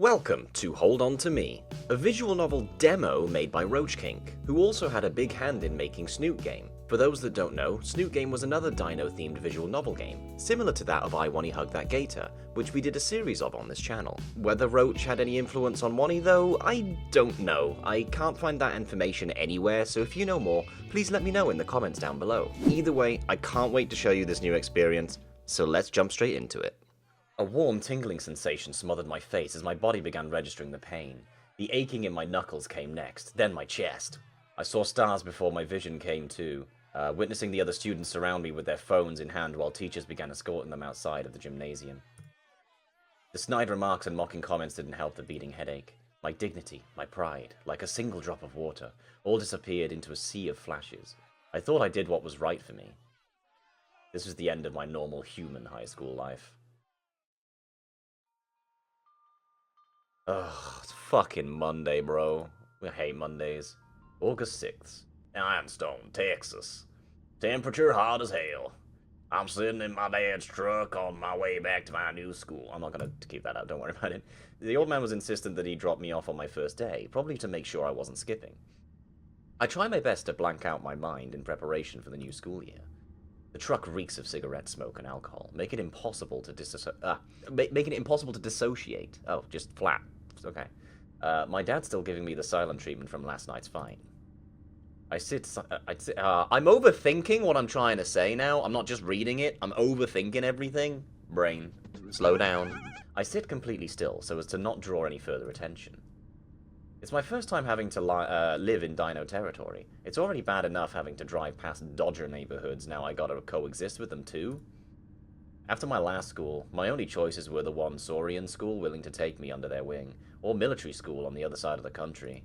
Welcome to Hold On To Me, a visual novel demo made by Roachkinq, who also had a big hand in making Snoot Game. For those that don't know, Snoot Game was another dino-themed visual novel game, similar to that of I Wanny Hug That Gator, which we did a series of on this channel. Whether Roach had any influence on Wanny though, I don't know. I can't find that information anywhere, so if you know more, please let me know in the comments down below. Either way, I can't wait to show you this new experience, so let's jump straight into it. A warm, tingling sensation smothered my face as my body began registering the pain. The aching in my knuckles came next, then my chest. I saw stars before my vision came to, witnessing the other students surround me with their phones in hand while teachers began escorting them outside of the gymnasium. The snide remarks and mocking comments didn't help the beating headache. My dignity, my pride, like a single drop of water, all disappeared into a sea of flashes. I thought I did what was right for me. This was the end of my normal human high school life. Ugh, it's fucking Monday, bro. I hate Mondays. August 6th. Ironstone, Texas. Temperature hot as hell. I'm sitting in my dad's truck on my way back to my new school. I'm not gonna keep that out, don't worry about it. The old man was insistent that he drop me off on my first day, probably to make sure I wasn't skipping. I try my best to blank out my mind in preparation for the new school year. The truck reeks of cigarette smoke and alcohol, making it impossible to dissociate. Oh, just flat. Okay. My dad's still giving me the silent treatment from last night's fight. I'm overthinking what I'm trying to say now. I'm not just reading it. I'm overthinking everything. Brain, slow down. I sit completely still so as to not draw any further attention. It's my first time having to live in dino territory. It's already bad enough having to drive past Dodger neighborhoods, now I gotta coexist with them too. After my last school, my only choices were the one Saurian school willing to take me under their wing, or military school on the other side of the country.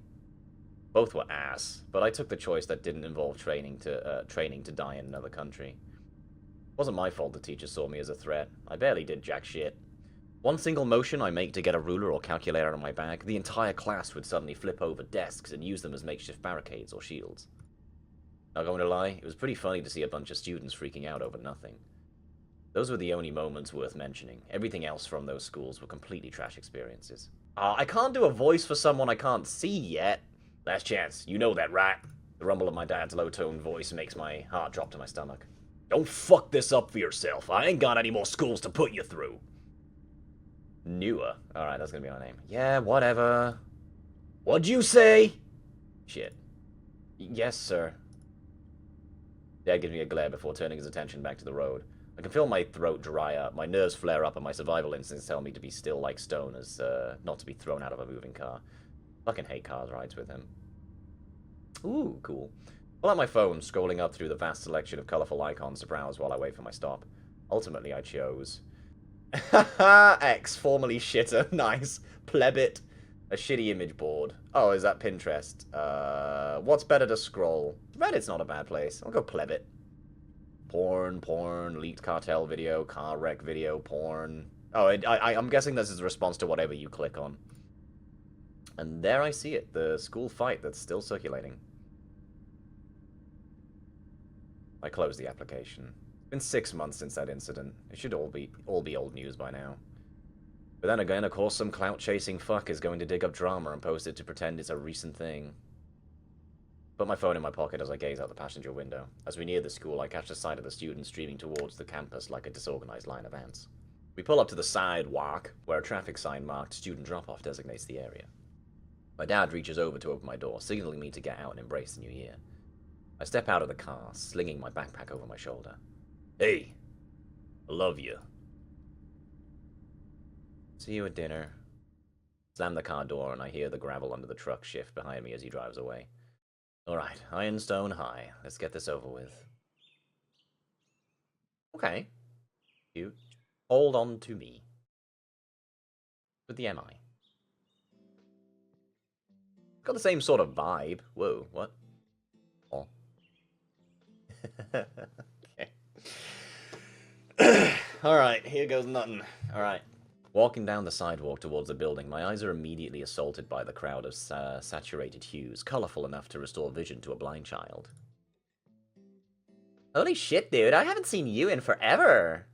Both were ass, but I took the choice that didn't involve training to die in another country. It wasn't my fault the teachers saw me as a threat. I barely did jack shit. One single motion I make to get a ruler or calculator out of my bag, the entire class would suddenly flip over desks and use them as makeshift barricades or shields. Not going to lie, it was pretty funny to see a bunch of students freaking out over nothing. Those were the only moments worth mentioning. Everything else from those schools were completely trash experiences. I can't do a voice for someone I can't see yet. Last chance, you know that, right? The rumble of my dad's low-toned voice makes my heart drop to my stomach. Don't fuck this up for yourself. I ain't got any more schools to put you through. Newer. Alright, that's gonna be my name. Yeah, whatever. What'd you say? Shit. Yes, sir. Dad gives me a glare before turning his attention back to the road. I can feel my throat dry up, my nerves flare up, and my survival instincts tell me to be still like stone as not to be thrown out of a moving car. Fucking hate cars rides with him. Ooh, cool. Pull out my phone, scrolling up through the vast selection of colorful icons to browse while I wait for my stop. Ultimately, I chose... X, formerly shitter, nice. Plebit, a shitty image board. Oh, is that Pinterest? What's better to scroll? Reddit's not a bad place. I'll go Plebit. Porn, leaked cartel video, car wreck video, porn. Oh, I'm guessing this is a response to whatever you click on. And there I see it, the school fight that's still circulating. I closed the application. It's been 6 months since that incident. It should all be old news by now. But then again, of course, some clout-chasing fuck is going to dig up drama and post it to pretend it's a recent thing. Put my phone in my pocket as I gaze out the passenger window. As we near the school, I catch the sight of the students streaming towards the campus like a disorganized line of ants. We pull up to the sidewalk, where a traffic sign marked student drop-off designates the area. My dad reaches over to open my door, signaling me to get out and embrace the new year. I step out of the car, slinging my backpack over my shoulder. Hey, I love you. See you at dinner. Slam the car door and I hear the gravel under the truck shift behind me as he drives away. Alright, Ironstone High. Let's get this over with. Okay. Cute. Hold on to me. With the MI. Got the same sort of vibe. Whoa, what? Oh. Okay. Alright, here goes nothing. Alright. Walking down the sidewalk towards the building, my eyes are immediately assaulted by the crowd of saturated hues, colorful enough to restore vision to a blind child. Holy shit, dude, I haven't seen you in forever.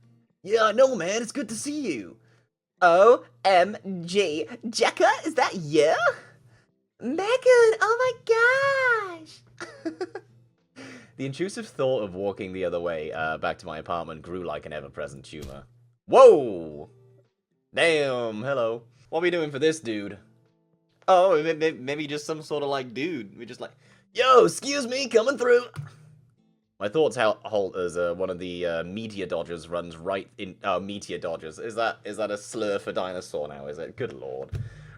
Yeah, I know, man, it's good to see you. OMG. Jekka, is that you? Megan, oh my gosh! The intrusive thought of walking the other way back to my apartment grew like an ever-present tumor. Whoa! Damn, hello. What are we doing for this dude? Oh, maybe just some sort of, like, dude. We're just like, yo, excuse me, coming through. My thoughts halt as one of the meteor dodgers runs right in... meteor dodgers. Is that a slur for dinosaur now, is it? Good lord.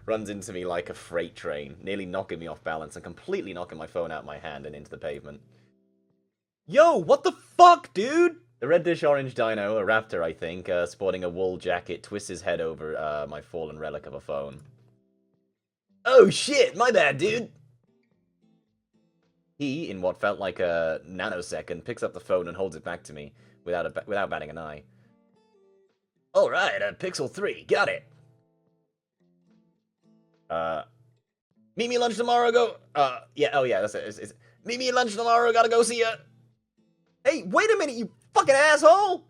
Runs into me like a freight train, nearly knocking me off balance and completely knocking my phone out of my hand and into the pavement. Yo, what the fuck, dude? The reddish-orange dino, a raptor, I think, sporting a wool jacket, twists his head over my fallen relic of a phone. Oh shit, my bad, dude! He, in what felt like a nanosecond, picks up the phone and holds it back to me, without batting an eye. Alright, Pixel 3, got it! Meet me at lunch tomorrow, go... yeah, oh yeah, that's it. Meet me at lunch tomorrow, gotta go see ya! Hey, wait a minute, you fucking asshole!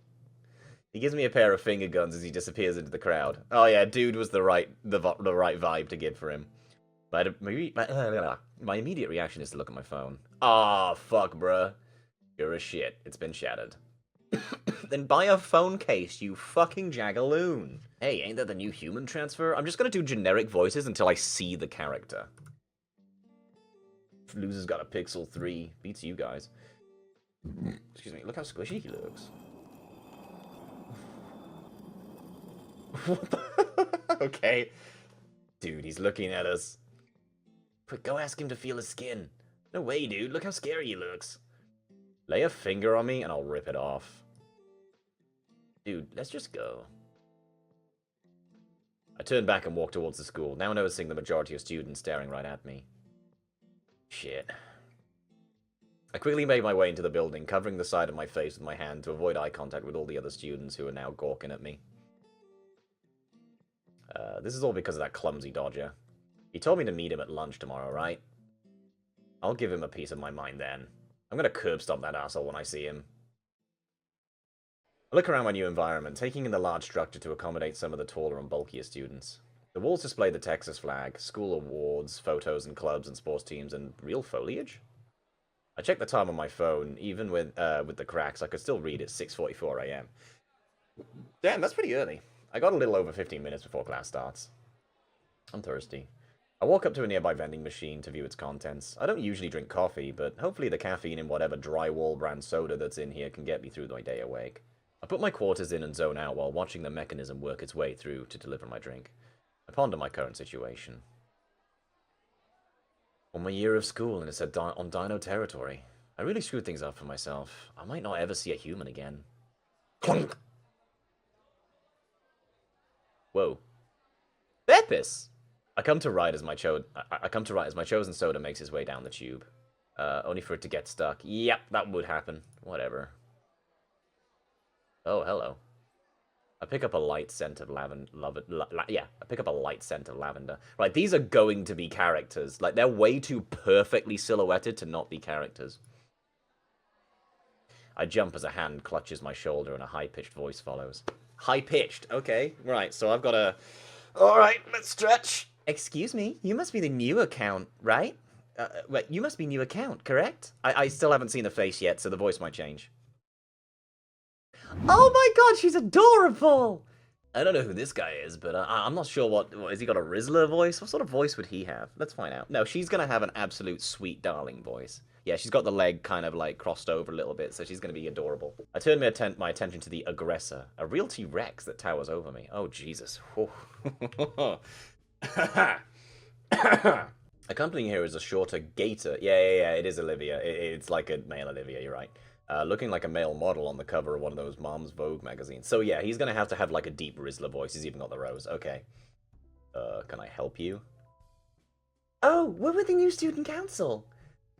He gives me a pair of finger guns as he disappears into the crowd. Oh yeah, dude was the right vibe to give for him. My immediate reaction is to look at my phone. Ah, fuck, bruh. You're a shit. It's been shattered. Then buy a phone case, you fucking jagaloon. Hey, ain't that the new human transfer? I'm just gonna do generic voices until I see the character. Loser's got a Pixel 3. Beats you guys. Excuse me, look how squishy he looks. Okay. Dude, he's looking at us. Quick, go ask him to feel his skin. No way, dude. Look how scary he looks. Lay a finger on me and I'll rip it off. Dude, let's just go. I turned back and walked towards the school, now noticing the majority of students staring right at me. Shit. I quickly made my way into the building, covering the side of my face with my hand to avoid eye contact with all the other students who are now gawking at me. This is all because of that clumsy dodger. He told me to meet him at lunch tomorrow, right? I'll give him a piece of my mind then. I'm gonna curb stomp that asshole when I see him. I look around my new environment, taking in the large structure to accommodate some of the taller and bulkier students. The walls display the Texas flag, school awards, photos and clubs and sports teams, and real foliage? I checked the time on my phone, even with the cracks, I could still read it 6:44 AM. Damn, that's pretty early. I got a little over 15 minutes before class starts. I'm thirsty. I walk up to a nearby vending machine to view its contents. I don't usually drink coffee, but hopefully the caffeine in whatever drywall brand soda that's in here can get me through my day awake. I put my quarters in and zone out while watching the mechanism work its way through to deliver my drink. I ponder my current situation. 1 more year of school and it's on dino territory. I really screwed things up for myself. I might not ever see a human again. Clunk! Whoa. Beppis! I come to right as my chosen soda makes his way down the tube. Only for it to get stuck. Yep, that would happen. Whatever. Oh, hello. I pick up a light scent of lavender. I pick up a light scent of lavender. Right, these are going to be characters. Like, they're way too perfectly silhouetted to not be characters. I jump as a hand clutches my shoulder and a high-pitched voice follows. High-pitched, okay. Right, so I've got a... Alright, let's stretch. Excuse me, you must be the new account, right? You must be new account, correct? I still haven't seen the face yet, so the voice might change. Oh my god, she's adorable! I don't know who this guy is, but I'm not sure what... Has he got a Rizzler voice? What sort of voice would he have? Let's find out. No, she's gonna have an absolute sweet darling voice. Yeah, she's got the leg kind of like crossed over a little bit, so she's gonna be adorable. I turn my attention to the aggressor, a real T-Rex that towers over me. Oh, Jesus. Accompanying her is a shorter gator. Yeah, it is Olivia. It's like a male Olivia, you're right. Looking like a male model on the cover of one of those Mom's Vogue magazines. So yeah, he's gonna have to have like a deep Rizzler voice. He's even got the rose. Okay. Can I help you? Oh, we're with the new student council.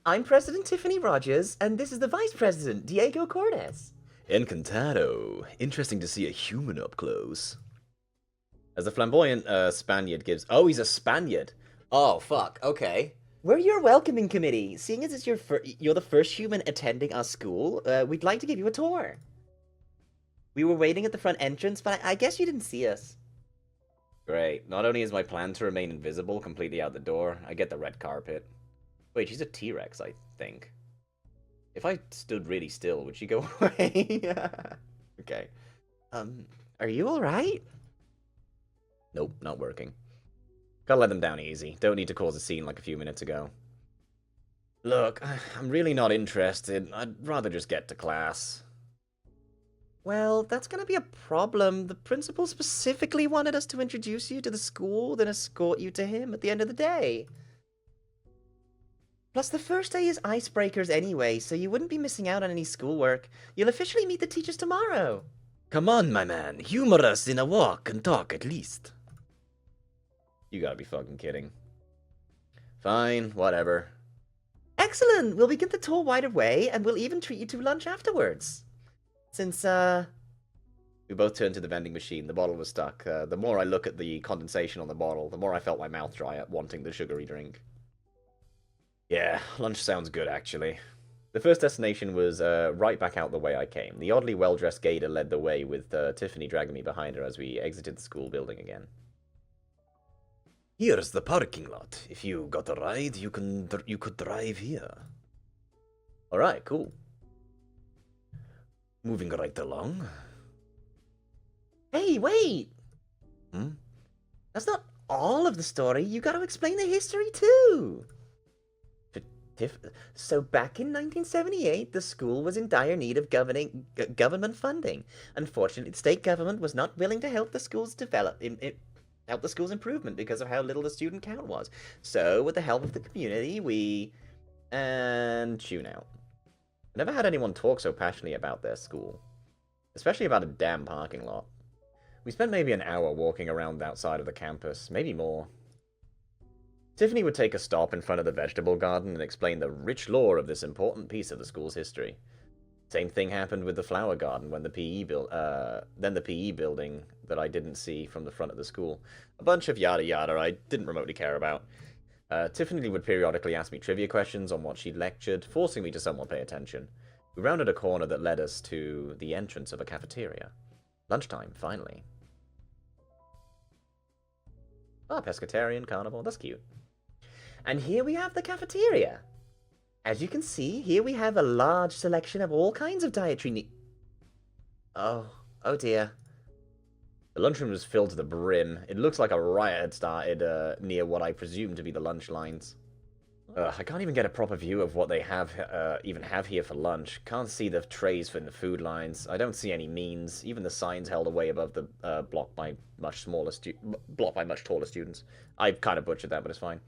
I'm President Tiffany Rogers, and this is the Vice President, Diego Cordes. Encantado. Interesting to see a human up close. As the flamboyant Spaniard gives... Oh, he's a Spaniard. Oh, fuck. Okay. We're your welcoming committee. Seeing as it's you're the first human attending our school, we'd like to give you a tour. We were waiting at the front entrance, but I guess you didn't see us. Great. Not only is my plan to remain invisible completely out the door, I get the red carpet. Wait, she's a T-Rex, I think. If I stood really still, would she go away? Okay. Are you alright? Nope, not working. Gotta let them down easy. Don't need to cause a scene like a few minutes ago. Look, I'm really not interested. I'd rather just get to class. Well, that's gonna be a problem. The principal specifically wanted us to introduce you to the school, then escort you to him at the end of the day. Plus, the first day is icebreakers anyway, so you wouldn't be missing out on any schoolwork. You'll officially meet the teachers tomorrow. Come on, my man. Humor us in a walk and talk at least. You gotta be fucking kidding. Fine, whatever. Excellent! We'll begin the tour right away, and we'll even treat you to lunch afterwards. Since, We both turned to the vending machine. The bottle was stuck. The more I look at the condensation on the bottle, the more I felt my mouth dry up, wanting the sugary drink. Yeah, lunch sounds good, actually. The first destination was right back out the way I came. The oddly well-dressed Gator led the way, with Tiffany dragging me behind her as we exited the school building again. Here's the parking lot. If you got a ride, you could drive here. Alright, cool. Moving right along. Hey, wait! That's not all of the story. You gotta explain the history, too! So back in 1978, the school was in dire need of government funding. Unfortunately, the state government was not willing to help the school's improvement because of how little the student count was. So, with the help of the community, and tune out. I never had anyone talk so passionately about their school. Especially about a damn parking lot. We spent maybe an hour walking around outside of the campus, maybe more. Tiffany would take a stop in front of the vegetable garden and explain the rich lore of this important piece of the school's history. Same thing happened with the flower garden when the PE building that I didn't see from the front of the school. A bunch of yada yada I didn't remotely care about. Tiffany would periodically ask me trivia questions on what she'd lectured, forcing me to somewhat pay attention. We rounded a corner that led us to the entrance of a cafeteria. Lunchtime, finally. Ah, pescatarian, carnivore, that's cute. And here we have the cafeteria. As you can see, here we have a large selection of all kinds of dietary Oh dear. The lunchroom was filled to the brim. It looks like a riot had started near what I presume to be the lunch lines. I can't even get a proper view of what they even have here for lunch. Can't see the trays for the food lines. I don't see any means. Even the signs held away above the blocked by much taller students. I kind of butchered that, but it's fine.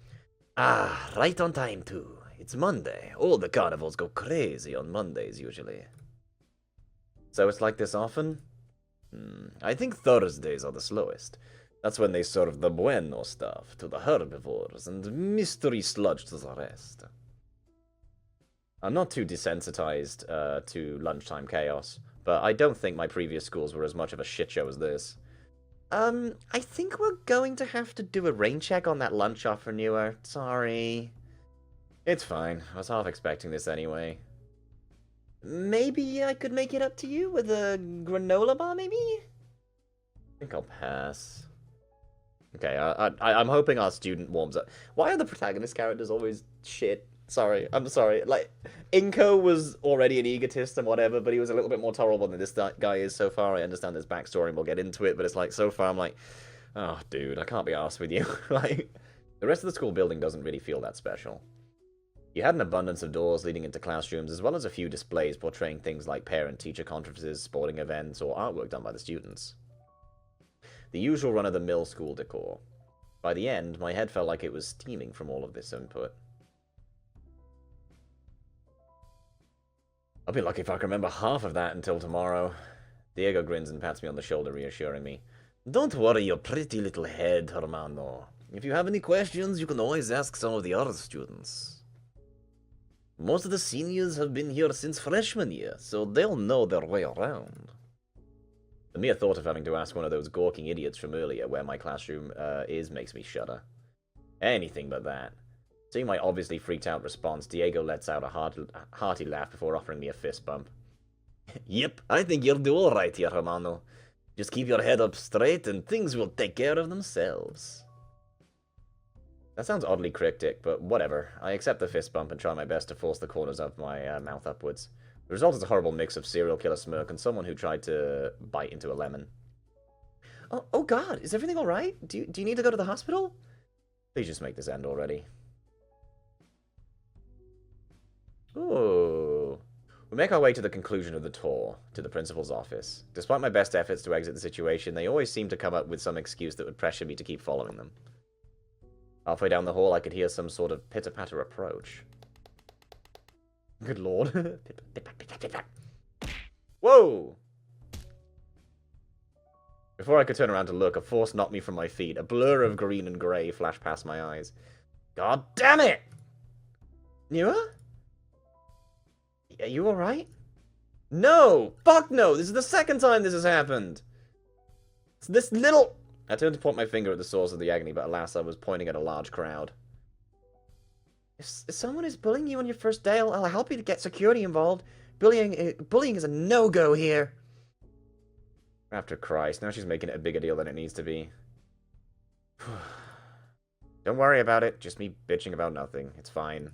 Ah, right on time too. It's Monday. All the carnivals go crazy on Mondays usually. So it's like this often? I think Thursdays are the slowest. That's when they serve the bueno stuff to the herbivores and mystery sludge to the rest. I'm not too desensitized to lunchtime chaos, but I don't think my previous schools were as much of a shitshow as this. I think we're going to have to do a rain check on that lunch offer, Newer. Sorry. It's fine. I was half expecting this anyway. Maybe I could make it up to you with a granola bar, maybe? I think I'll pass. Okay, I'm hoping our student warms up. Why are the protagonist characters always shit? Sorry, I'm sorry. Like, Inko was already an egotist and whatever, but he was a little bit more tolerable than this guy is so far. I understand his backstory and we'll get into it, but it's like, so far I'm like, oh, dude, I can't be arsed with you. Like, the rest of the school building doesn't really feel that special. You had an abundance of doors leading into classrooms, as well as a few displays portraying things like parent-teacher conferences, sporting events, or artwork done by the students. The usual run-of-the-mill school decor. By the end, my head felt like it was steaming from all of this input. I'll be lucky if I can remember half of that until tomorrow. Diego grins and pats me on the shoulder, reassuring me. Don't worry your pretty little head, hermano. If you have any questions, you can always ask some of the other students. Most of the seniors have been here since freshman year, so they'll know their way around. The mere thought of having to ask one of those gawking idiots from earlier where my classroom is makes me shudder. Anything but that. Seeing my obviously freaked out response, Diego lets out a hearty laugh before offering me a fist bump. Yep, I think you'll do alright here, hermano. Just keep your head up straight and things will take care of themselves. That sounds oddly cryptic, but whatever. I accept the fist bump and try my best to force the corners of my mouth upwards. The result is a horrible mix of serial killer smirk and someone who tried to bite into a lemon. Oh God, is everything alright? Do you need to go to the hospital? Please just make this end already. Ooh. We make our way to the conclusion of the tour, to the principal's office. Despite my best efforts to exit the situation, they always seem to come up with some excuse that would pressure me to keep following them. Halfway down the hall, I could hear some sort of pitter-patter approach. Good lord. Whoa! Before I could turn around to look, a force knocked me from my feet. A blur of green and grey flashed past my eyes. God damn it! Nua? Are you alright? No! Fuck no! This is the second time this has happened! It's this little... I turned to point my finger at the source of the agony, but alas, I was pointing at a large crowd. If someone is bullying you on your first day, I'll help you to get security involved. Bullying is a no-go here. After Christ, now she's making it a bigger deal than it needs to be. Don't worry about it. Just me bitching about nothing. It's fine.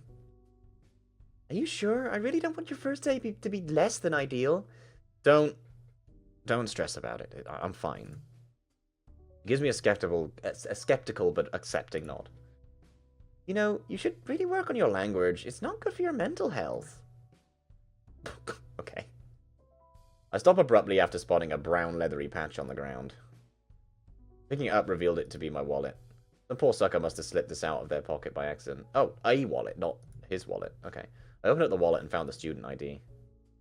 Are you sure? I really don't want your first day to be less than ideal. Don't stress about it. I'm fine. It gives me a skeptical but accepting nod. You know, you should really work on your language. It's not good for your mental health. Okay. I stop abruptly after spotting a brown leathery patch on the ground. Picking it up revealed it to be my wallet. The poor sucker must have slipped this out of their pocket by accident. Oh, a wallet, not his wallet. Okay. I opened up the wallet and found the student ID.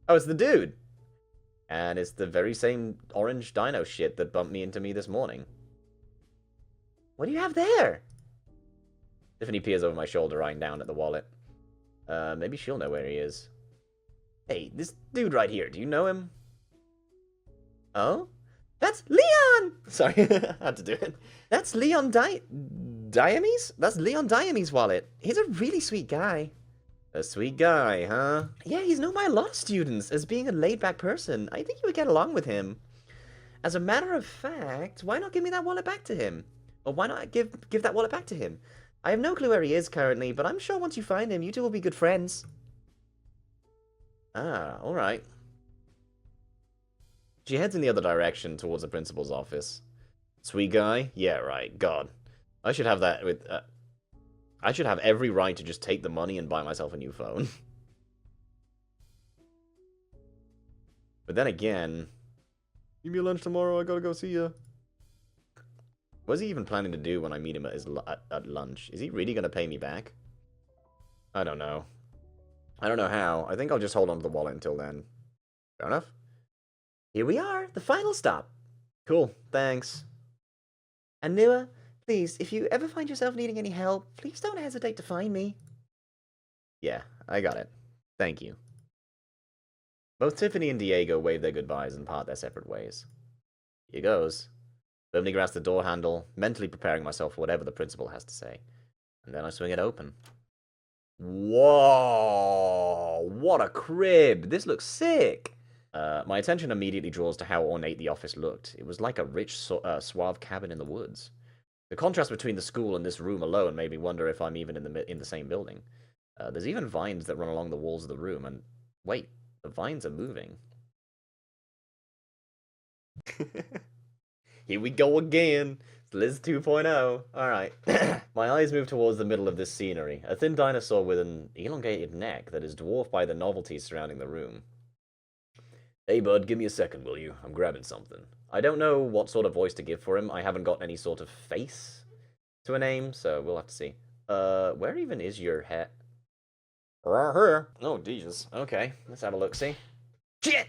Oh, it's the dude! And it's the very same orange dino shit that bumped into me this morning. What do you have there? Tiffany peers over my shoulder, eyeing down at the wallet. Maybe she'll know where he is. Hey, this dude right here, do you know him? Oh? That's Leon! Sorry, I had to do it. That's Leon Diames? That's Leon Diames' wallet. He's a really sweet guy. A sweet guy, huh? Yeah, he's known by a lot of students as being a laid-back person. I think you would get along with him. As a matter of fact, why not give me that wallet back to him? Or why not give that wallet back to him? I have no clue where he is currently, but I'm sure once you find him, you two will be good friends. Ah, alright. She heads in the other direction, towards the principal's office. Sweet guy? Yeah, right. God. I should have that with... I should have every right to just take the money and buy myself a new phone. But then again... Give me a lunch tomorrow, I gotta go see ya. What's he even planning to do when I meet him at lunch? Is he really gonna pay me back? I don't know. I don't know how. I think I'll just hold on to the wallet until then. Fair enough. Here we are, the final stop. Cool, thanks. And Nua, please, if you ever find yourself needing any help, please don't hesitate to find me. Yeah, I got it. Thank you. Both Tiffany and Diego wave their goodbyes and part their separate ways. Here goes. Firmly grasp the door handle, mentally preparing myself for whatever the principal has to say. And then I swing it open. Whoa! What a crib! This looks sick! My attention immediately draws to how ornate the office looked. It was like a rich, suave cabin in the woods. The contrast between the school and this room alone made me wonder if I'm even in the same building. There's even vines that run along the walls of the room, and... Wait, the vines are moving. Here we go again! It's Liz 2.0. Alright. My eyes move towards the middle of this scenery. A thin dinosaur with an elongated neck that is dwarfed by the novelties surrounding the room. Hey bud, give me a second, will you? I'm grabbing something. I don't know what sort of voice to give for him. I haven't got any sort of face to a name, so we'll have to see. Where even is your hat? Right here. Oh, Jesus. Okay, let's have a look-see. Shit!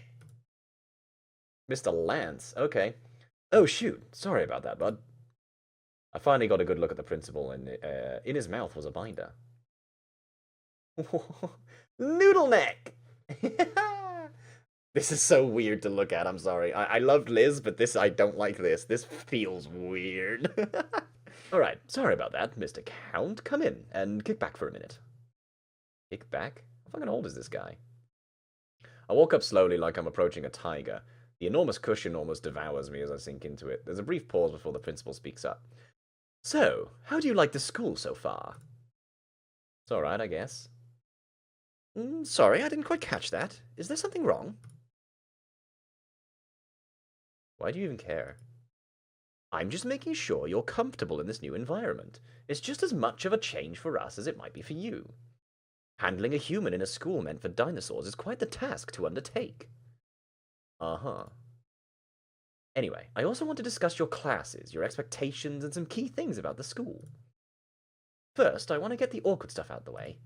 Mr. Lance, okay. Oh, shoot. Sorry about that, bud. I finally got a good look at the principal, and in his mouth was a binder. Noodle neck! This is so weird to look at, I'm sorry. I loved Liz, but I don't like this. This feels weird. Alright, sorry about that, Mr. Count. Come in and kick back for a minute. Kick back? How fucking old is this guy? I walk up slowly like I'm approaching a tiger. The enormous cushion almost devours me as I sink into it. There's a brief pause before the principal speaks up. So, how do you like the school so far? It's alright, I guess. Sorry, I didn't quite catch that. Is there something wrong? Why do you even care? I'm just making sure you're comfortable in this new environment. It's just as much of a change for us as it might be for you. Handling a human in a school meant for dinosaurs is quite the task to undertake. Uh-huh. Anyway, I also want to discuss your classes, your expectations, and some key things about the school. First, I want to get the awkward stuff out the way.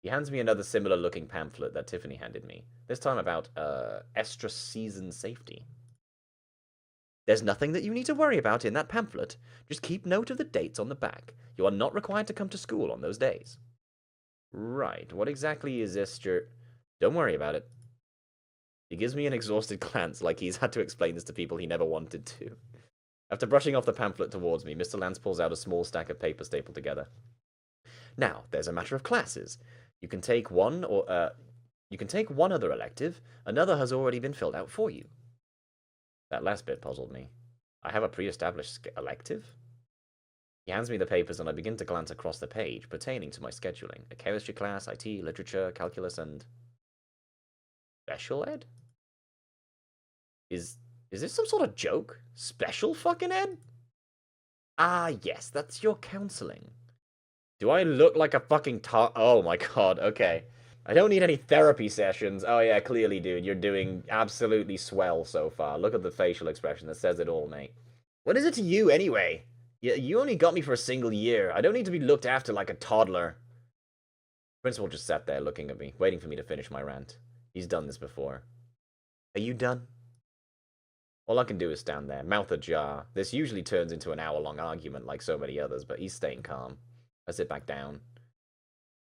He hands me another similar-looking pamphlet that Tiffany handed me, this time about, extra season safety. There's nothing that you need to worry about in that pamphlet. Just keep note of the dates on the back. You are not required to come to school on those days. Right, what exactly is Esther? Don't worry about it. He gives me an exhausted glance, like he's had to explain this to people he never wanted to. After brushing off the pamphlet towards me, Mr. Lance pulls out a small stack of paper stapled together. Now, there's a matter of classes. You can take one other elective. Another has already been filled out for you. That last bit puzzled me. I have a pre-established elective? He hands me the papers and I begin to glance across the page pertaining to my scheduling. A chemistry class, IT, literature, calculus, and... special ed? Is this some sort of joke? Special fucking ed? Ah, yes, that's your counseling. Do I look like a fucking oh my god, okay. I don't need any therapy sessions. Oh yeah, clearly, dude, you're doing absolutely swell so far. Look at the facial expression that says it all, mate. What is it to you, anyway? You only got me for a single year. I don't need to be looked after like a toddler. Principal just sat there looking at me, waiting for me to finish my rant. He's done this before. Are you done? All I can do is stand there, mouth ajar. This usually turns into an hour-long argument like so many others, but he's staying calm. I sit back down.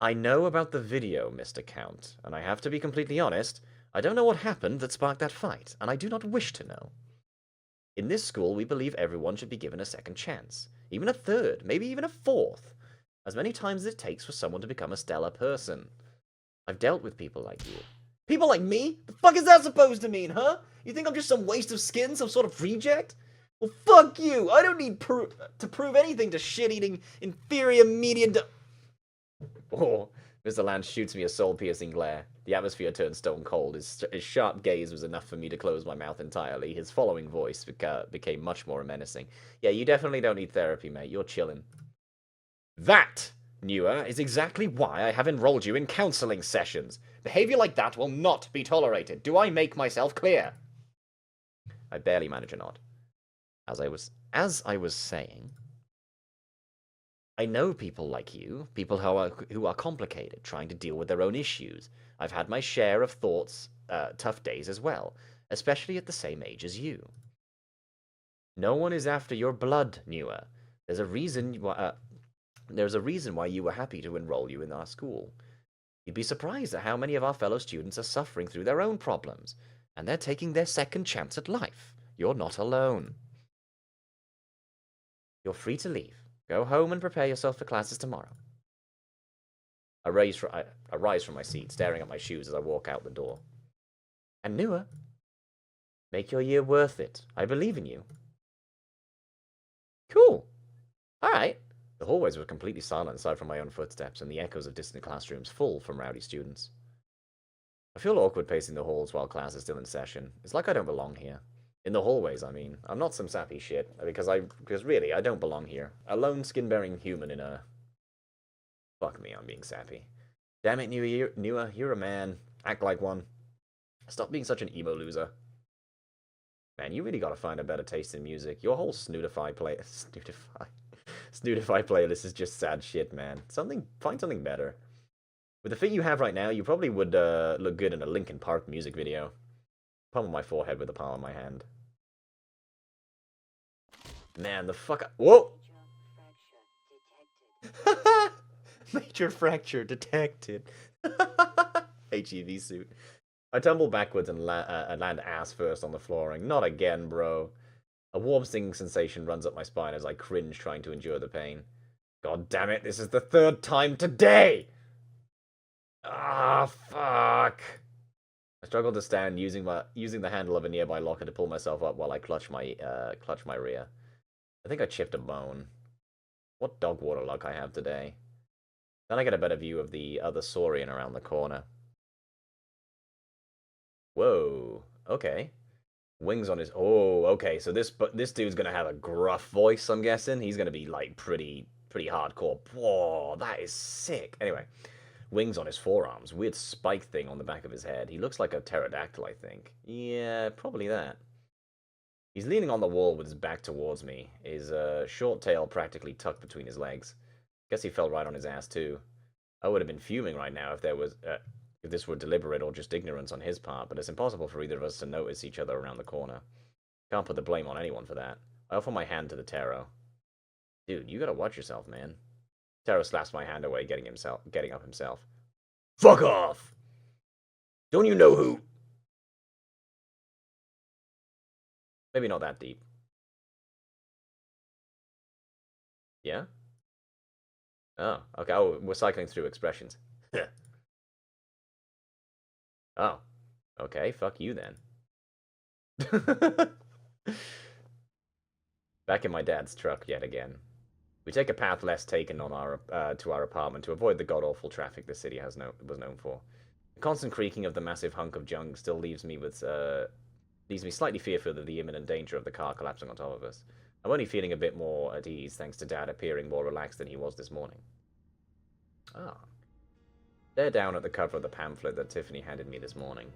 I know about the video, Mr. Count, and I have to be completely honest. I don't know what happened that sparked that fight, and I do not wish to know. In this school, we believe everyone should be given a second chance. Even a third, maybe even a fourth. As many times as it takes for someone to become a stellar person. I've dealt with people like you. People like me? The fuck is that supposed to mean, huh? You think I'm just some waste of skin, some sort of reject? Well, fuck you! I don't need to prove anything to shit-eating, inferior media Oh, Mr. Lance shoots me a soul-piercing glare. The atmosphere turned stone cold. His sharp gaze was enough for me to close my mouth entirely. His following voice became much more menacing. Yeah, you definitely don't need therapy, mate. You're chilling. That, Newer, is exactly why I have enrolled you in counseling sessions. Behavior like that will not be tolerated. Do I make myself clear? I barely manage a nod. As I was saying, I know people like you, people who are complicated, trying to deal with their own issues. I've had my share of tough days as well, especially at the same age as you. No one is after your blood, Newer. There's a reason why you were happy to enroll you in our school. You'd be surprised at how many of our fellow students are suffering through their own problems, and they're taking their second chance at life. You're not alone. You're free to leave. Go home and prepare yourself for classes tomorrow. I rise from my seat, staring at my shoes as I walk out the door. And Newer, make your year worth it. I believe in you. Cool. All right. The hallways were completely silent aside from my own footsteps and the echoes of distant classrooms full from rowdy students. I feel awkward pacing the halls while class is still in session. It's like I don't belong here. In the hallways, I mean. I'm not some sappy shit, because really, I don't belong here. A lone skin-bearing human in a... Fuck me, I'm being sappy. Damn it, Newer, you're a man. Act like one. Stop being such an emo loser. Man, you really gotta find a better taste in music. Your whole Snootify playlist is just sad shit, man. Find something better. With the fit you have right now, you probably would look good in a Linkin Park music video. Pummel my forehead with the palm of my hand. Man, the fuck... Whoa! Major fracture detected. HEV suit. I tumble backwards and land ass first on the flooring. Not again, bro. A warm stinging sensation runs up my spine as I cringe trying to endure the pain. God damn it, this is the third time today! Ah, fuck. I struggle to stand using the handle of a nearby locker to pull myself up while I clutch my rear. I think I chipped a bone. What dog water luck I have today. Then I get a better view of the other saurian around the corner. Whoa. Okay. Wings on his... Oh, okay. So this dude's gonna have a gruff voice, I'm guessing. He's gonna be, like, pretty hardcore. Whoa, that is sick. Anyway. Wings on his forearms. Weird spike thing on the back of his head. He looks like a pterodactyl, I think. Yeah, probably that. He's leaning on the wall with his back towards me, his short tail practically tucked between his legs. Guess he fell right on his ass, too. I would have been fuming right now if this were deliberate or just ignorance on his part, but it's impossible for either of us to notice each other around the corner. Can't put the blame on anyone for that. I offer my hand to the Taro. Dude, you gotta watch yourself, man. Taro slaps my hand away, getting up himself. Fuck off! Don't you know who? Maybe not that deep. Yeah? Oh, okay. Oh, we're cycling through expressions. Oh, okay. Fuck you then. Back in my dad's truck yet again. We take a path less taken on to our apartment to avoid the god-awful traffic the city was known for. The constant creaking of the massive hunk of junk still leaves me slightly fearful of the imminent danger of the car collapsing on top of us. I'm only feeling a bit more at ease thanks to Dad appearing more relaxed than he was this morning. Ah. They're down at the cover of the pamphlet that Tiffany handed me this morning.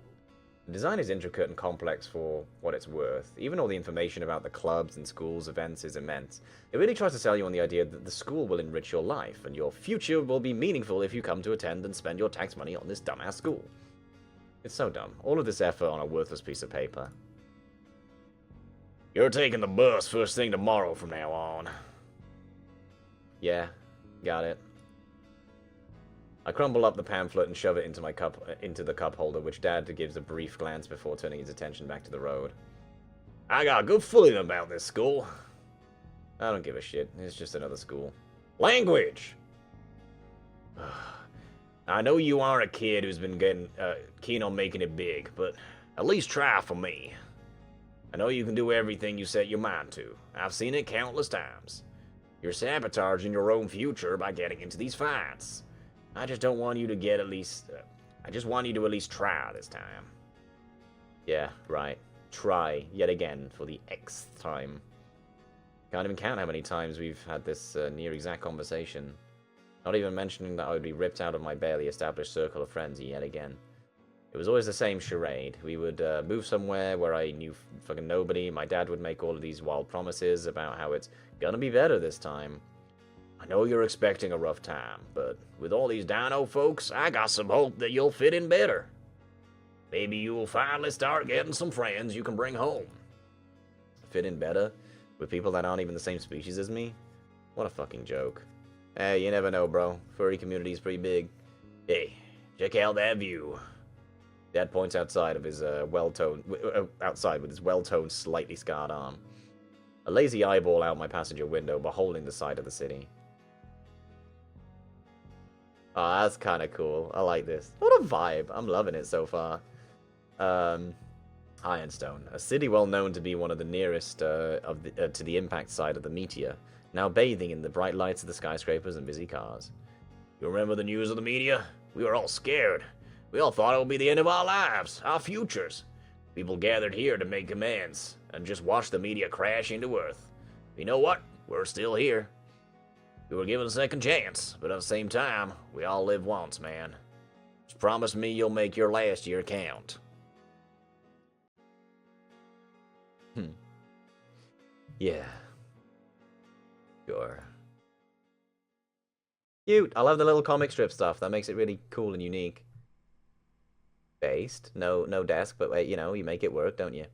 The design is intricate and complex for what it's worth. Even all the information about the clubs and schools events is immense. It really tries to sell you on the idea that the school will enrich your life, and your future will be meaningful if you come to attend and spend your tax money on this dumbass school. It's so dumb. All of this effort on a worthless piece of paper. You're taking the bus first thing tomorrow from now on. Yeah, got it. I crumble up the pamphlet and shove it into the cup holder, which Dad gives a brief glance before turning his attention back to the road. I got a good feeling about this school. I don't give a shit. It's just another school. Language! I know you aren't a kid who's been getting keen on making it big, but at least try for me. I know you can do everything you set your mind to. I've seen it countless times. You're sabotaging your own future by getting into these fights. I just don't want you to get I just want you to at least try this time. Yeah, right. Try yet again for the Xth time. Can't even count how many times we've had this near exact conversation. Not even mentioning that I would be ripped out of my barely established circle of friends yet again. It was always the same charade. We would move somewhere where I knew fucking nobody. My dad would make all of these wild promises about how it's gonna be better this time. I know you're expecting a rough time, but with all these dino folks, I got some hope that you'll fit in better. Maybe you will finally start getting some friends you can bring home. Fit in better? With people that aren't even the same species as me? What a fucking joke. Hey, you never know, bro. Furry community's pretty big. Hey, check out that view. Dad points outside with his well-toned, slightly scarred arm. A lazy eyeball out my passenger window, beholding the sight of the city. Oh, that's kind of cool. I like this. What a vibe. I'm loving it so far. Ironstone, a city well known to be one of the nearest to the impact site of the meteor, now bathing in the bright lights of the skyscrapers and busy cars. You remember the news of the meteor? We were all scared. We all thought it would be the end of our lives, our futures. People gathered here to make amends and just watch the meteor crash into Earth. You know what? We're still here. We were given a second chance, but at the same time, we all live once, man. Just promise me you'll make your last year count. Yeah. Sure. Cute. I love the little comic strip stuff. That makes it really cool and unique. Based. No desk, but wait, you know, you make it work, don't you?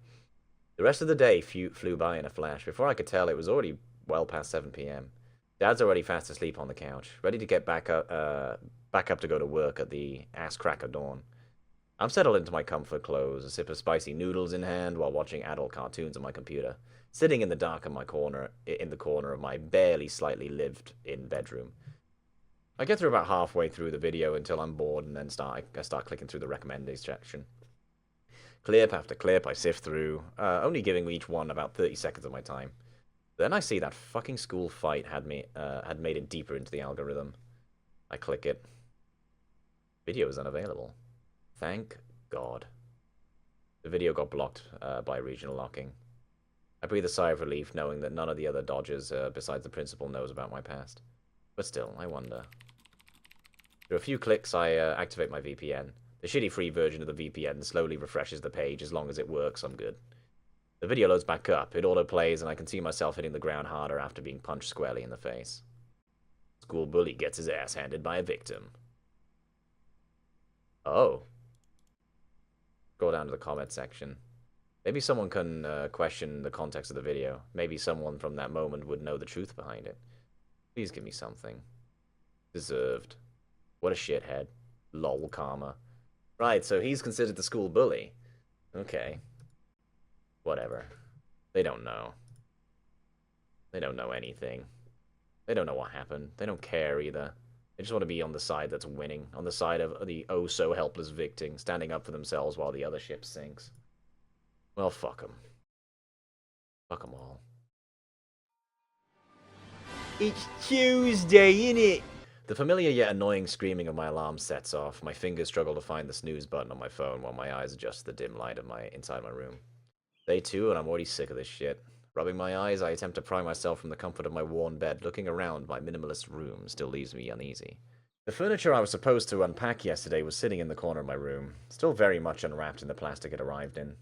The rest of the day flew by in a flash. Before I could tell, it was already well past 7 p.m. Dad's already fast asleep on the couch, ready to get back up to go to work at the ass crack of dawn. I'm settled into my comfort clothes, a sip of spicy noodles in hand while watching adult cartoons on my computer, sitting in the dark in the corner of my barely slightly lived-in bedroom. I get through about halfway through the video until I'm bored, and then I start clicking through the recommended section. Clip after clip I sift through, only giving each one about 30 seconds of my time. Then I see that fucking school fight had made it deeper into the algorithm. I click it. Video is unavailable. Thank God. The video got blocked by regional locking. I breathe a sigh of relief knowing that none of the other dodgers besides the principal knows about my past. But still, I wonder. Through a few clicks, I activate my VPN. The shitty free version of the VPN slowly refreshes the page. As long as it works, I'm good. The video loads back up, it auto-plays, and I can see myself hitting the ground harder after being punched squarely in the face. School bully gets his ass handed by a victim. Oh. Go down to the comment section. Maybe someone can question the context of the video. Maybe someone from that moment would know the truth behind it. Please give me something. Deserved. What a shithead. Lol karma. Right, so he's considered the school bully. Okay. Whatever. They don't know. They don't know anything. They don't know what happened. They don't care either. They just want to be on the side that's winning. On the side of the oh-so-helpless victim, standing up for themselves while the other ship sinks. Well, fuck them. Fuck them all. It's Tuesday, innit? The familiar yet annoying screaming of my alarm sets off. My fingers struggle to find the snooze button on my phone while my eyes adjust to the dim light of inside my room. Day 2, and I'm already sick of this shit. Rubbing my eyes, I attempt to pry myself from the comfort of my worn bed. Looking around my minimalist room still leaves me uneasy. The furniture I was supposed to unpack yesterday was sitting in the corner of my room, still very much unwrapped in the plastic it arrived in.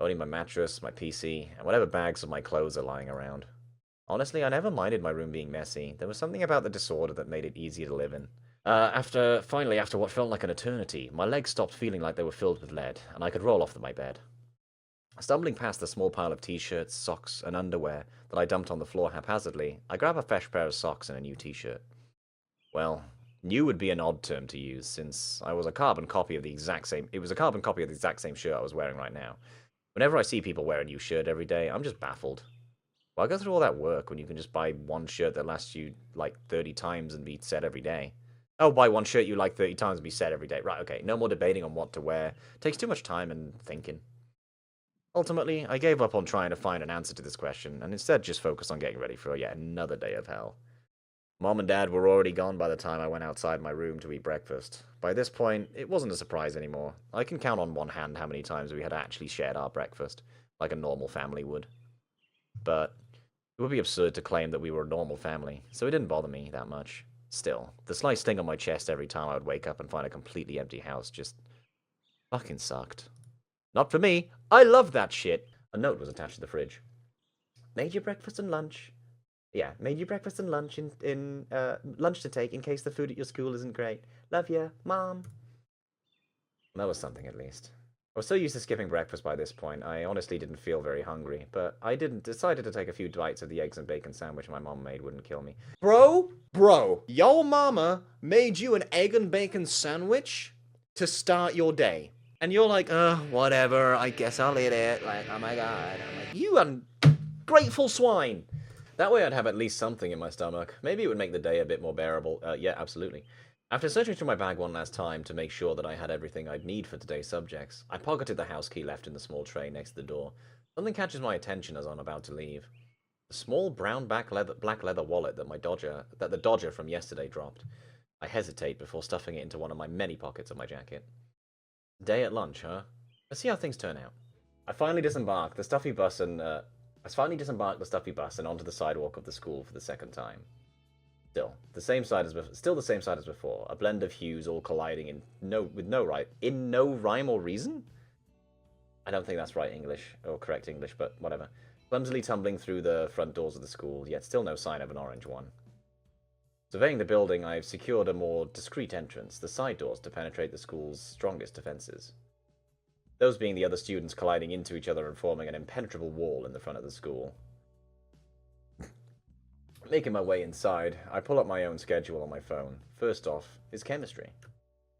Only my mattress, my PC, and whatever bags of my clothes are lying around. Honestly, I never minded my room being messy. There was something about the disorder that made it easier to live in. After what felt like an eternity, my legs stopped feeling like they were filled with lead, and I could roll off my bed. Stumbling past the small pile of t-shirts, socks, and underwear that I dumped on the floor haphazardly, I grab a fresh pair of socks and a new t-shirt. Well, new would be an odd term to use, since it was a carbon copy of the exact same shirt I was wearing right now. Whenever I see people wear a new shirt every day, I'm just baffled. Why go through all that work when you can just buy one shirt that lasts you like 30 times and be set every day? Oh, buy one shirt you like 30 times and be set every day. Right, okay, no more debating on what to wear. It takes too much time and thinking. Ultimately, I gave up on trying to find an answer to this question, and instead just focused on getting ready for yet another day of hell. Mom and Dad were already gone by the time I went outside my room to eat breakfast. By this point, it wasn't a surprise anymore. I can count on one hand how many times we had actually shared our breakfast, like a normal family would. But it would be absurd to claim that we were a normal family, so it didn't bother me that much. Still, the slight sting on my chest every time I would wake up and find a completely empty house just fucking sucked. Not for me. I love that shit. A note was attached to the fridge. Made you breakfast and lunch. Yeah, made you breakfast and lunch in lunch to take in case the food at your school isn't great. Love ya, Mom. That was something at least. I was so used to skipping breakfast by this point, I honestly didn't feel very hungry, but I decided to take a few bites of the eggs and bacon sandwich my mom made wouldn't kill me. Bro, your mama made you an egg and bacon sandwich to start your day. And you're like, whatever, I guess I'll eat it. Like, oh my god. I'm like, you ungrateful swine. That way I'd have at least something in my stomach. Maybe it would make the day a bit more bearable. Yeah, absolutely. After searching through my bag one last time to make sure that I had everything I'd need for today's subjects, I pocketed the house key left in the small tray next to the door. Something catches my attention as I'm about to leave. The small brown black leather wallet that the Dodger from yesterday dropped. I hesitate before stuffing it into one of my many pockets of my jacket. Day at lunch, huh? Let's see how things turn out. I finally disembarked the stuffy bus and onto the sidewalk of the school for the second time. Still the same side as before. A blend of hues all colliding in no rhyme or reason. I don't think that's right English or correct English, but whatever. Clumsily tumbling through the front doors of the school, yet still no sign of an orange one. Surveying the building, I've secured a more discreet entrance, the side doors, to penetrate the school's strongest defenses. Those being the other students colliding into each other and forming an impenetrable wall in the front of the school. Making my way inside, I pull up my own schedule on my phone. First off is chemistry.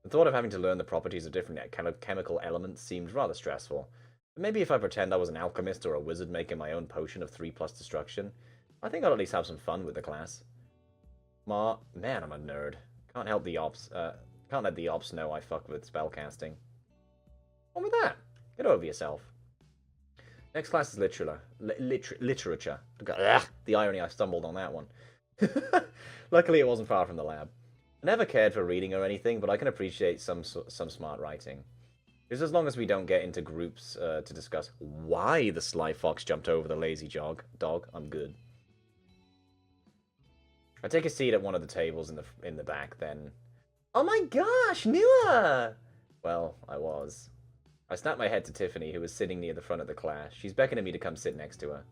The thought of having to learn the properties of different chemical elements seemed rather stressful. But maybe if I pretend I was an alchemist or a wizard making my own potion of 3+ destruction, I think I'll at least have some fun with the class. Man, I'm a nerd. Can't let the ops know I fuck with spellcasting. On with that. Get over yourself. Next class is literature. Ugh, the irony, I stumbled on that one. Luckily, it wasn't far from the lab. I never cared for reading or anything, but I can appreciate some smart writing. Just as long as we don't get into groups to discuss why the sly fox jumped over the lazy dog, I'm good. I take a seat at one of the tables in the back, then... Oh my gosh, Nua! Well, I was. I snapped my head to Tiffany, who was sitting near the front of the class. She's beckoning me to come sit next to her.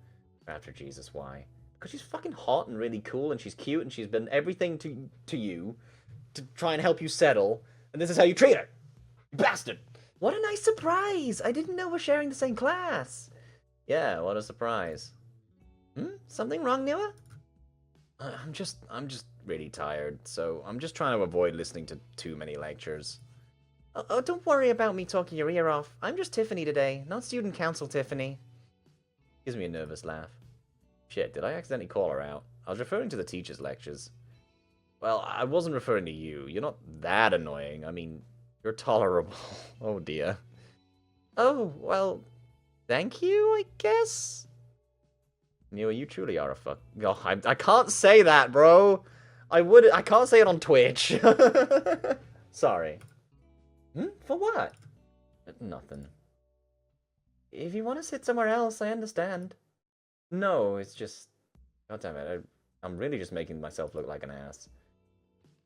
After Jesus, why? Because she's fucking hot and really cool, and she's cute, and she's been everything to you to try and help you settle, and this is how you treat her! You bastard! What a nice surprise! I didn't know we're sharing the same class! Yeah, what a surprise. Something wrong, Nua? I'm just really tired, so I'm just trying to avoid listening to too many lectures. Oh, don't worry about me talking your ear off. I'm just Tiffany today, not student council Tiffany. Gives me a nervous laugh. Shit, did I accidentally call her out? I was referring to the teacher's lectures. Well, I wasn't referring to you. You're not that annoying. I mean, you're tolerable. Oh dear. Oh, well, thank you, I guess? Nua, you truly are a fuck. Oh, I can't say that, bro. I can't say it on Twitch. Sorry. For what? Nothing. If you want to sit somewhere else, I understand. No, it's just... God damn it, I'm really just making myself look like an ass.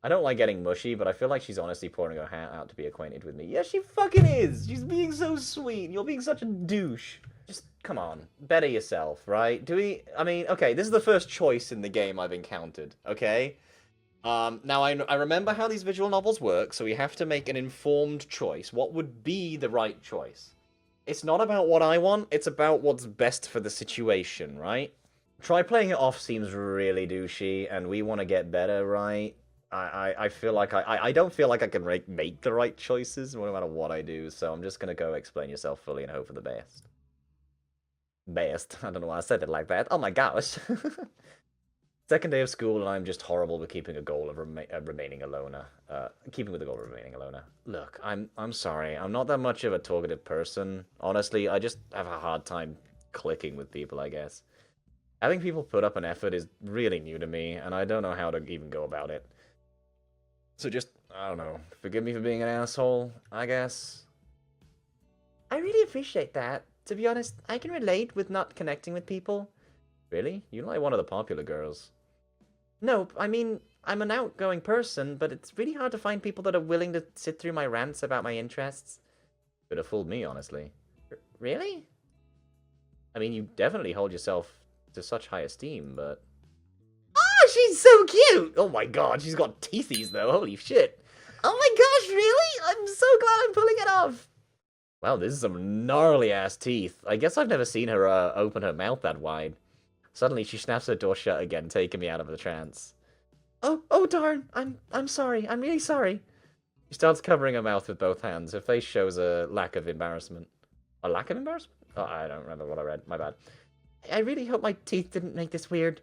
I don't like getting mushy, but I feel like she's honestly pouring her heart out to be acquainted with me. Yeah, she fucking is! She's being so sweet, you're being such a douche. Just, come on, better yourself, right? I mean, okay, this is the first choice in the game I've encountered, okay? Now, I remember how these visual novels work, so we have to make an informed choice. What would be the right choice? It's not about what I want, it's about what's best for the situation, right? Try playing it off seems really douchey, and we want to get better, right? I feel like I don't feel like I can make the right choices no matter what I do, so I'm just gonna go explain yourself fully and hope for the best. Best? I don't know why I said it like that. Oh my gosh. Second day of school, and I'm just horrible with keeping a goal of remaining a loner. Keeping with the goal of remaining a loner. Look, I'm sorry. I'm not that much of a talkative person. Honestly, I just have a hard time clicking with people, I guess. Having people put up an effort is really new to me, and I don't know how to even go about it. So just, I don't know, forgive me for being an asshole, I guess. I really appreciate that. To be honest, I can relate with not connecting with people. Really? You're like one of the popular girls. No, I mean, I'm an outgoing person, but it's really hard to find people that are willing to sit through my rants about my interests. Could have fooled me, honestly. Really? I mean, you definitely hold yourself to such high esteem, but... Oh, she's so cute! Oh my god, she's got teethies, though. Holy shit. Oh my gosh, really? I'm so glad I'm pulling it off. Wow, this is some gnarly-ass teeth. I guess I've never seen her open her mouth that wide. Suddenly, she snaps her door shut again, taking me out of the trance. Oh darn! I'm sorry. I'm really sorry. She starts covering her mouth with both hands. Her face shows a lack of embarrassment. A lack of embarrassment? Oh, I don't remember what I read. My bad. I really hope my teeth didn't make this weird.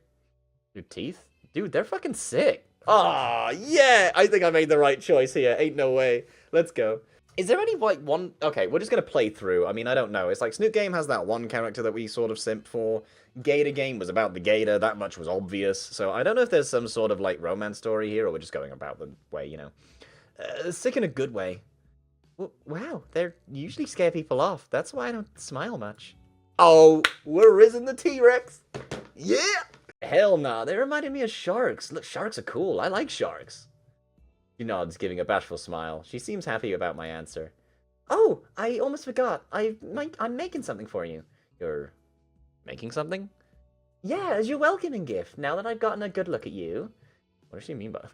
Your teeth? Dude, they're fucking sick. Aw, yeah! I think I made the right choice here. Ain't no way. Let's go. Is there any, like, one... Okay, we're just gonna play through. I mean, I don't know. It's like Snoot Game has that one character that we sort of simped for. Gator Game was about the gator. That much was obvious. So I don't know if there's some sort of, like, romance story here, or we're just going about the way, you know. Sick in a good way. Wow, they usually scare people off. That's why I don't smile much. Oh, we're risen the T-Rex. Yeah! Hell nah, they reminded me of sharks. Look, sharks are cool. I like sharks. She nods, giving a bashful smile. She seems happy about my answer. Oh, I almost forgot. I'm making something for you. You're making something? Yeah, as your welcoming gift, now that I've gotten a good look at you. What does she mean by...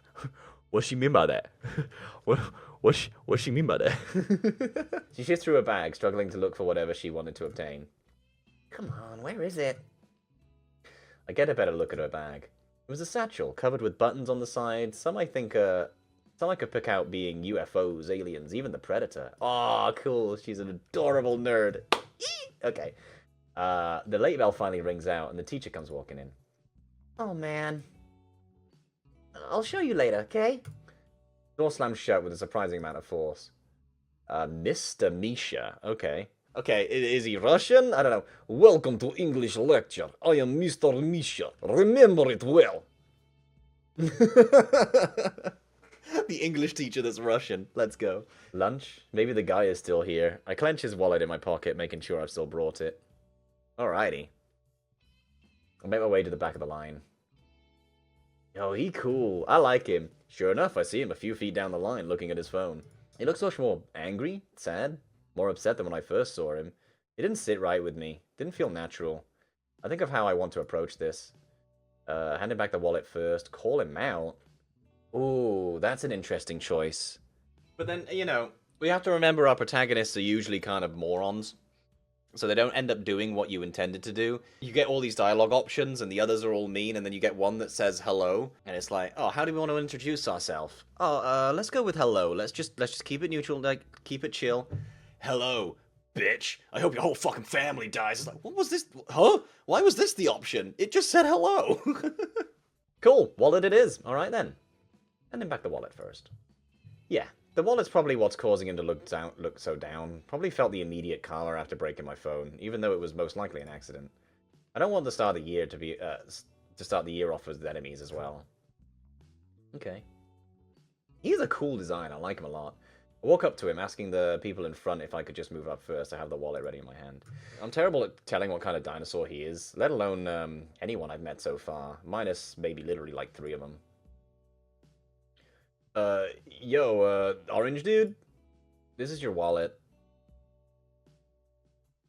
What does she mean by that? What does she mean by that? She shifts through her bag, struggling to look for whatever she wanted to obtain. Come on, where is it? I get a better look at her bag. It was a satchel, covered with buttons on the side. Some I could pick out being UFOs, aliens, even the Predator. Aw, cool. She's an adorable nerd. Okay. The late bell finally rings out, and the teacher comes walking in. Oh, man. I'll show you later, okay? Door slams shut with a surprising amount of force. Mr. Misha. Okay. Okay, is he Russian? I don't know. Welcome to English lecture. I am Mr. Misha. Remember it well. The English teacher that's Russian. Let's go. Lunch? Maybe the guy is still here. I clench his wallet in my pocket, making sure I've still brought it. Alrighty. I make my way to the back of the line. Yo, he cool. I like him. Sure enough, I see him a few feet down the line looking at his phone. He looks much more angry, sad, more upset than when I first saw him. He didn't sit right with me. Didn't feel natural. I think of how I want to approach this. Hand him back the wallet first. Call him out. Ooh, that's an interesting choice. But then, you know, we have to remember our protagonists are usually kind of morons. So they don't end up doing what you intended to do. You get all these dialogue options, and the others are all mean, and then you get one that says hello, and it's like, oh, how do we want to introduce ourselves? Oh, let's go with hello. Let's just keep it neutral, like keep it chill. Hello, bitch. I hope your whole fucking family dies. It's like, what was this? Huh? Why was this the option? It just said hello. Cool. Wallet it is. All right then. Hand him back the wallet first. Yeah. The wallet's probably what's causing him to look so down. Probably felt the immediate karma after breaking my phone, even though it was most likely an accident. I don't want the start of the year to start the year off with enemies as well. Okay. He's a cool design. I like him a lot. I walk up to him, asking the people in front if I could just move up first. I have the wallet ready in my hand. I'm terrible at telling what kind of dinosaur he is, let alone anyone I've met so far, minus maybe literally like 3 of them. Orange dude? This is your wallet.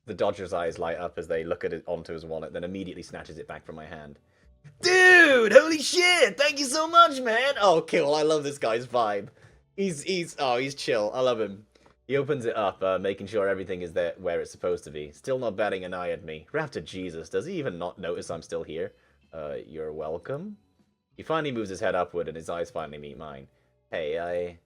The Dodger's eyes light up as they look at it onto his wallet, then immediately snatches it back from my hand. Dude, holy shit! Thank you so much, man! Oh, cool, I love this guy's vibe. He's chill. I love him. He opens it up, making sure everything is there where it's supposed to be. Still not batting an eye at me. Raptor Jesus, does he even not notice I'm still here? You're welcome? He finally moves his head upward and his eyes finally meet mine. Hey,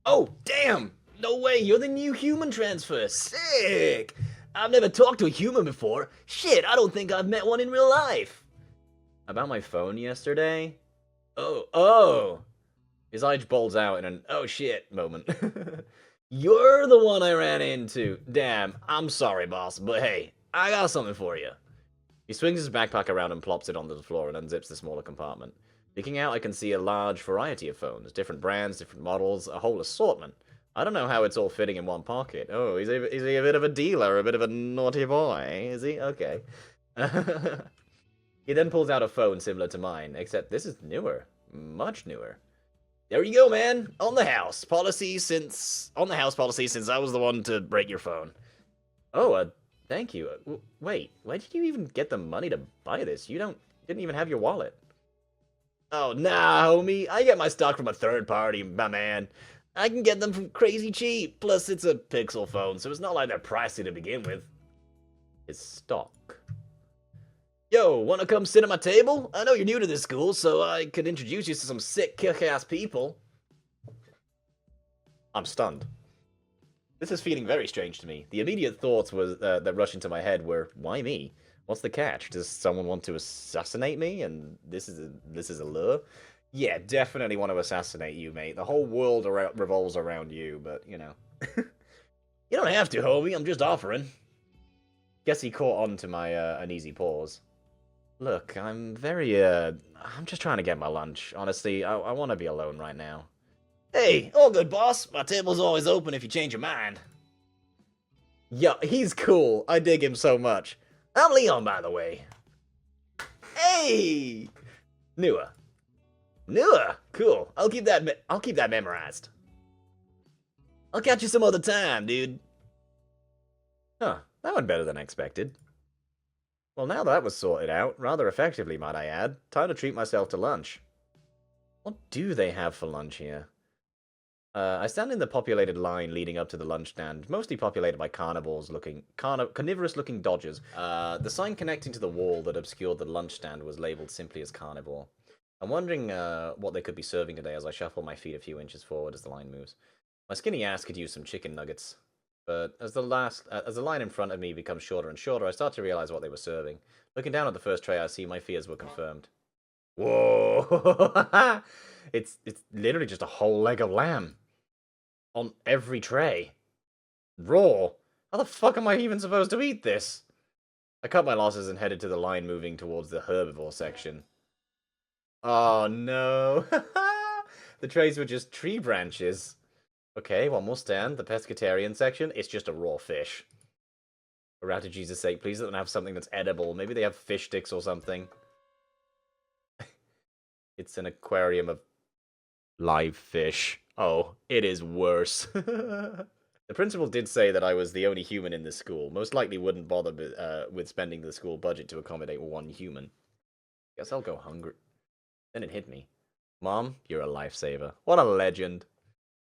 Oh, damn! No way, you're the new human transfer. Sick! I've never talked to a human before. Shit, I don't think I've met one in real life. About my phone yesterday? Oh. His eyes bulge out in an oh shit moment. You're the one I ran into. Damn, I'm sorry, boss, but hey, I got something for you. He swings his backpack around and plops it onto the floor and unzips the smaller compartment. Peeking out, I can see a large variety of phones, different brands, different models, a whole assortment. I don't know how it's all fitting in one pocket. Oh, is he a bit of a dealer, a bit of a naughty boy? Is he? Okay. He then pulls out a phone similar to mine, except this is newer. Much newer. There you go, man. On the house policy since I was the one to break your phone. Oh, thank you. Wait, where did you even get the money to buy this? You didn't even have your wallet. Oh, nah, homie. I get my stock from a third party, my man. I can get them from crazy cheap. Plus, it's a Pixel phone, so it's not like they're pricey to begin with. It's stock. Yo, wanna come sit at my table? I know you're new to this school, so I could introduce you to some sick, kick-ass people. I'm stunned. This is feeling very strange to me. The immediate thoughts that rush into my head were, why me? What's the catch? Does someone want to assassinate me? And this is a lure? Yeah, definitely want to assassinate you, mate. The whole world revolves around you, but, you know. You don't have to, homie. I'm just offering. Guess he caught on to my uneasy pause. Look, I'm just trying to get my lunch. Honestly, I want to be alone right now. Hey, all good, boss. My table's always open if you change your mind. Yeah, he's cool. I dig him so much. I'm Leon, by the way. Hey! Nua. Cool. I'll keep that memorized. I'll catch you some other time, dude. Huh, that went better than I expected. Well, now that was sorted out, rather effectively, might I add, time to treat myself to lunch. What do they have for lunch here? I stand in the populated line leading up to the lunch stand, mostly populated by carnivorous-looking dodgers. The sign connecting to the wall that obscured the lunch stand was labeled simply as carnivore. I'm wondering what they could be serving today as I shuffle my feet a few inches forward as the line moves. My skinny ass could use some chicken nuggets. But as the line in front of me becomes shorter and shorter, I start to realize what they were serving. Looking down at the first tray, I see my fears were confirmed. Whoa! It's literally just a whole leg of lamb. On every tray. Raw. How the fuck am I even supposed to eat this? I cut my losses and headed to the line moving towards the herbivore section. Oh no. The trays were just tree branches. Okay, one more stand. The pescatarian section. It's just a raw fish. For out of Jesus' sake, please let them have something that's edible. Maybe they have fish sticks or something. It's an aquarium of live fish. Oh, it is worse. The principal did say that I was the only human in this school. Most likely wouldn't bother with spending the school budget to accommodate one human. Guess I'll go hungry. Then it hit me. Mom, you're a lifesaver. What a legend.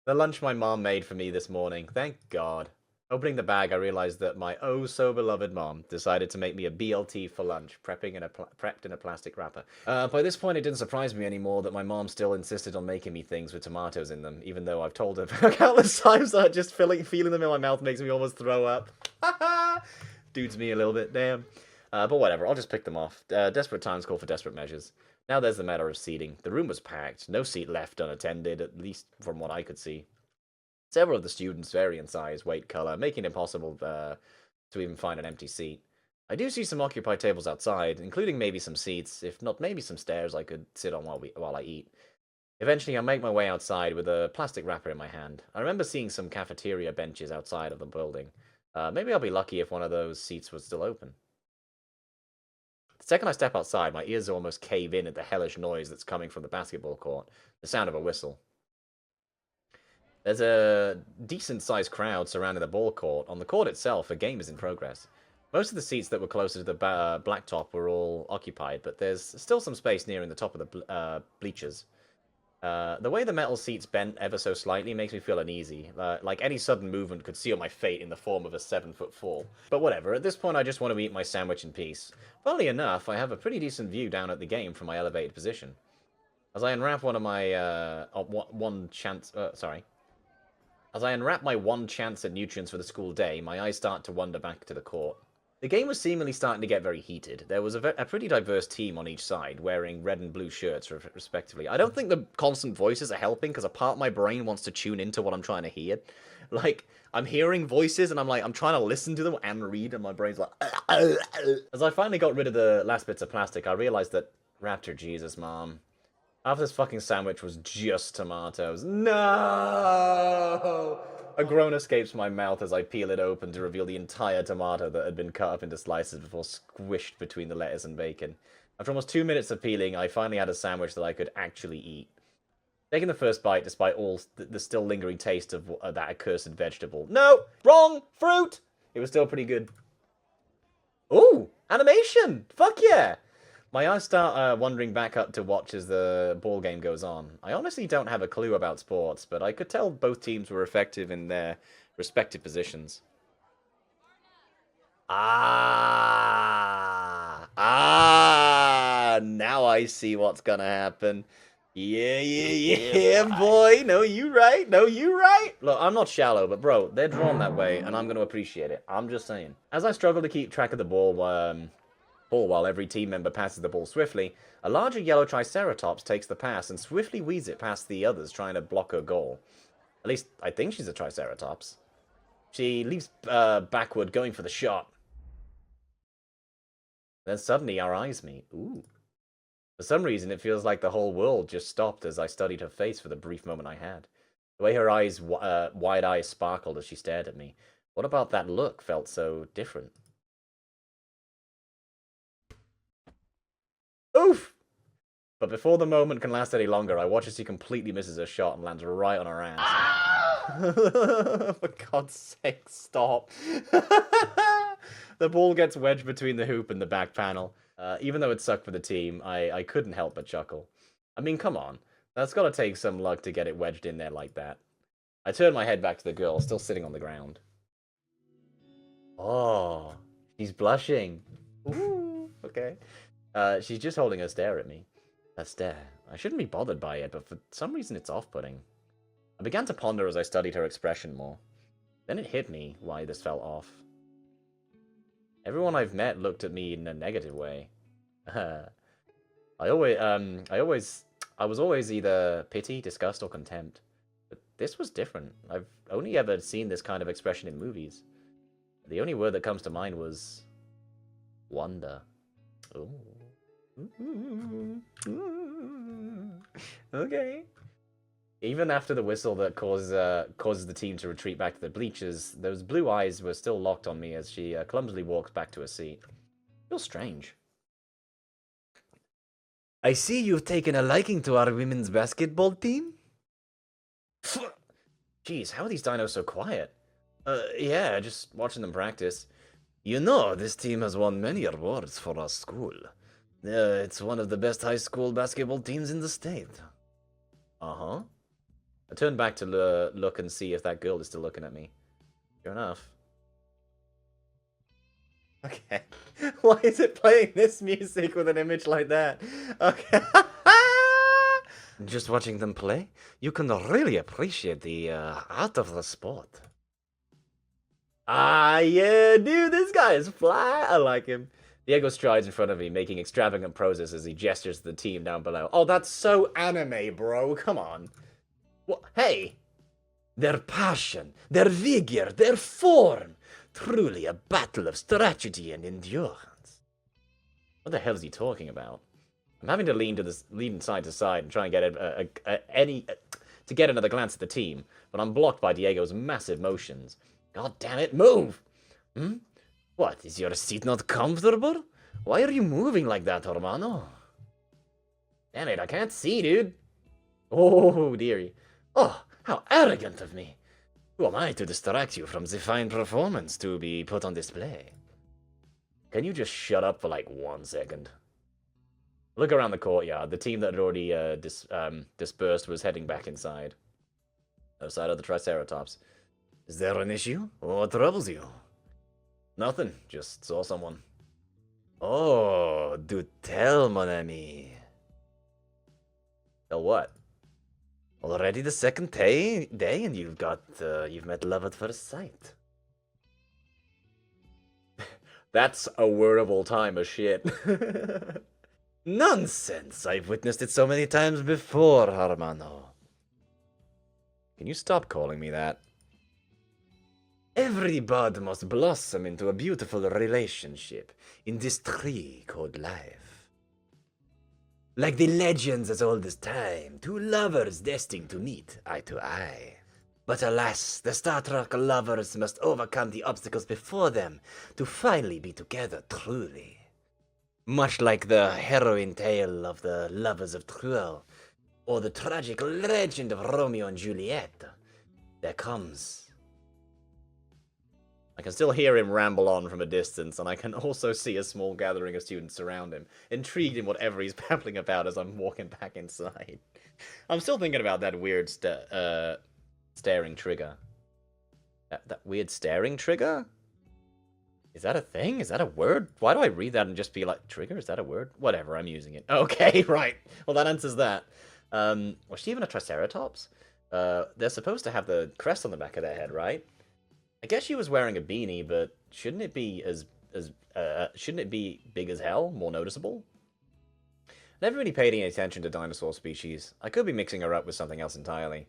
The lunch my mom made for me this morning. Thank God. Opening the bag, I realized that my oh-so-beloved mom decided to make me a BLT for lunch, prepped in a plastic wrapper. By this point, it didn't surprise me anymore that my mom still insisted on making me things with tomatoes in them, even though I've told her countless times that just feeling them in my mouth makes me almost throw up. Dudes me a little bit, damn. But whatever, I'll just pick them off. Desperate times call for desperate measures. Now there's the matter of seating. The room was packed, no seat left unattended, at least from what I could see. Several of the students vary in size, weight, color, making it impossible to even find an empty seat. I do see some occupied tables outside, including maybe some seats, if not maybe some stairs I could sit on while I eat. Eventually, I make my way outside with a plastic wrapper in my hand. I remember seeing some cafeteria benches outside of the building. Maybe I'll be lucky if one of those seats was still open. The second I step outside, my ears almost cave in at the hellish noise that's coming from the basketball court, the sound of a whistle. There's a decent-sized crowd surrounding the ball court. On the court itself, a game is in progress. Most of the seats that were closer to the blacktop were all occupied, but there's still some space nearing the top of the bleachers. The way the metal seats bent ever so slightly makes me feel uneasy. Like any sudden movement could seal my fate in the form of a 7-foot fall. But whatever, at this point I just want to eat my sandwich in peace. Funnily enough, I have a pretty decent view down at the game from my elevated position. As I unwrap one of my, As I unwrap my one chance at nutrients for the school day, my eyes start to wander back to the court. The game was seemingly starting to get very heated. There was a pretty diverse team on each side, wearing red and blue shirts, respectively. I don't think the constant voices are helping, because a part of my brain wants to tune into what I'm trying to hear. Like, I'm hearing voices, and I'm trying to listen to them and read, and my brain's like... As I finally got rid of the last bits of plastic, I realized that... Raptor Jesus, Mom. Half this fucking sandwich was just tomatoes. No! A groan escapes my mouth as I peel it open to reveal the entire tomato that had been cut up into slices before squished between the lettuce and bacon. After almost 2 minutes of peeling, I finally had a sandwich that I could actually eat. Taking the first bite, despite all the still lingering taste of that accursed vegetable. No! Wrong! Fruit! It was still pretty good. Ooh! Animation! Fuck yeah! My eyes start wandering back up to watch as the ball game goes on. I honestly don't have a clue about sports, but I could tell both teams were effective in their respective positions. Now I see what's gonna happen. Yeah, boy. No, you right. Look, I'm not shallow, but bro, they're drawn that way, and I'm gonna appreciate it. I'm just saying. As I struggle to keep track of the ball, while every team member passes the ball swiftly, a larger yellow triceratops takes the pass and swiftly weaves it past the others trying to block her goal. At least, I think she's a triceratops. She leaps backward, going for the shot. Then suddenly our eyes meet. Ooh. For some reason, it feels like the whole world just stopped as I studied her face for the brief moment I had. The way her eyes, wide eyes sparkled as she stared at me. What about that look felt so different? Oof! But before the moment can last any longer, I watch as she completely misses her shot and lands right on her ass. For God's sake, stop. The ball gets wedged between the hoop and the back panel. Even though it sucked for the team, I couldn't help but chuckle. I mean, come on. That's gotta take some luck to get it wedged in there like that. I turn my head back to the girl, still sitting on the ground. Oh, she's blushing. Ooh, okay. She's just holding her stare at me. Her stare. I shouldn't be bothered by it, but for some reason it's off-putting. I began to ponder as I studied her expression more. Then it hit me why this felt off. Everyone I've met looked at me in a negative way. I was always either pity, disgust, or contempt. But this was different. I've only ever seen this kind of expression in movies. The only word that comes to mind was wonder. Ooh. Okay. Even after the whistle that causes the team to retreat back to the bleachers, those blue eyes were still locked on me as she clumsily walks back to her seat. Feels strange. I see you've taken a liking to our women's basketball team? Jeez, how are these dinos so quiet? Yeah, just watching them practice. You know, this team has won many awards for our school. It's one of the best high school basketball teams in the state. Uh-huh. I turned back to look and see if that girl is still looking at me. Sure enough. Okay. Why is it playing this music with an image like that? Okay. Just watching them play, you can really appreciate the art of the sport. Ah, yeah, dude, this guy is fly. I like him. Diego strides in front of me, making extravagant poses as he gestures to the team down below. Oh, that's so anime, bro. Come on. What? Hey! Their passion, their vigor, their form. Truly a battle of strategy and endurance. What the hell is he talking about? I'm having to lean side to side and try and get get another glance at the team, but I'm blocked by Diego's massive motions. God damn it, move! What, is your seat not comfortable? Why are you moving like that, hermano? Damn it, I can't see, dude. Oh, dearie. Oh, how arrogant of me. Who am I to distract you from the fine performance to be put on display? Can you just shut up for like 1 second? Look around the courtyard. The team that had already dispersed was heading back inside. Outside of the Triceratops. Is there an issue? What troubles you? Nothing. Just saw someone. Oh, do tell, mon ami. Tell what? Already the second day and you've met love at first sight. That's a word of all time of shit. Nonsense! I've witnessed it so many times before, hermano. Can you stop calling me that? Every bud must blossom into a beautiful relationship in this tree called life. Like the legends as old as time, two lovers destined to meet eye to eye. But alas, the Star Trek lovers must overcome the obstacles before them to finally be together truly. Much like the harrowing tale of the lovers of Truel, or the tragic legend of Romeo and Juliet, there comes... I can still hear him ramble on from a distance, and I can also see a small gathering of students around him, intrigued in whatever he's babbling about as I'm walking back inside. I'm still thinking about that weird staring trigger. That weird staring trigger? Is that a thing? Is that a word? Why do I read that and just be like, trigger? Is that a word? Whatever, I'm using it. Okay, right. Well, that answers that. Was she even a Triceratops? They're supposed to have the crest on the back of their head, right? I guess she was wearing a beanie, but shouldn't it be shouldn't it be big as hell, more noticeable? Never really paid any attention to dinosaur species. I could be mixing her up with something else entirely.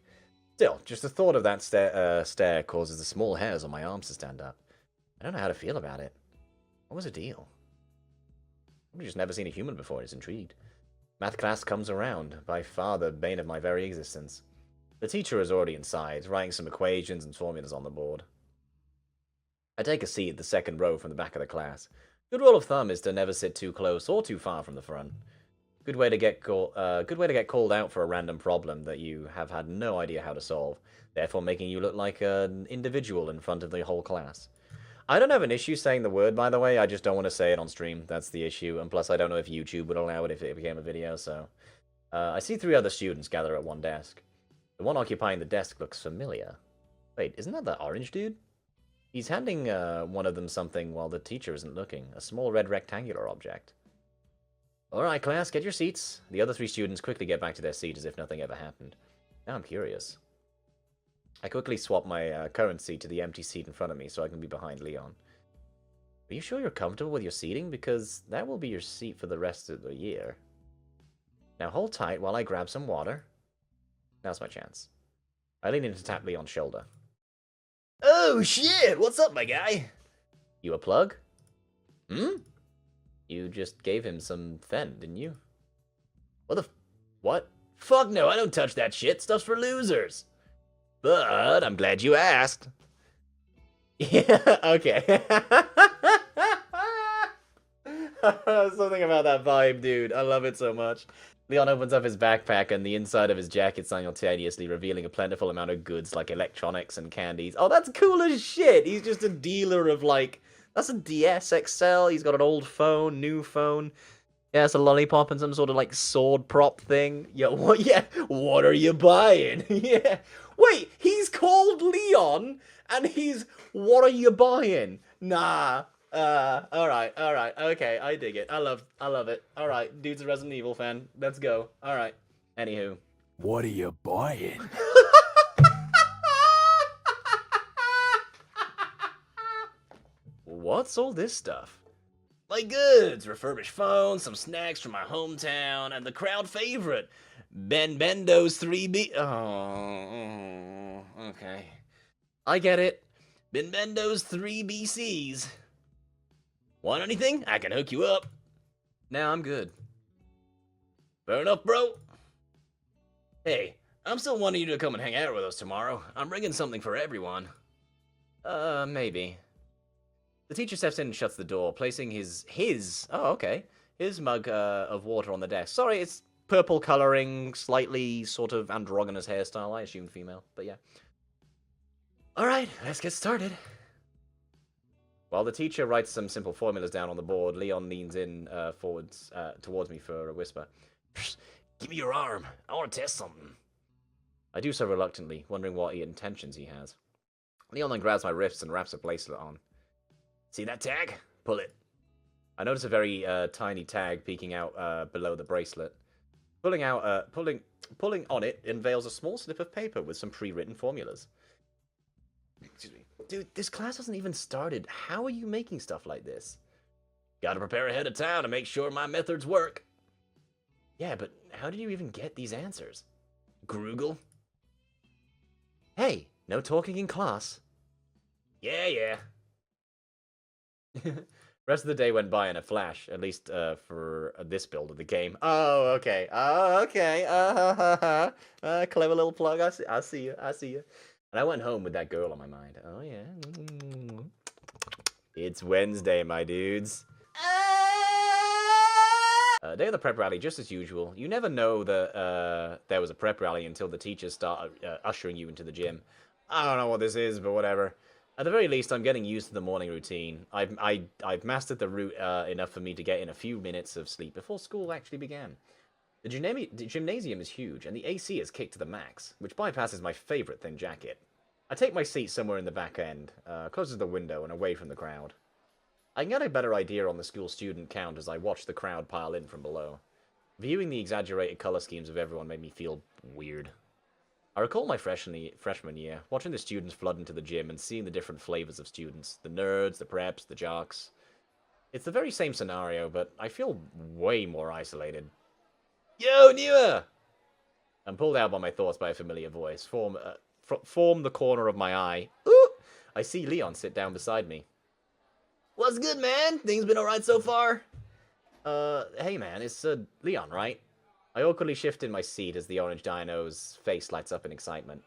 Still, just the thought of that stare causes the small hairs on my arms to stand up. I don't know how to feel about it. What was the deal? I've just never seen a human before, it's intrigued. Math class comes around, by far the bane of my very existence. The teacher is already inside, writing some equations and formulas on the board. I take a seat at the second row from the back of the class. Good rule of thumb is to never sit too close or too far from the front. Good way to get called out for a random problem that you have had no idea how to solve, therefore making you look like an individual in front of the whole class. I don't have an issue saying the word, by the way, I just don't want to say it on stream, that's the issue, and plus I don't know if YouTube would allow it if it became a video, so... I see 3 other students gather at one desk. The one occupying the desk looks familiar. Wait, isn't that the orange dude? He's handing one of them something while the teacher isn't looking, a small red rectangular object. Alright, class, get your seats. The other 3 students quickly get back to their seat as if nothing ever happened. Now I'm curious. I quickly swap my current seat to the empty seat in front of me so I can be behind Leon. Are you sure you're comfortable with your seating? Because that will be your seat for the rest of the year. Now hold tight while I grab some water. Now's my chance. I lean in to tap Leon's shoulder. Oh shit! What's up, my guy? You a plug? Hmm? You just gave him some fen, didn't you? What? Fuck no, I don't touch that shit. Stuff's for losers. But I'm glad you asked. Yeah, okay. Something about that vibe, dude. I love it so much. Leon opens up his backpack and the inside of his jacket simultaneously, revealing a plentiful amount of goods like electronics and candies. Oh, that's cool as shit. He's just a dealer of, like, that's a DS XL. He's got an old phone, new phone. Yeah, it's a lollipop and some sort of, like, sword prop thing. Yeah, what? Yeah, what are you buying? Yeah. Wait, he's called Leon, and he's, what are you buying? Nah. Alright, okay, I dig it. I love it. Alright, dude's a Resident Evil fan. Let's go. Alright. Anywho. What are you buying? What's all this stuff? My goods, refurbished phones, some snacks from my hometown, and the crowd favorite, Ben Bendo's 3B. Oh, okay. I get it. Ben Bendo's 3BCs. Want anything? I can hook you up. Nah, I'm good. Fair enough, bro. Hey, I'm still wanting you to come and hang out with us tomorrow. I'm bringing something for everyone. Maybe. The teacher steps in and shuts the door, placing his mug of water on the desk. Sorry, it's purple coloring, slightly sort of androgynous hairstyle. I assume female, but yeah. Alright, let's get started. While the teacher writes some simple formulas down on the board, Leon leans in towards me for a whisper. Give me your arm. I want to test something. I do so reluctantly, wondering what intentions he has. Leon then grabs my wrists and wraps a bracelet on. See that tag? Pull it. I notice a very tiny tag peeking out below the bracelet. Pulling on it unveils a small slip of paper with some pre-written formulas. Excuse me. Dude, this class hasn't even started. How are you making stuff like this? Gotta prepare ahead of time to make sure my methods work. Yeah, but how did you even get these answers? Google. Hey, no talking in class. Yeah. Rest of the day went by in a flash, at least for this build of the game. Oh, okay. Clever little plug. I see you. And I went home with that girl on my mind. Oh, yeah. It's Wednesday, my dudes. Day of the prep rally, just as usual. You never know that there was a prep rally until the teachers start ushering you into the gym. I don't know what this is, but whatever. At the very least, I'm getting used to the morning routine. I've mastered the route enough for me to get in a few minutes of sleep before school actually began. The gymnasium is huge, and the AC is kicked to the max, which bypasses my favorite thin jacket. I take my seat somewhere in the back end, closer to the window and away from the crowd. I can get a better idea on the school student count as I watch the crowd pile in from below. Viewing the exaggerated color schemes of everyone made me feel weird. I recall my freshman year, watching the students flood into the gym and seeing the different flavors of students. The nerds, the preps, the jocks. It's the very same scenario, but I feel way more isolated. Yo, Newer! I'm pulled out by my thoughts by a familiar voice. Form the corner of my eye. Ooh! I see Leon sit down beside me. What's good, man? Things been alright so far? Hey man, it's Leon, right? I awkwardly shift in my seat as the orange dino's face lights up in excitement.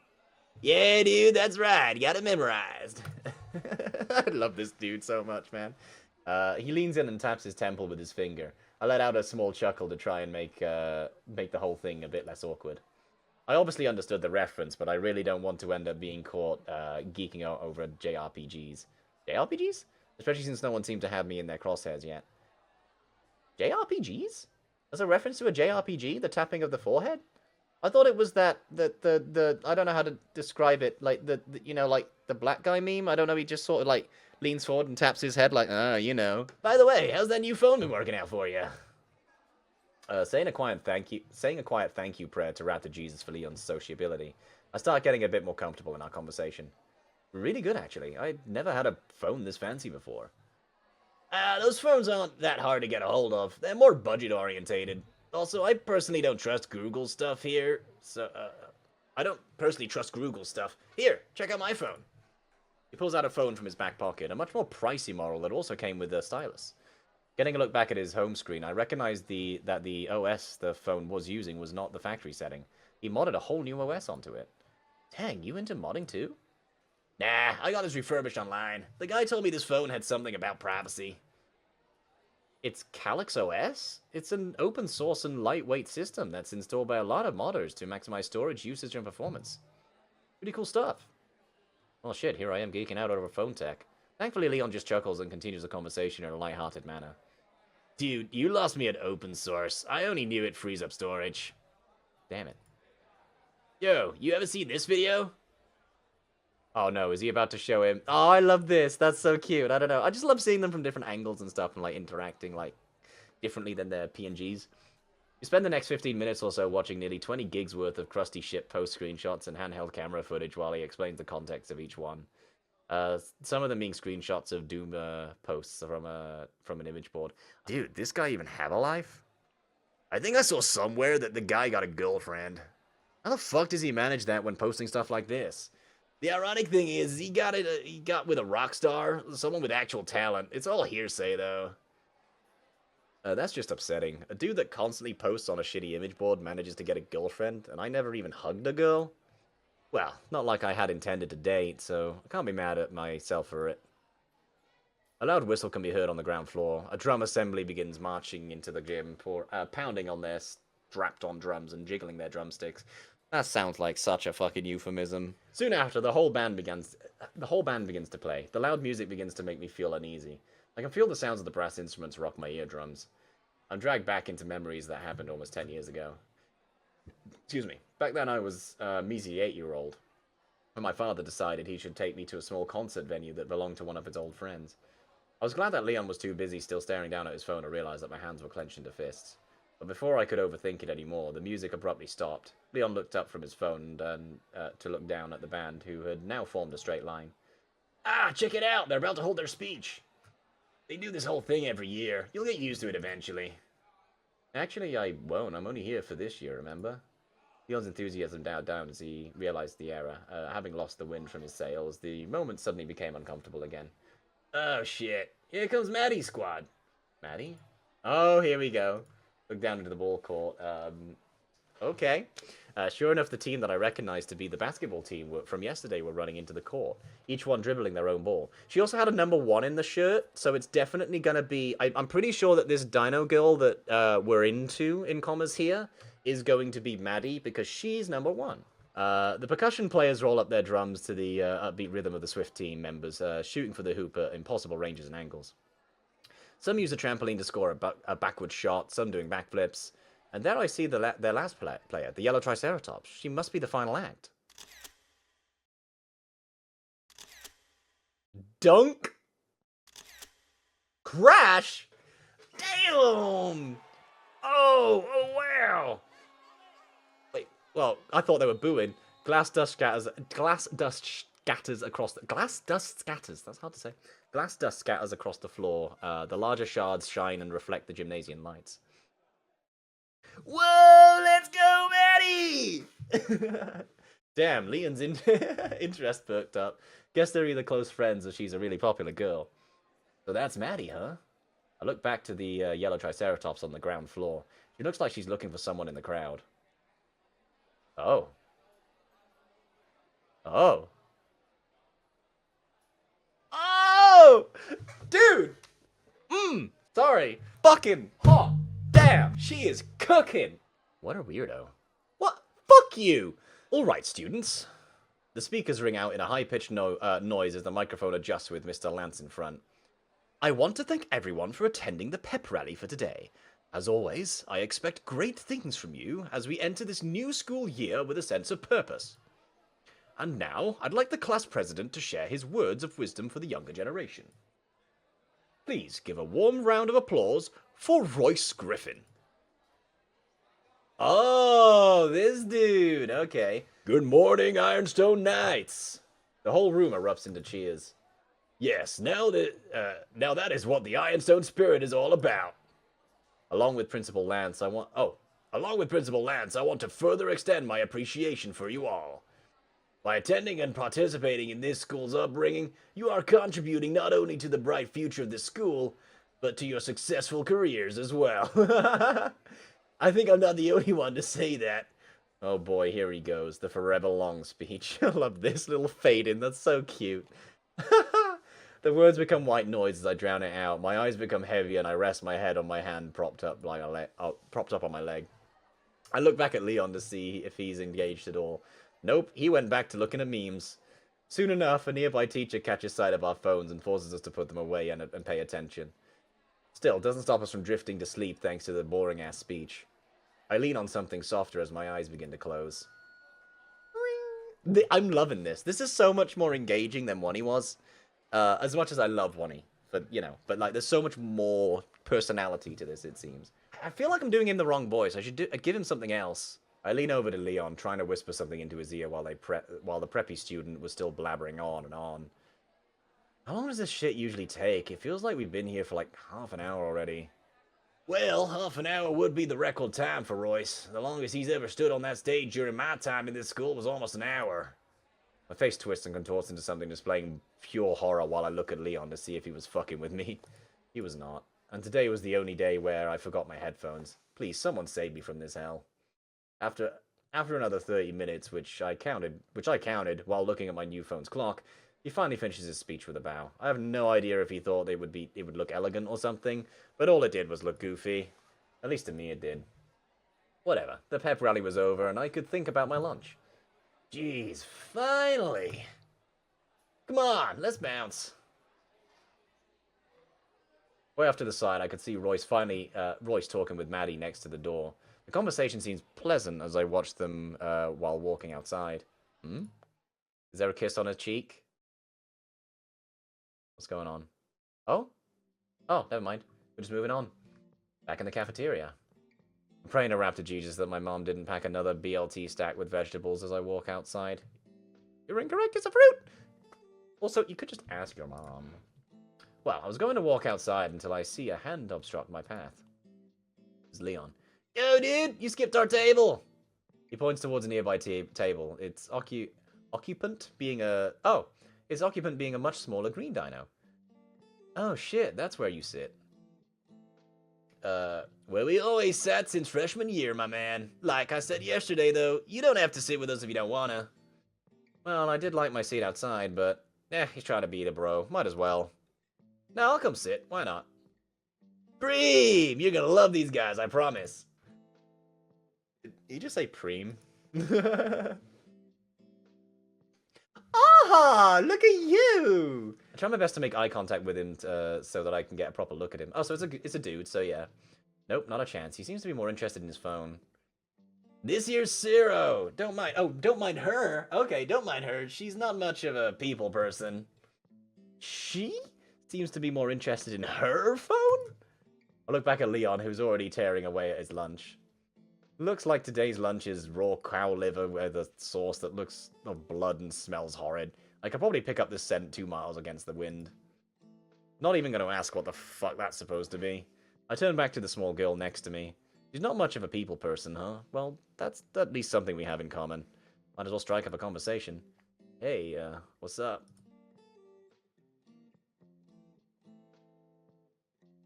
Yeah, dude, that's right. Got it memorized. I love this dude so much, man. He leans in and taps his temple with his finger. I let out a small chuckle to try and make the whole thing a bit less awkward. I obviously understood the reference, but I really don't want to end up being caught geeking out over JRPGs. JRPGs? Especially since no one seemed to have me in their crosshairs yet. JRPGs? As a reference to a JRPG, the tapping of the forehead? I thought it was that, the I don't know how to describe it, like, you know, like, the black guy meme? I don't know, he just sort of, like, leans forward and taps his head like, you know. By the way, how's that new phone been working out for you? Saying a quiet thank you prayer to Raptor Jesus for Leon's sociability. I start getting a bit more comfortable in our conversation. Really good, actually. I'd never had a phone this fancy before. Those phones aren't that hard to get a hold of. They're more budget-orientated. Also, I personally don't trust Google stuff here. So, I don't personally trust Google stuff. Here, check out my phone. He pulls out a phone from his back pocket, a much more pricey model that also came with a stylus. Getting a look back at his home screen, I recognized that the OS the phone was using was not the factory setting. He modded a whole new OS onto it. Dang, you into modding too? Nah, I got this refurbished online. The guy told me this phone had something about privacy. It's Calyx OS? It's an open source and lightweight system that's installed by a lot of modders to maximize storage, usage, and performance. Pretty cool stuff. Well, shit, here I am geeking out over phone tech. Thankfully, Leon just chuckles and continues the conversation in a light-hearted manner. Dude, you lost me at open source. I only knew it frees up storage. Damn it. Yo, you ever seen this video? Oh no, is he about to show him? Oh, I love this. That's so cute. I don't know. I just love seeing them from different angles and stuff and like interacting like differently than their PNGs. You spend the next 15 minutes or so watching nearly 20 gigs worth of crusty shit post screenshots and handheld camera footage while he explains the context of each one. Some of them being screenshots of Doom posts from an image board. Dude, this guy even have a life? I think I saw somewhere that the guy got a girlfriend. How the fuck does he manage that when posting stuff like this? The ironic thing is, he got with a rock star, someone with actual talent. It's all hearsay, though. That's just upsetting. A dude that constantly posts on a shitty image board manages to get a girlfriend, and I never even hugged a girl? Well, not like I had intended to date, so I can't be mad at myself for it. A loud whistle can be heard on the ground floor. A drum assembly begins marching into the gym, pounding on their strapped-on drums and jiggling their drumsticks. That sounds like such a fucking euphemism. Soon after, the whole band begins to play. The loud music begins to make me feel uneasy. I can feel the sounds of the brass instruments rock my eardrums. I'm dragged back into memories that happened almost 10 years ago. Excuse me. Back then I was a measly 8-year-old, when my father decided he should take me to a small concert venue that belonged to one of his old friends. I was glad that Leon was too busy still staring down at his phone to realize that my hands were clenched into fists. But before I could overthink it anymore, the music abruptly stopped. Leon looked up from his phone to look down at the band, who had now formed a straight line. Ah, check it out! They're about to hold their speech! They do this whole thing every year. You'll get used to it eventually. Actually, I won't. I'm only here for this year, remember? Leon's enthusiasm died down as he realized the error. Having lost the wind from his sails, the moment suddenly became uncomfortable again. Oh, shit. Here comes Madi's squad. Madi? Oh, here we go. Look down into the ball court. Okay. Sure enough, the team that I recognized to be the basketball team from yesterday were running into the court, each one dribbling their own ball. She also had a number 1 in the shirt, so it's definitely going to be... I'm pretty sure that this dino girl that we're into, in commas here, is going to be Madi, because she's number 1. The percussion players roll up their drums to the upbeat rhythm of the Swift team members, shooting for the hoop at impossible ranges and angles. Some use a trampoline to score a backward shot, some doing backflips. And there I see their last player, the yellow Triceratops. She must be the final act. Dunk! Crash? Damn! Oh wow! Wait, well, I thought they were booing. Glass dust scatters across the... Glass dust scatters, that's hard to say. Glass dust scatters across the floor. The larger shards shine and reflect the gymnasium lights. Whoa, let's go, Madi! Damn, Leon's interest perked up. Guess they're either close friends or she's a really popular girl. So that's Madi, huh? I look back to the yellow Triceratops on the ground floor. She looks like she's looking for someone in the crowd. Oh. Oh. Oh! Dude! Sorry. Fucking hot. Damn, she is cooking. What a weirdo. What? Fuck you! Alright, students. The speakers ring out in a high-pitched noise as the microphone adjusts with Mr. Lance in front. I want to thank everyone for attending the pep rally for today. As always, I expect great things from you as we enter this new school year with a sense of purpose. And now, I'd like the class president to share his words of wisdom for the younger generation. Please give a warm round of applause for Royce Griffin. Oh, this dude. Okay. Good morning, Ironstone Knights. The whole room erupts into cheers. Yes, now that is what the Ironstone spirit is all about. Along with Principal Lance, I want to further extend my appreciation for you all. By attending and participating in this school's upbringing, you are contributing not only to the bright future of the school, but to your successful careers as well. I think I'm not the only one to say that. Oh boy, here he goes, the forever long speech. I love this little fade in, that's so cute. The words become white noise as I drown it out. My eyes become heavy and I rest my head on my hand propped up on my leg. I look back at Leon to see if he's engaged at all. Nope, he went back to looking at memes. Soon enough, a nearby teacher catches sight of our phones and forces us to put them away and pay attention. Still, doesn't stop us from drifting to sleep thanks to the boring-ass speech. I lean on something softer as my eyes begin to close. I'm loving this. This is so much more engaging than Wonnie was. As much as I love Wonnie. But, you know, but like, there's so much more personality to this, it seems. I feel like I'm doing him the wrong voice. I should give him something else. I lean over to Leon, trying to whisper something into his ear while the preppy student was still blabbering on and on. How long does this shit usually take? It feels like we've been here for like half an hour already. Well, half an hour would be the record time for Royce. The longest he's ever stood on that stage during my time in this school was almost an hour. My face twists and contorts into something displaying pure horror while I look at Leon to see if he was fucking with me. He was not. And today was the only day where I forgot my headphones. Please, someone save me from this hell. After another 30 minutes, which I counted while looking at my new phone's clock, he finally finishes his speech with a bow. I have no idea if he thought it would look elegant or something, but all it did was look goofy. At least to me it did. Whatever, the pep rally was over and I could think about my lunch. Jeez, finally. Come on, let's bounce. Way off to the side, I could see Royce talking with Madi next to the door. The conversation seems pleasant as I watched them while walking outside. Is there a kiss on her cheek? What's going on? Oh, never mind. We're just moving on. Back in the cafeteria. I'm praying to Raptor Jesus that my mom didn't pack another BLT stack with vegetables as I walk outside. You're incorrect, it's a fruit! Also, you could just ask your mom. Well, I was going to walk outside until I see a hand obstruct my path. It's Leon. Yo, dude, you skipped our table! He points towards a nearby table. Its occupant being a much smaller green dino. Oh shit, that's where you sit. Where we always sat since freshman year, my man. Like I said yesterday, though, you don't have to sit with us if you don't wanna. Well, I did like my seat outside, but he's trying to be the bro. Might as well. No, I'll come sit. Why not? Preem! You're gonna love these guys, I promise. Did he just say preem? Ah, look at you! I try my best to make eye contact with him so that I can get a proper look at him. Oh, so it's a dude, so yeah. Nope, not a chance. He seems to be more interested in his phone. This here's Ciro. Don't mind her. Okay, don't mind her. She's not much of a people person. She seems to be more interested in her phone? I look back at Leon, who's already tearing away at his lunch. Looks like today's lunch is raw cow liver with a sauce that looks of blood and smells horrid. I could probably pick up this scent 2 miles against the wind. Not even going to ask what the fuck that's supposed to be. I turn back to the small girl next to me. She's not much of a people person, huh? Well, that's at least something we have in common. Might as well strike up a conversation. Hey, what's up?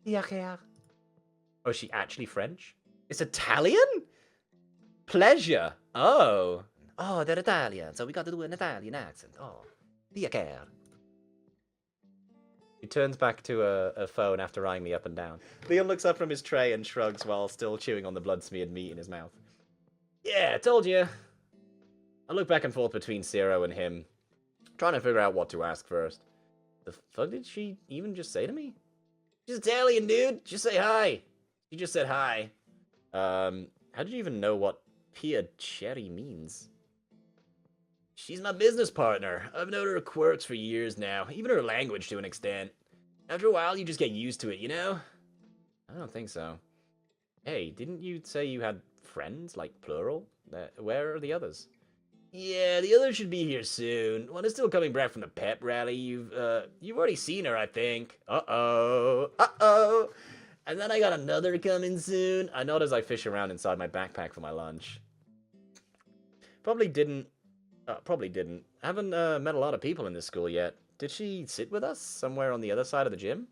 Oh, is she actually French? It's Italian? Pleasure. Oh. Oh, they're Italian, so we got to do an Italian accent. Oh. Piacere. He turns back to a phone after eyeing me up and down. Leon looks up from his tray and shrugs while still chewing on the blood-smeared meat in his mouth. Yeah, told you. I look back and forth between Ciro and him, trying to figure out what to ask first. The fuck did she even just say to me? She's Italian, dude. Just say hi. She just said hi. How did you even know what piacere means? She's my business partner. I've known her quirks for years now, even her language to an extent. After a while, you just get used to it, you know? I don't think so. Hey, didn't you say you had friends, like plural? Where are the others? Yeah, the others should be here soon. One is still coming back from the pep rally. You've already seen her, I think. Uh-oh. And then I got another coming soon. I nod as I fish around inside my backpack for my lunch. Probably didn't. Haven't met a lot of people in this school yet. Did she sit with us somewhere on the other side of the gym?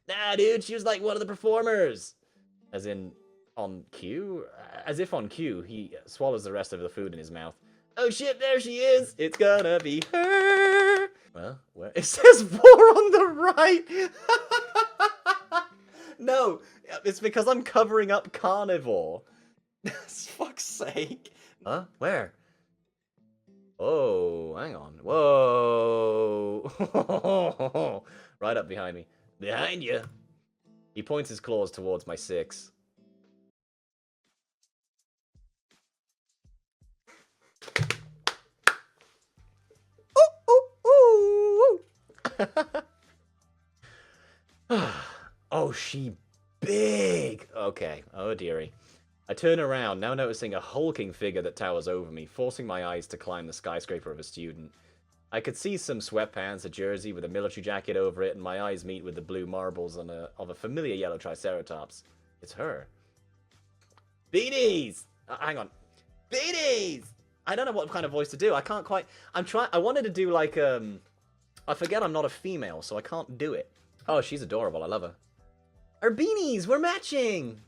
Nah, dude, she was like one of the performers. As in, on cue? As if on cue, he swallows the rest of the food in his mouth. Oh shit, there she is. It's gonna be her. Well, where? It says 4 on the right. No, it's because I'm covering up carnivore. Fuck's sake. Huh? Where? Oh, hang on. Whoa. Right up behind me. Behind you. He points his claws towards my 6. Oh, she big. Okay. Oh, dearie. I turn around, now noticing a hulking figure that towers over me, forcing my eyes to climb the skyscraper of a student. I could see some sweatpants, a jersey with a military jacket over it, and my eyes meet with the blue marbles of a familiar yellow triceratops. It's her. Beanies! Hang on. Beanies! I don't know what kind of voice to do. I can't quite... I wanted to do like, I forget I'm not a female, so I can't do it. Oh, she's adorable. I love her. Our beanies! We're matching!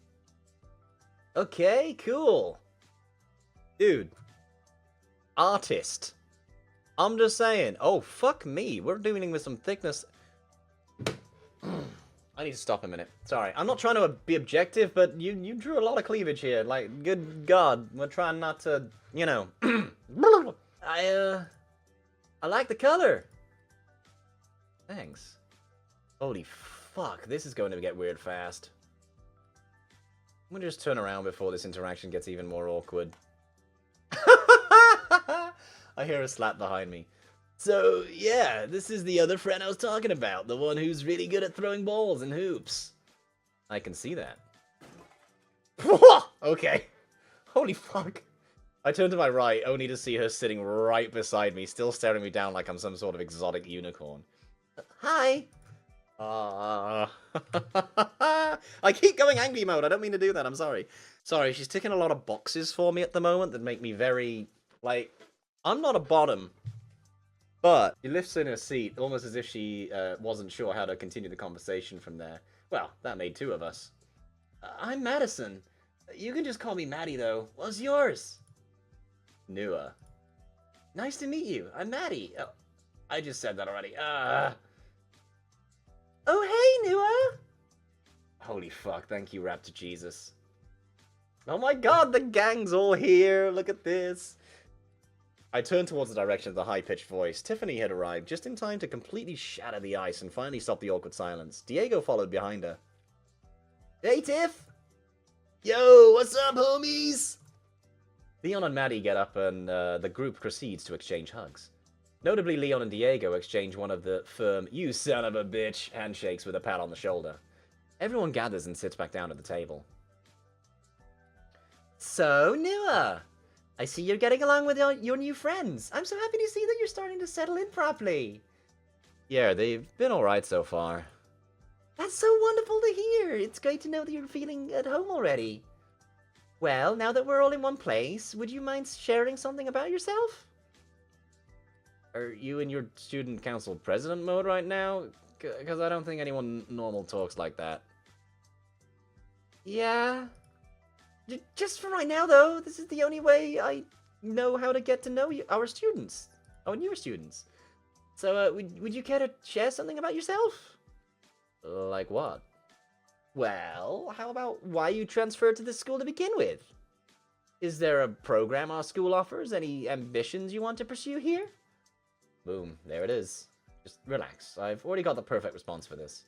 Okay, cool. Dude. Artist. I'm just saying. Oh, fuck me. We're dealing with some thickness. I need to stop a minute. Sorry. I'm not trying to be objective, but you drew a lot of cleavage here. Like, good God. We're trying not to, you know. I like the color. Thanks. Holy fuck. This is going to get weird fast. I'm gonna just turn around before this interaction gets even more awkward. I hear a slap behind me. So, yeah, this is the other friend I was talking about. The one who's really good at throwing balls and hoops. I can see that. Okay. Holy fuck. I turn to my right, only to see her sitting right beside me, still staring me down like I'm some sort of exotic unicorn. Hi. I keep going angry mode. I don't mean to do that. I'm sorry. Sorry, she's ticking a lot of boxes for me at the moment that make me very, like, I'm not a bottom. But she lifts in her seat, almost as if she wasn't sure how to continue the conversation from there. Well, that made 2 of us. I'm Madison. You can just call me Maddie, though. What's yours? Nua. Nice to meet you. I'm Maddie. Oh, I just said that already. Oh, hey, Nua! Holy fuck, thank you, Raptor Jesus. Oh my god, the gang's all here. Look at this. I turned towards the direction of the high-pitched voice. Tiffany had arrived just in time to completely shatter the ice and finally stop the awkward silence. Diego followed behind her. Hey, Tiff! Yo, what's up, homies? Leon and Maddie get up and the group proceeds to exchange hugs. Notably, Leon and Diego exchange one of the firm, you son of a bitch, handshakes with a pat on the shoulder. Everyone gathers and sits back down at the table. So, Nua, I see you're getting along with your new friends. I'm so happy to see that you're starting to settle in properly. Yeah, they've been alright so far. That's so wonderful to hear. It's great to know that you're feeling at home already. Well, now that we're all in one place, would you mind sharing something about yourself? Are you in your student council president mode right now? Because I don't think anyone normal talks like that. Yeah. Just for right now, though. This is the only way I know how to get to know our students. Our newer students. So, would you care to share something about yourself? Like what? Well, how about why you transferred to this school to begin with? Is there a program our school offers? Any ambitions you want to pursue here? Boom, there it is. Just relax. I've already got the perfect response for this.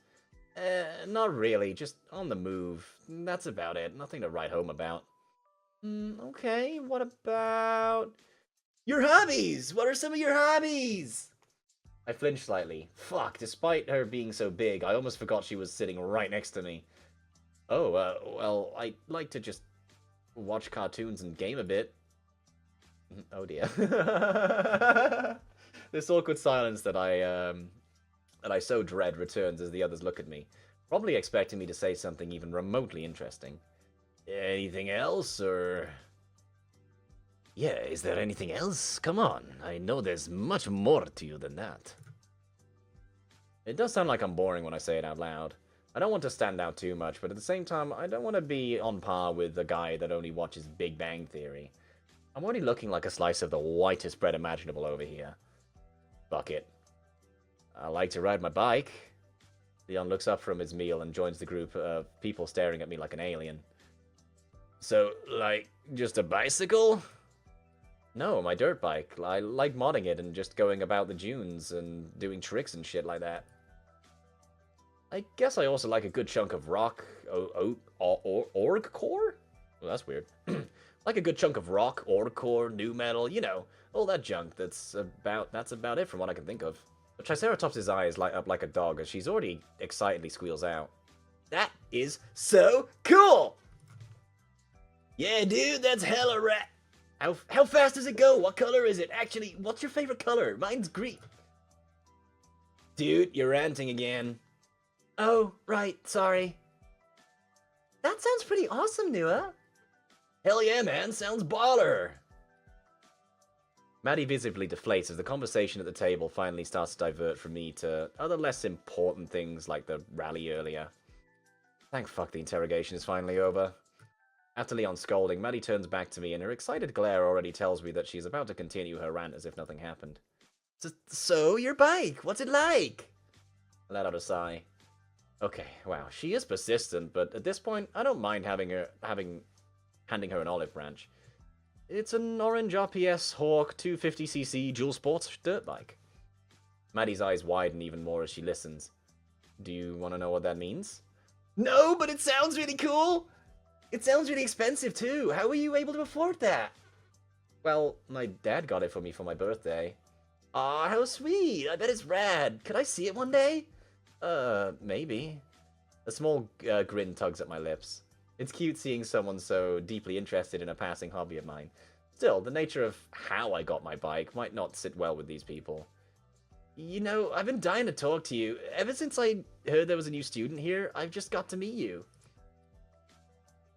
Not really, just on the move. That's about it. Nothing to write home about. Okay, what about... Your hobbies! What are some of your hobbies? I flinched slightly. Fuck, despite her being so big, I almost forgot she was sitting right next to me. Oh, well, I like to just watch cartoons and game a bit. Oh dear. This awkward silence that I so dread returns as the others look at me, probably expecting me to say something even remotely interesting. Anything else, or... Yeah, is there anything else? Come on, I know there's much more to you than that. It does sound like I'm boring when I say it out loud. I don't want to stand out too much, but at the same time, I don't want to be on par with the guy that only watches Big Bang Theory. I'm already looking like a slice of the whitest bread imaginable over here. Fuck it. I like to ride my bike. Leon looks up from his meal and joins the group of people staring at me like an alien. So, like, just a bicycle? No, my dirt bike. I like modding it and just going about the dunes and doing tricks and shit like that. I guess I also like a good chunk of rock, org core? Well, that's weird. Like a good chunk of rock, org core, new metal, you know, all that junk. That's about it from what I can think of. The Triceratops' eyes light up like a dog as she's already excitedly squeals out. That is so cool! Yeah, dude, that's hella rad. How fast does it go? What color is it? Actually, what's your favorite color? Mine's green. Dude, you're ranting again. Oh, right, sorry. That sounds pretty awesome, Nua. Hell yeah, man, sounds baller. Madi visibly deflates as the conversation at the table finally starts to divert from me to other less important things like the rally earlier. Thank fuck the interrogation is finally over. After Leon's scolding, Madi turns back to me and her excited glare already tells me that she's about to continue her rant as if nothing happened. So, your bike, what's it like? I let out a sigh. Okay, wow, she is persistent, but at this point, I don't mind handing her an olive branch. It's an orange RPS Hawk 250cc dual sports dirt bike. Maddie's eyes widen even more as she listens. Do you want to know what that means? No, but it sounds really cool. It sounds really expensive too. How were you able to afford that? Well, my dad got it for me for my birthday. Aw, how sweet. I bet it's rad. Could I see it one day? Maybe. A small grin tugs at my lips. It's cute seeing someone so deeply interested in a passing hobby of mine. Still, the nature of how I got my bike might not sit well with these people. You know, I've been dying to talk to you. Ever since I heard there was a new student here, I've just got to meet you.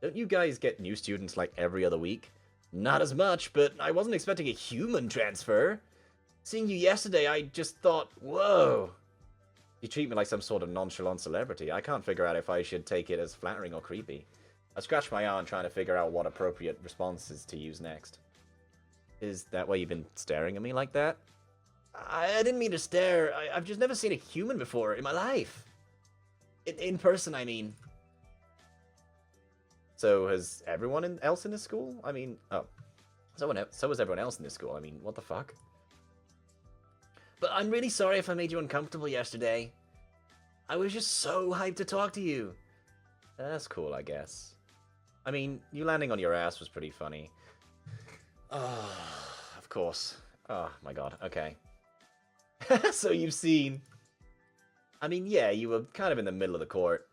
Don't you guys get new students like every other week? Not as much, but I wasn't expecting a human transfer. Seeing you yesterday, I just thought, whoa. You treat me like some sort of nonchalant celebrity. I can't figure out if I should take it as flattering or creepy. I scratched my arm trying to figure out what appropriate responses to use next. Is that why you've been staring at me like that? I didn't mean to stare. I've just never seen a human before in my life. In person, I mean. So has everyone else in this school? I mean, oh. So was everyone else in this school. I mean, what the fuck? But I'm really sorry if I made you uncomfortable yesterday. I was just so hyped to talk to you. That's cool, I guess. I mean, you landing on your ass was pretty funny. Oh, of course. Oh, my god. Okay. So you've seen. I mean, yeah, you were kind of in the middle of the court.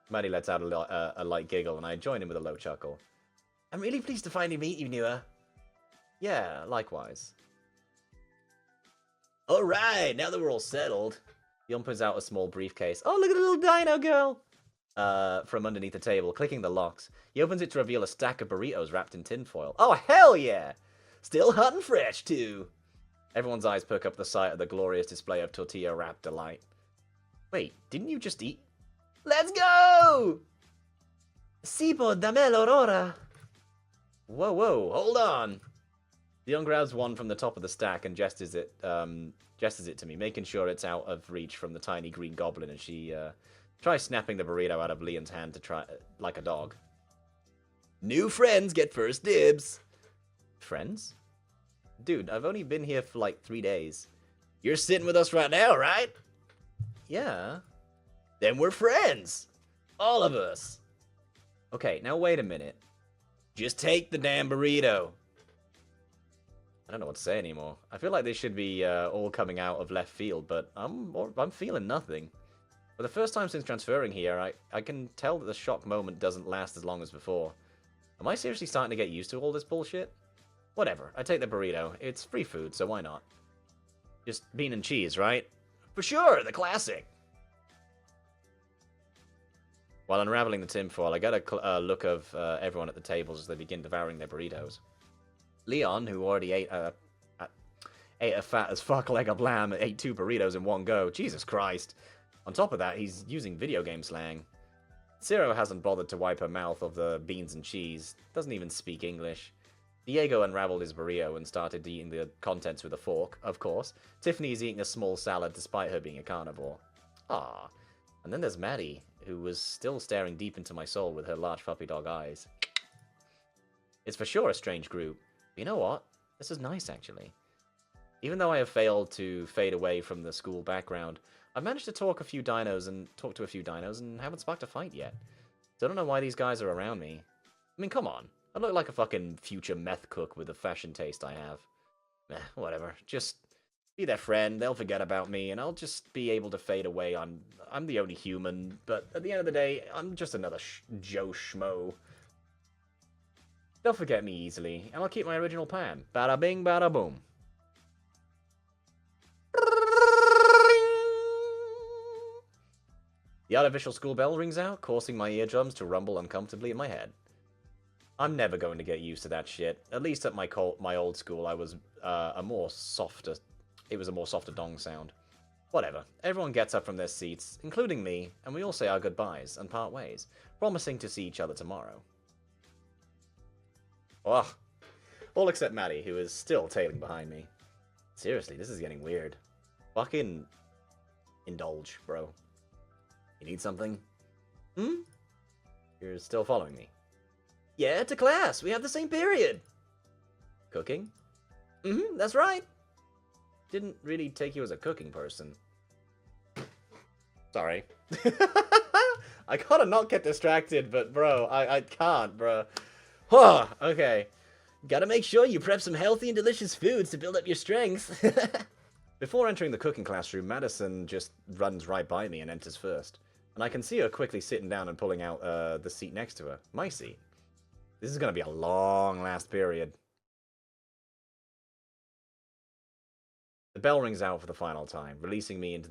Maddie lets out a light giggle, and I join in with a low chuckle. I'm really pleased to finally meet you, Nua. Yeah, likewise. Alright, now that we're all settled. Leon pulls out a small briefcase. Oh, look at the little dino girl! From underneath the table, clicking the locks. He opens it to reveal a stack of burritos wrapped in tinfoil. Oh, hell yeah! Still hot and fresh, too. Everyone's eyes perk up at the sight of the glorious display of tortilla-wrapped delight. Wait, didn't you just eat? Let's go! Sipo damelo ora. Whoa, hold on! Leon grabs one from the top of the stack and gestures it to me, making sure it's out of reach from the tiny green goblin as she tries snapping the burrito out of Leon's hand to try like a dog. New friends get first dibs. Friends? Dude, I've only been here for like 3 days. You're sitting with us right now, right? Yeah. Then we're friends. All of us. Okay, now wait a minute. Just take the damn burrito. I don't know what to say anymore. I feel like this should be all coming out of left field, but I'm feeling nothing. For the first time since transferring here, I can tell that the shock moment doesn't last as long as before. Am I seriously starting to get used to all this bullshit? Whatever, I take the burrito. It's free food, so why not? Just bean and cheese, right? For sure, the classic. While unraveling the tinfoil, I get a look of everyone at the tables as they begin devouring their burritos. Leon, who already ate a fat as fuck leg of lamb, ate 2 burritos in one go. Jesus Christ. On top of that, he's using video game slang. Ciro hasn't bothered to wipe her mouth of the beans and cheese. Doesn't even speak English. Diego unraveled his burrito and started eating the contents with a fork, of course. Tiffany's eating a small salad despite her being a carnivore. Ah. And then there's Madi, who was still staring deep into my soul with her large puppy dog eyes. It's for sure a strange group. But you know what? This is nice, actually. Even though I have failed to fade away from the school background, I've managed to talk to a few dinos and haven't sparked a fight yet. So I don't know why these guys are around me. I mean, come on. I look like a fucking future meth cook with the fashion taste I have. Whatever. Just be their friend, they'll forget about me, and I'll just be able to fade away on... I'm the only human, but at the end of the day, I'm just another Joe Schmo. They'll forget me easily, and I'll keep my original plan. Bada bing, bada boom. The artificial school bell rings out, causing my eardrums to rumble uncomfortably in my head. I'm never going to get used to that shit. At least at my old school, I was a more softer dong sound. Whatever. Everyone gets up from their seats, including me, and we all say our goodbyes and part ways, promising to see each other tomorrow. Ugh. All except Madi, who is still tailing behind me. Seriously, this is getting weird. Fucking indulge, bro. You need something? Hmm? You're still following me. Yeah, to class. We have the same period. Cooking? Mm-hmm, that's right. Didn't really take you as a cooking person. Sorry. I gotta not get distracted, but bro, I can't, bro. Huh, okay. Gotta make sure you prep some healthy and delicious foods to build up your strength. Before entering the cooking classroom, Madison just runs right by me and enters first. And I can see her quickly sitting down and pulling out the seat next to her. My seat. This is gonna be a long last period. The bell rings out for the final time, releasing me into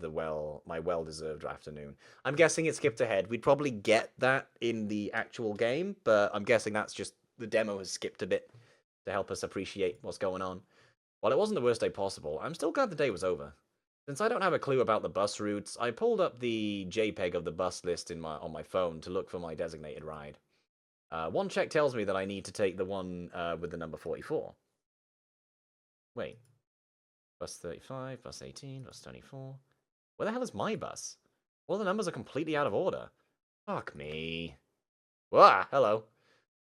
my well-deserved afternoon. I'm guessing it skipped ahead. We'd probably get that in the actual game, but I'm guessing that's just the demo has skipped a bit to help us appreciate what's going on. While it wasn't the worst day possible, I'm still glad the day was over. Since I don't have a clue about the bus routes, I pulled up the JPEG of the bus list on my phone to look for my designated ride. One check tells me that I need to take the one with the number 44. Wait. Bus 35, bus 18, bus 24. Where the hell is my bus? All the numbers are completely out of order. Fuck me. Wah! Hello.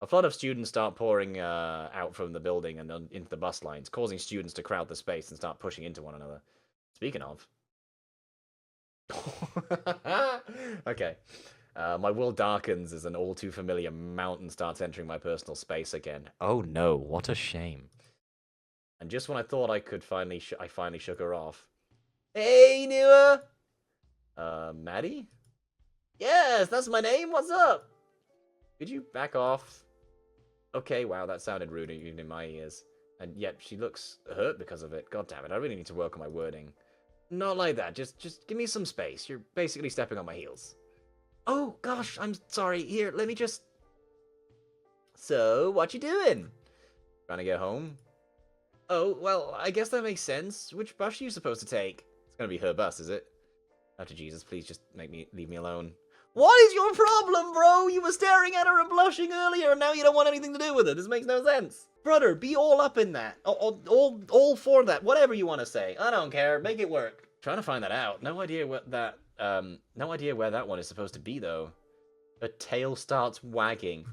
A flood of students start pouring out from the building and into the bus lines, causing students to crowd the space and start pushing into one another. Speaking of... Okay. My will darkens as an all-too-familiar mountain starts entering my personal space again. Oh no, what a shame. And just when I thought I could finally shook her off. Hey, Nua! Madi? Yes, that's my name. What's up? Could you back off? Okay, wow, that sounded rude even in my ears. And yet she looks hurt because of it. God damn it, I really need to work on my wording. Not like that, just give me some space. You're basically stepping on my heels. Oh, gosh, I'm sorry. Here, let me just... So, what you doing? Trying to get home? Oh, well, I guess that makes sense. Which bus are you supposed to take? It's gonna be her bus, is it? Oh, to Jesus, please just leave me alone. What is your problem, bro? You were staring at her and blushing earlier, and now you don't want anything to do with her. This makes no sense. Brother, be all up in that. All for that. Whatever you want to say. I don't care. Make it work. Trying to find that out. No idea where that one is supposed to be, though. Her tail starts wagging.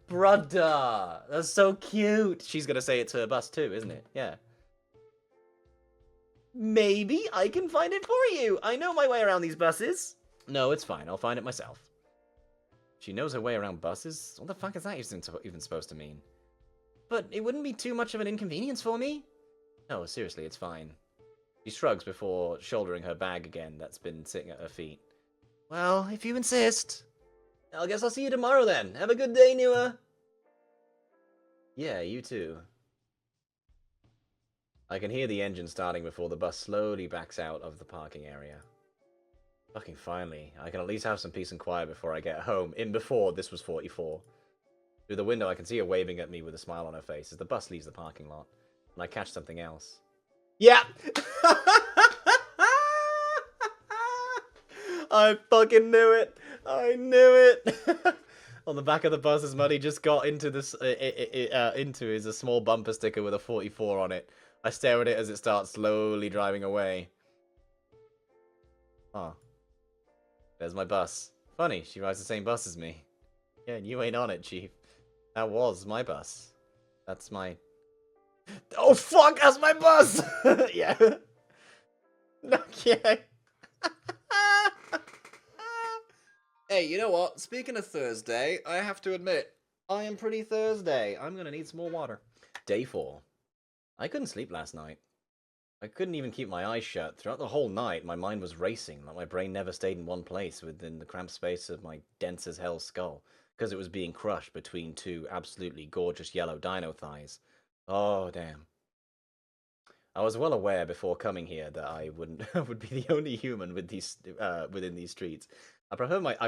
Brother, that's so cute. She's gonna say it's her bus too, isn't it? Yeah. Maybe I can find it for you. I know my way around these buses. No, it's fine. I'll find it myself. She knows her way around buses? What the fuck is that even supposed to mean? But it wouldn't be too much of an inconvenience for me. No, seriously, it's fine. She shrugs before shouldering her bag again that's been sitting at her feet. Well, if you insist. I guess I'll see you tomorrow then. Have a good day, Nua. Yeah, you too. I can hear the engine starting before the bus slowly backs out of the parking area. Fucking finally. I can at least have some peace and quiet before I get home. In before this was 44. Through the window, I can see her waving at me with a smile on her face as the bus leaves the parking lot, and I catch something else. Yeah! I fucking knew it! I knew it! On the back of the bus, as Muddy just got into this, is a small bumper sticker with a 44 on it. I stare at it as it starts slowly driving away. Oh. There's my bus. Funny, she rides the same bus as me. Yeah, and you ain't on it, Chief. That was my bus. That's my... Oh, fuck! That's my bus! Yeah. Okay. Hey, you know what? Speaking of Thursday, I have to admit, I am pretty Thursday. I'm gonna need some more water. Day 4. I couldn't sleep last night. I couldn't even keep my eyes shut. Throughout the whole night, my mind was racing, like my brain never stayed in one place within the cramped space of my dense-as-hell skull, because it was being crushed between two absolutely gorgeous yellow dino thighs. Oh, damn. I was well aware before coming here that I would be the only human with within these streets. I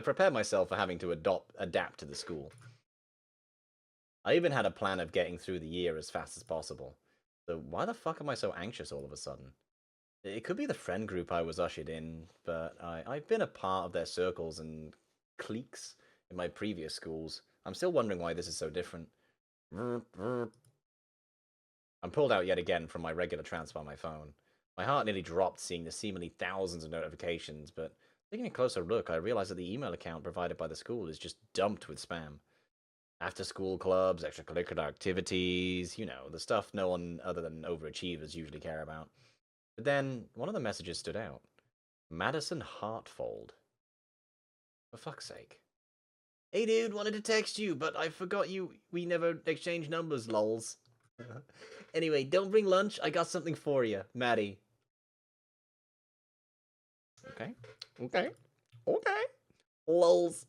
prepared myself for having to adapt to the school. I even had a plan of getting through the year as fast as possible. So why the fuck am I so anxious all of a sudden? It could be the friend group I was ushered in, but I've been a part of their circles and cliques in my previous schools. I'm still wondering why this is so different. I'm pulled out yet again from my regular transfer on my phone. My heart nearly dropped seeing the seemingly thousands of notifications, but taking a closer look, I realized that the email account provided by the school is just dumped with spam. After-school clubs, extracurricular activities, you know, the stuff no one other than overachievers usually care about. But then, one of the messages stood out. Madison Heartfold. For fuck's sake. Hey dude, wanted to text you, but I forgot we never exchanged numbers, lols. Anyway, don't bring lunch, I got something for you, Maddie. Okay. Lols.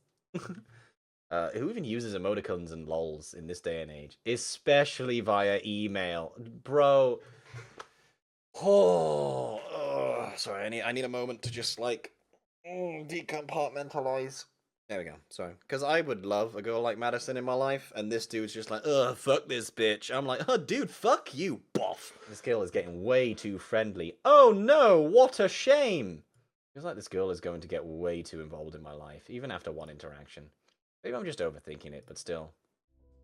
Who even uses emoticons and lols in this day and age? Especially via email. Bro. Sorry, I need a moment to just, like, decompartmentalize. There we go, sorry. Because I would love a girl like Madison in my life, and this dude's just like, ugh, fuck this bitch. I'm like, oh, dude, fuck you, boff. This girl is getting way too friendly. Oh no, what a shame. Feels like this girl is going to get way too involved in my life, even after one interaction. Maybe I'm just overthinking it, but still.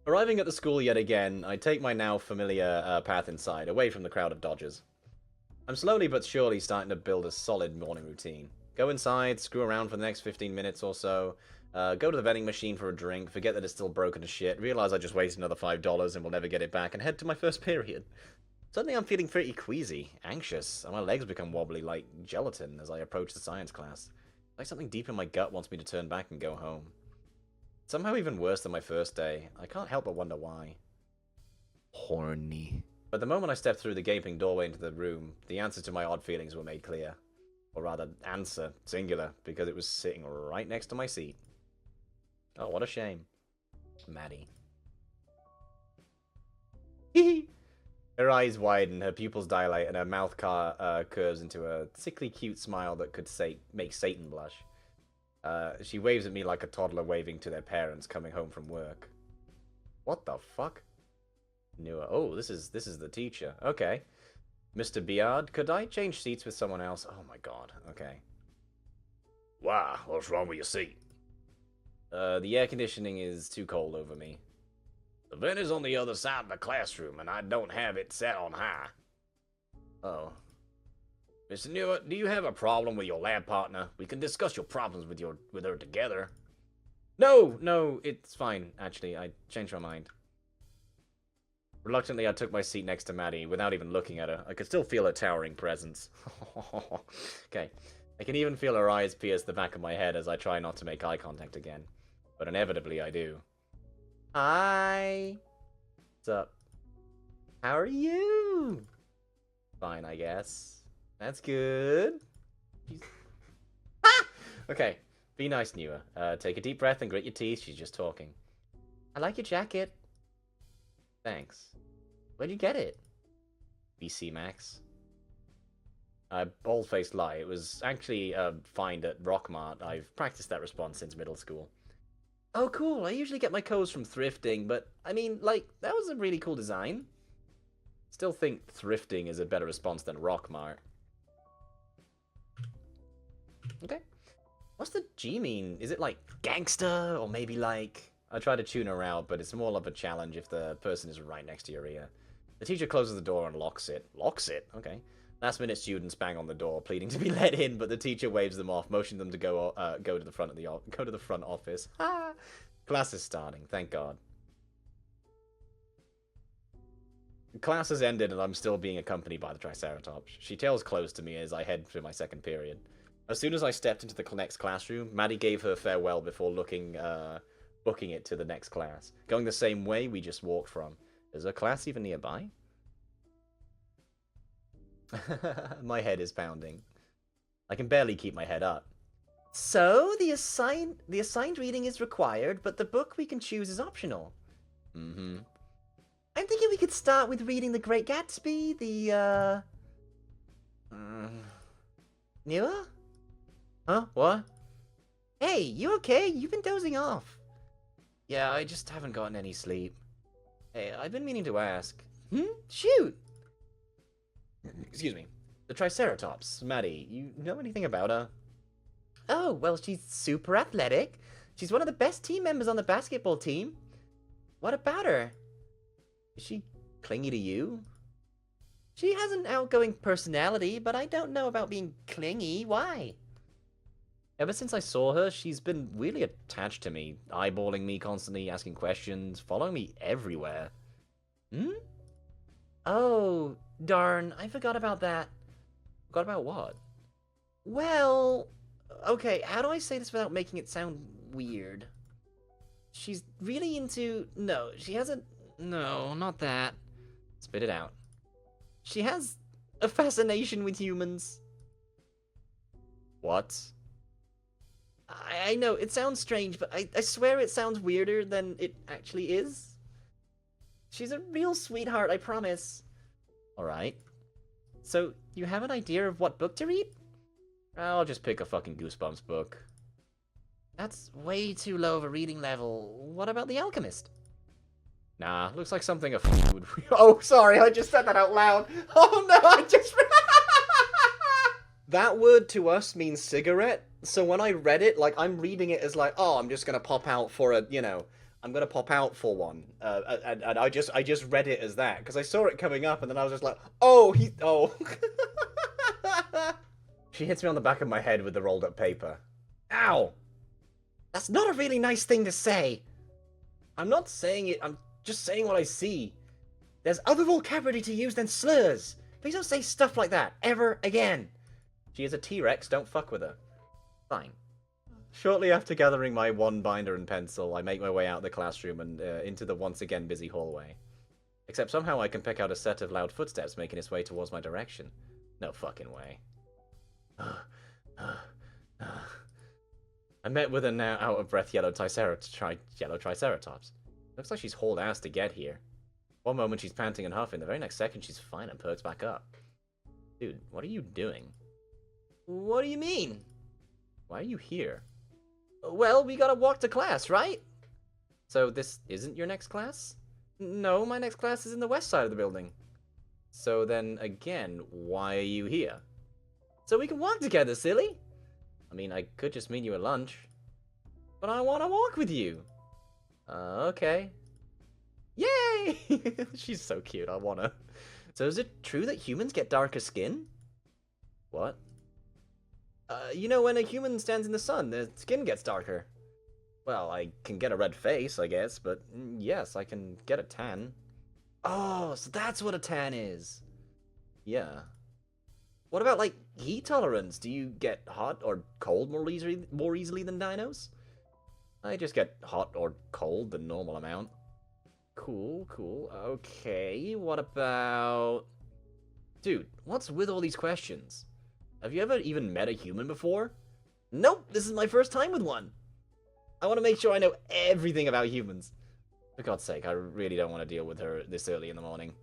Arriving at the school yet again, I take my now familiar path inside, away from the crowd of dodgers. I'm slowly but surely starting to build a solid morning routine. Go inside, screw around for the next 15 minutes or so, go to the vending machine for a drink, forget that it's still broken to shit, realize I just wasted another $5 and will never get it back, and head to my first period. Suddenly I'm feeling pretty queasy, anxious, and my legs become wobbly like gelatin as I approach the science class. Like something deep in my gut wants me to turn back and go home. Somehow even worse than my first day. I can't help but wonder why. Horny. But the moment I stepped through the gaping doorway into the room, the answer to my odd feelings were made clear. Or rather, answer, singular, because it was sitting right next to my seat. Oh, what a shame. Maddie. Her eyes widen, her pupils dilate, and her mouth curves into a sickly cute smile that could make Satan blush. She waves at me like a toddler waving to their parents coming home from work. What the fuck? Oh, this is the teacher. Okay. Mr. Beard, could I change seats with someone else? Oh my god, okay. Why? What's wrong with your seat? The air conditioning is too cold over me. The vent is on the other side of the classroom, and I don't have it set on high. Oh. Mr. Newer, do you have a problem with your lab partner? We can discuss your problems with her together. No, it's fine, actually. I changed my mind. Reluctantly, I took my seat next to Maddie without even looking at her. I could still feel her towering presence. Okay. I can even feel her eyes pierce the back of my head as I try not to make eye contact again. But inevitably, I do. Hi. What's up? How are you? Fine, I guess. That's good. Ah! Okay. Be nice, Newer. Take a deep breath and grit your teeth. She's just talking. I like your jacket. Thanks. Where'd you get it? BC Max. Bold-faced lie. It was actually find at Rockmart. I've practiced that response since middle school. Oh, cool. I usually get my codes from thrifting, but I mean, like, that was a really cool design. Still think thrifting is a better response than Rockmart. Okay. What's the G mean? Is it like gangster or maybe like... I try to tune her out, but it's more of a challenge if the person is right next to your ear. The teacher closes the door and locks it. Locks it? Okay. Last minute students bang on the door, pleading to be let in, but the teacher waves them off, motioning them to go to the front of go to the front office. Ah! Class is starting, thank God. Class has ended and I'm still being accompanied by the Triceratops. She tails close to me as I head for my second period. As soon as I stepped into the next classroom, Maddie gave her farewell before booking it to the next class. Going the same way we just walked from. Is her class even nearby? My head is pounding. I can barely keep my head up. So, the assigned reading is required, but the book we can choose is optional. Mm-hmm. I'm thinking we could start with reading The Great Gatsby, Newer? Huh? What? Hey, you okay? You've been dozing off. Yeah, I just haven't gotten any sleep. Hey, I've been meaning to ask. Shoot! Excuse me. The Triceratops, Maddie, you know anything about her? Oh, well, she's super athletic. She's one of the best team members on the basketball team. What about her? Is she clingy to you? She has an outgoing personality, but I don't know about being clingy. Why? Ever since I saw her, she's been really attached to me, eyeballing me constantly, asking questions, following me everywhere. Oh, darn, I forgot about that. Forgot about what? Well, okay, how do I say this without making it sound weird? She's really into... No, she hasn't... No, not that. Spit it out. She has a fascination with humans. What? I know, it sounds strange, but I swear it sounds weirder than it actually is. She's a real sweetheart, I promise. Alright. So, you have an idea of what book to read? I'll just pick a fucking Goosebumps book. That's way too low of a reading level. What about The Alchemist? Nah, looks like something a f would... Oh, sorry, I just said that out loud. Oh no, I just... That word to us means cigarette, so when I read it, like, I'm reading it as like, oh, I'm just gonna pop out for a, you know, I'm gonna pop out for one. And I just read it as that, because I saw it coming up, and then I was just like, oh, She hits me on the back of my head with the rolled up paper. Ow! That's not a really nice thing to say. I'm not saying it, I'm just saying what I see. There's other vocabulary to use than slurs. Please don't say stuff like that, ever again. She is a T-Rex, don't fuck with her. Fine. Shortly after gathering my one binder and pencil, I make my way out of the classroom and into the once again busy hallway. Except somehow I can pick out a set of loud footsteps making its way towards my direction. No fucking way. I met with a now out-of-breath yellow Triceratops. Looks like she's hauled ass to get here. One moment she's panting and huffing, the very next second she's fine and perks back up. Dude, what are you doing? What do you mean? Why are you here? Well, we gotta walk to class, right? So this isn't your next class? No, my next class is in the west side of the building. So then, again, why are you here? So we can walk together, silly. I mean, I could just meet you at lunch. But I want to walk with you. Okay. Yay! She's so cute, I wanna. So is it true that humans get darker skin? What? You know, when a human stands in the sun, their skin gets darker. Well, I can get a red face, I guess, but yes, I can get a tan. Oh, so that's what a tan is. Yeah. What about, like, heat tolerance? Do you get hot or cold more easily than dinos? I just get hot or cold, the normal amount. Cool. Okay, what about... Dude, what's with all these questions? Have you ever even met a human before? Nope, this is my first time with one. I want to make sure I know everything about humans. For God's sake, I really don't want to deal with her this early in the morning.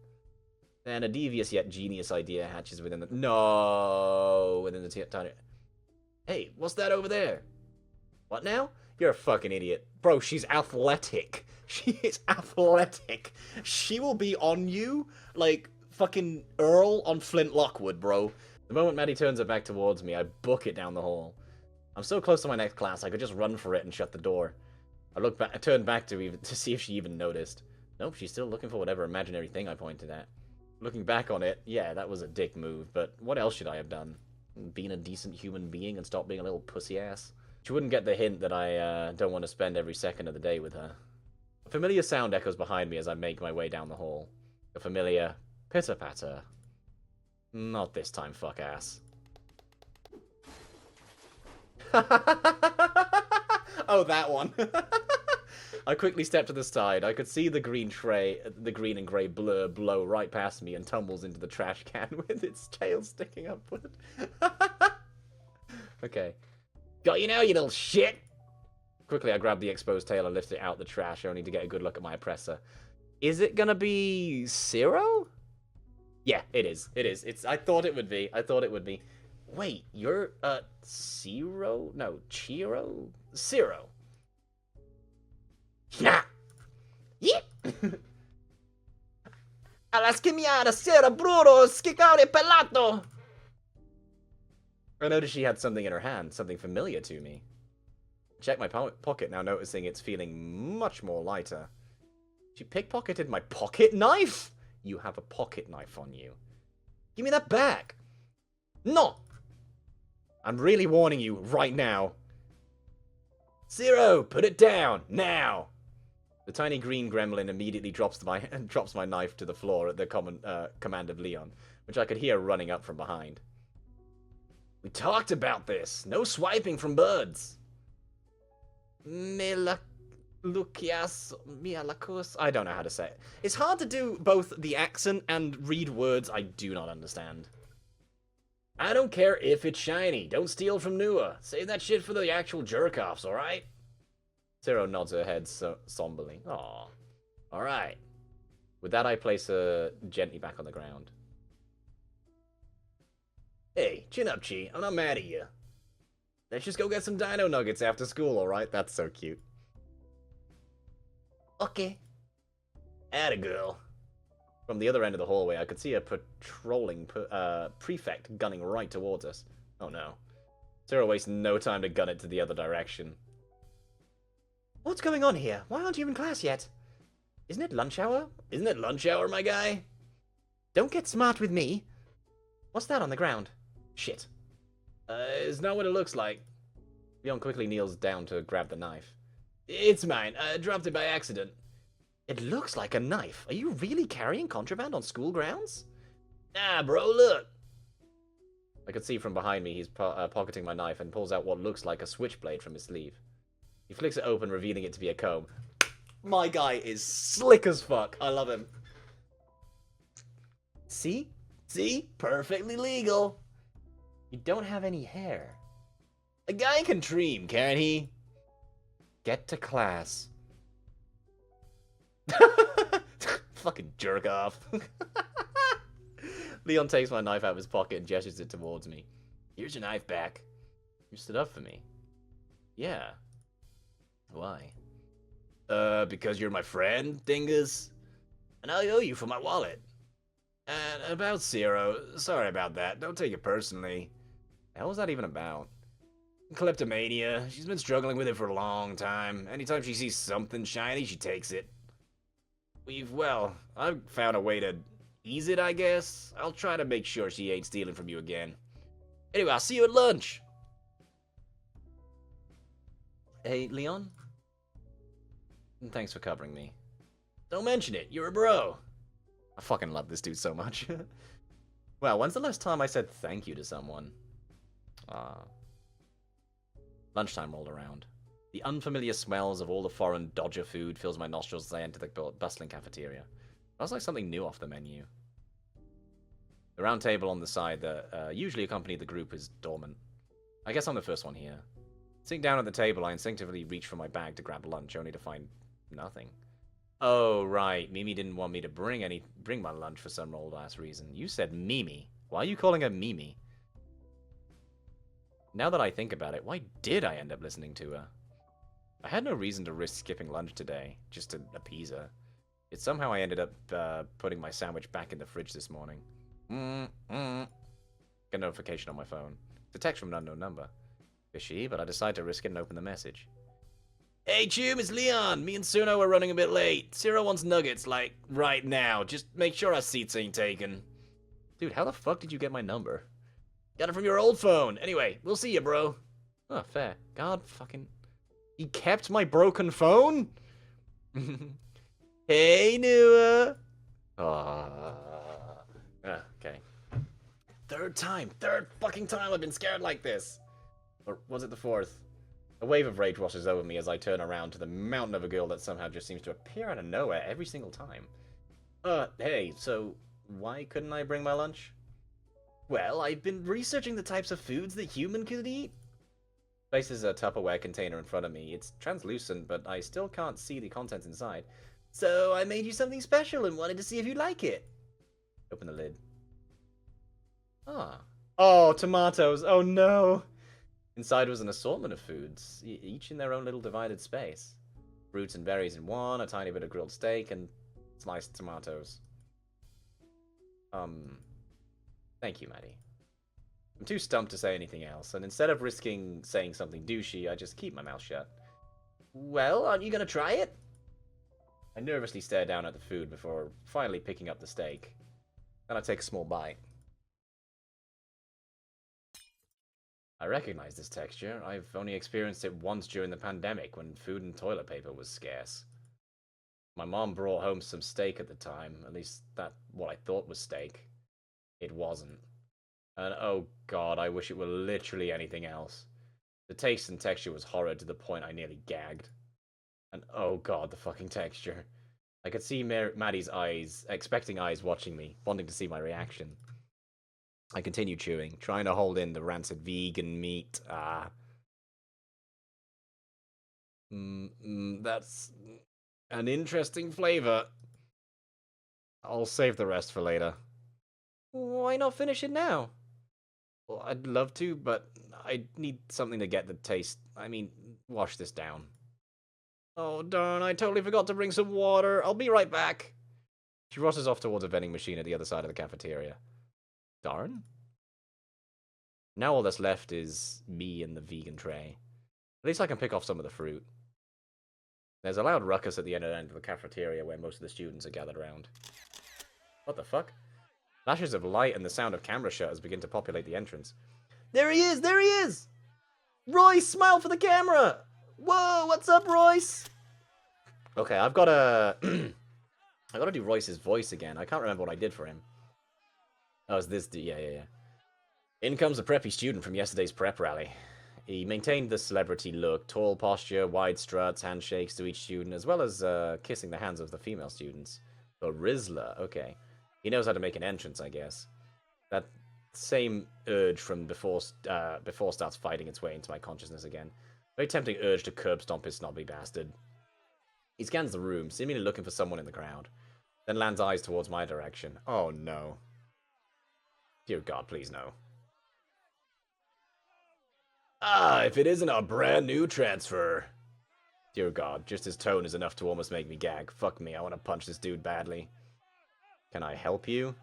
Then a devious yet genius idea hatches within the... No! Within the tiny... Hey, what's that over there? What now? You're a fucking idiot. Bro, she's athletic. She is athletic. She will be on you like fucking Earl on Flint Lockwood, bro. The moment Maddie turns her back towards me, I book it down the hall. I'm so close to my next class, I could just run for it and shut the door. I turned back to see if she even noticed. Nope, she's still looking for whatever imaginary thing I pointed at. Looking back on it, yeah, that was a dick move, but what else should I have done? Being a decent human being and stop being a little pussy ass? She wouldn't get the hint that I don't want to spend every second of the day with her. A familiar sound echoes behind me as I make my way down the hall. A familiar pitter-patter. Not this time, fuck ass. Oh, that one. I quickly stepped to the side. I could see the green and grey blur blow right past me and tumbles into the trash can with its tail sticking upward. Okay. Got you now, you little shit! Quickly, I grabbed the exposed tail and lifted it out the trash, only to get a good look at my oppressor. Is it gonna be Zero? Yeah, it is. It is. I thought it would be. Wait, you're, Zero? No, Chiro? Zero. Yeah. Yeah. Alla schimiara cerebro schicare pelato. I noticed she had something in her hand, something familiar to me. Check my pocket, now noticing it's feeling much more lighter. She pickpocketed my pocket knife? You have a pocket knife on you. Give me that back. No! I'm really warning you right now. Zero, put it down, now! The tiny green gremlin immediately drops my knife to the floor at the command of Leon, which I could hear running up from behind. We talked about this. No swiping from birds. I don't know how to say it. It's hard to do both the accent and read words I do not understand. I don't care if it's shiny. Don't steal from Nua. Save that shit for the actual jerk-offs, alright? Zero nods her head somberly. Aw. Alright. With that, I place her gently back on the ground. Hey, chin up, Chi. I'm not mad at you. Let's just go get some dino nuggets after school, alright? That's so cute. Okay. Atta girl. From the other end of the hallway, I could see a patrolling prefect gunning right towards us. Oh no. Zero wastes no time to gun it to the other direction. What's going on here? Why aren't you in class yet? Isn't it lunch hour? Isn't it lunch hour, my guy? Don't get smart with me. What's that on the ground? Shit. It's not what it looks like. Leon quickly kneels down to grab the knife. It's mine. I dropped it by accident. It looks like a knife. Are you really carrying contraband on school grounds? Nah, bro, look. I could see from behind me he's pocketing my knife and pulls out what looks like a switchblade from his sleeve. He flicks it open, revealing it to be a comb. My guy is slick as fuck. I love him. See? See? Perfectly legal. You don't have any hair. A guy can dream, can't he? Get to class. Fucking jerk off. Leon takes my knife out of his pocket and gestures it towards me. Here's your knife back. You stood up for me. Yeah. Why? Because you're my friend, dingus. And I owe you for my wallet. And about Zero, sorry about that. Don't take it personally. The hell was that even about? Kleptomania. She's been struggling with it for a long time. Anytime she sees something shiny, she takes it. I've found a way to ease it, I guess. I'll try to make sure she ain't stealing from you again. Anyway, I'll see you at lunch. Hey, Leon? Thanks for covering me. Don't mention it. You're a bro. I fucking love this dude so much. Well, when's the last time I said thank you to someone? Lunchtime rolled around. The unfamiliar smells of all the foreign Dodger food fills my nostrils as I enter the bustling cafeteria. It smells like something new off the menu. The round table on the side that usually accompanied the group is dormant. I guess I'm the first one here. Sitting down at the table, I instinctively reach for my bag to grab lunch, only to find nothing. Oh, right. Mimi didn't want me to bring my lunch for some old-ass reason. You said Mimi. Why are you calling her Mimi? Now that I think about it, why did I end up listening to her? I had no reason to risk skipping lunch today, just to appease her. Yet somehow I ended up putting my sandwich back in the fridge this morning. Get a notification on my phone. It's a text from an unknown number. Fishy, but I decided to risk it and open the message. Hey, Chum, it's Leon. Me and Suno are running a bit late. Zero wants nuggets, like, right now. Just make sure our seats ain't taken. Dude, how the fuck did you get my number? Got it from your old phone. Anyway, we'll see you, bro. Oh, fair. God fucking... He kept my broken phone? Hey, Nua. Okay. Third fucking time I've been scared like this. Or was it the fourth? A wave of rage washes over me as I turn around to the mountain of a girl that somehow just seems to appear out of nowhere every single time. Hey, so why couldn't I bring my lunch? Well, I've been researching the types of foods that human could eat. Places a Tupperware container in front of me. It's translucent, but I still can't see the contents inside. So I made you something special and wanted to see if you like it. Open the lid. Oh, tomatoes. Oh no. Inside was an assortment of foods, each in their own little divided space. Fruits and berries in one, a tiny bit of grilled steak, and sliced tomatoes. Thank you, Maddie. I'm too stumped to say anything else, and instead of risking saying something douchey, I just keep my mouth shut. Well, aren't you gonna try it? I nervously stare down at the food before finally picking up the steak. Then I take a small bite. I recognize this texture. I've only experienced it once during the pandemic when food and toilet paper was scarce. My mom brought home some steak at the time, at least that's what I thought was steak. It wasn't. And oh god, I wish it were literally anything else. The taste and texture was horrid to the point I nearly gagged. And oh god, the fucking texture. I could see Maddie's eyes, expecting eyes watching me, wanting to see my reaction. I continued chewing, trying to hold in the rancid vegan meat. That's an interesting flavor. I'll save the rest for later. Why not finish it now? Well, I'd love to, but I need something to get the taste. I mean, wash this down. Oh, darn, I totally forgot to bring some water. I'll be right back. She rushes off towards a vending machine at the other side of the cafeteria. Darn. Now all that's left is me and the vegan tray. At least I can pick off some of the fruit. There's a loud ruckus at the end of the cafeteria where most of the students are gathered around. What the fuck? Flashes of light and the sound of camera shutters begin to populate the entrance. There he is! There he is! Royce, smile for the camera! Whoa, what's up, Royce? Okay, I've got to... I gotta do Royce's voice again. I can't remember what I did for him. Oh, it's this... Yeah. In comes a preppy student from yesterday's prep rally. He maintained the celebrity look, tall posture, wide struts, handshakes to each student, as well as kissing the hands of the female students. A Rizzler, okay. He knows how to make an entrance, I guess. That same urge from before starts fighting its way into my consciousness again. Very tempting urge to curb stomp his snobby bastard. He scans the room, seemingly looking for someone in the crowd, then lands eyes towards my direction. Oh no. Dear God, please no. If it isn't a brand new transfer. Dear God, just his tone is enough to almost make me gag. Fuck me, I want to punch this dude badly. Can I help you?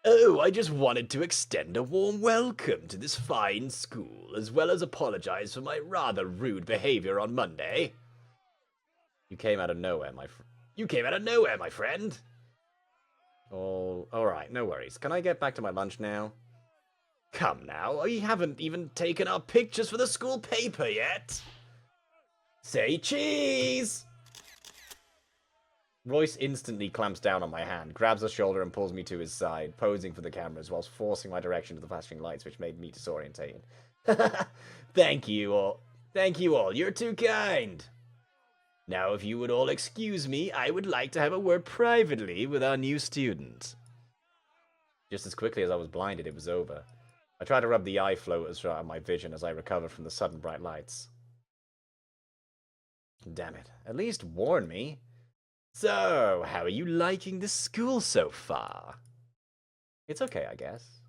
Oh, I just wanted to extend a warm welcome to this fine school, as well as apologize for my rather rude behavior on Monday. You came out of nowhere, my friend. Oh, alright, no worries. Can I get back to my lunch now? Come now, we haven't even taken our pictures for the school paper yet. Say cheese! Royce instantly clamps down on my hand, grabs a shoulder and pulls me to his side, posing for the cameras whilst forcing my direction to the flashing lights, which made me disorientated. Thank you all. You're too kind. Now, if you would all excuse me, I would like to have a word privately with our new student. Just as quickly as I was blinded, it was over. I tried to rub the eye floaters out of my vision as I recovered from the sudden bright lights. Damn it. At least warn me. So, how are you liking the school so far? It's okay, I guess.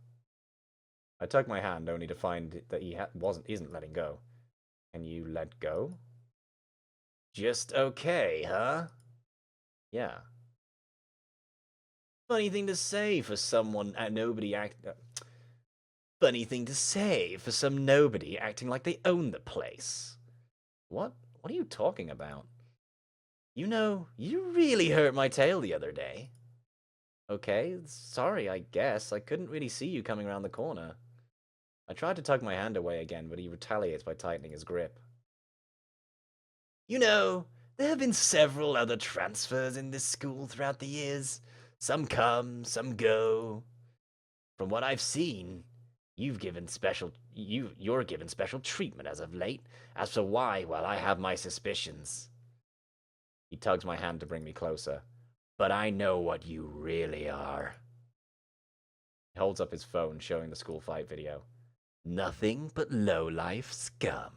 I tug my hand only to find that he isn't letting go. Can you let go? Just okay, huh? Yeah. Funny thing to say for someone Funny thing to say for some nobody acting like they own the place. What? What are you talking about? You know, you really hurt my tail the other day. Okay, sorry, I guess. I couldn't really see you coming around the corner. I tried to tug my hand away again, but he retaliates by tightening his grip. You know, there have been several other transfers in this school throughout the years. Some come, some go. From what I've seen, you're given special treatment as of late. As for why, well, I have my suspicions. He tugs my hand to bring me closer. But I know what you really are. He holds up his phone, showing the school fight video. Nothing but low-life scum.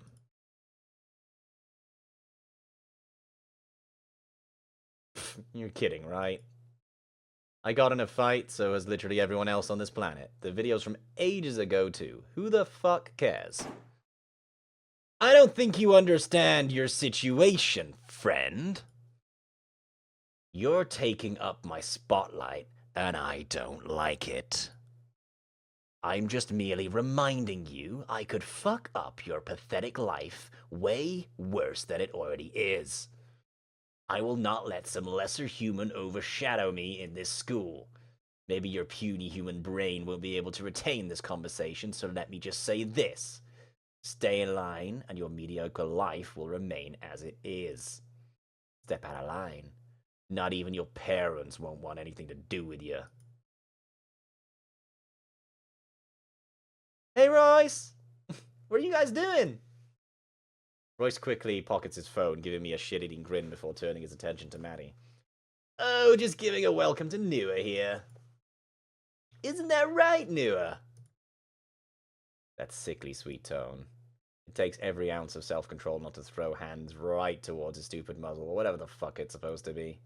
You're kidding, right? I got in a fight, so has literally everyone else on this planet. The video's from ages ago, too. Who the fuck cares? I don't think you understand your situation, friend. You're taking up my spotlight, and I don't like it. I'm just merely reminding you I could fuck up your pathetic life way worse than it already is. I will not let some lesser human overshadow me in this school. Maybe your puny human brain won't be able to retain this conversation, so let me just say this. Stay in line, and your mediocre life will remain as it is. Step out of line. Not even your parents won't want anything to do with you. Hey, Royce! What are you guys doing? Royce quickly pockets his phone, giving me a shit-eating grin before turning his attention to Madi. Oh, just giving a welcome to Nua here. Isn't that right, Nua? That sickly sweet tone. It takes every ounce of self-control not to throw hands right towards his stupid muzzle, or whatever the fuck it's supposed to be.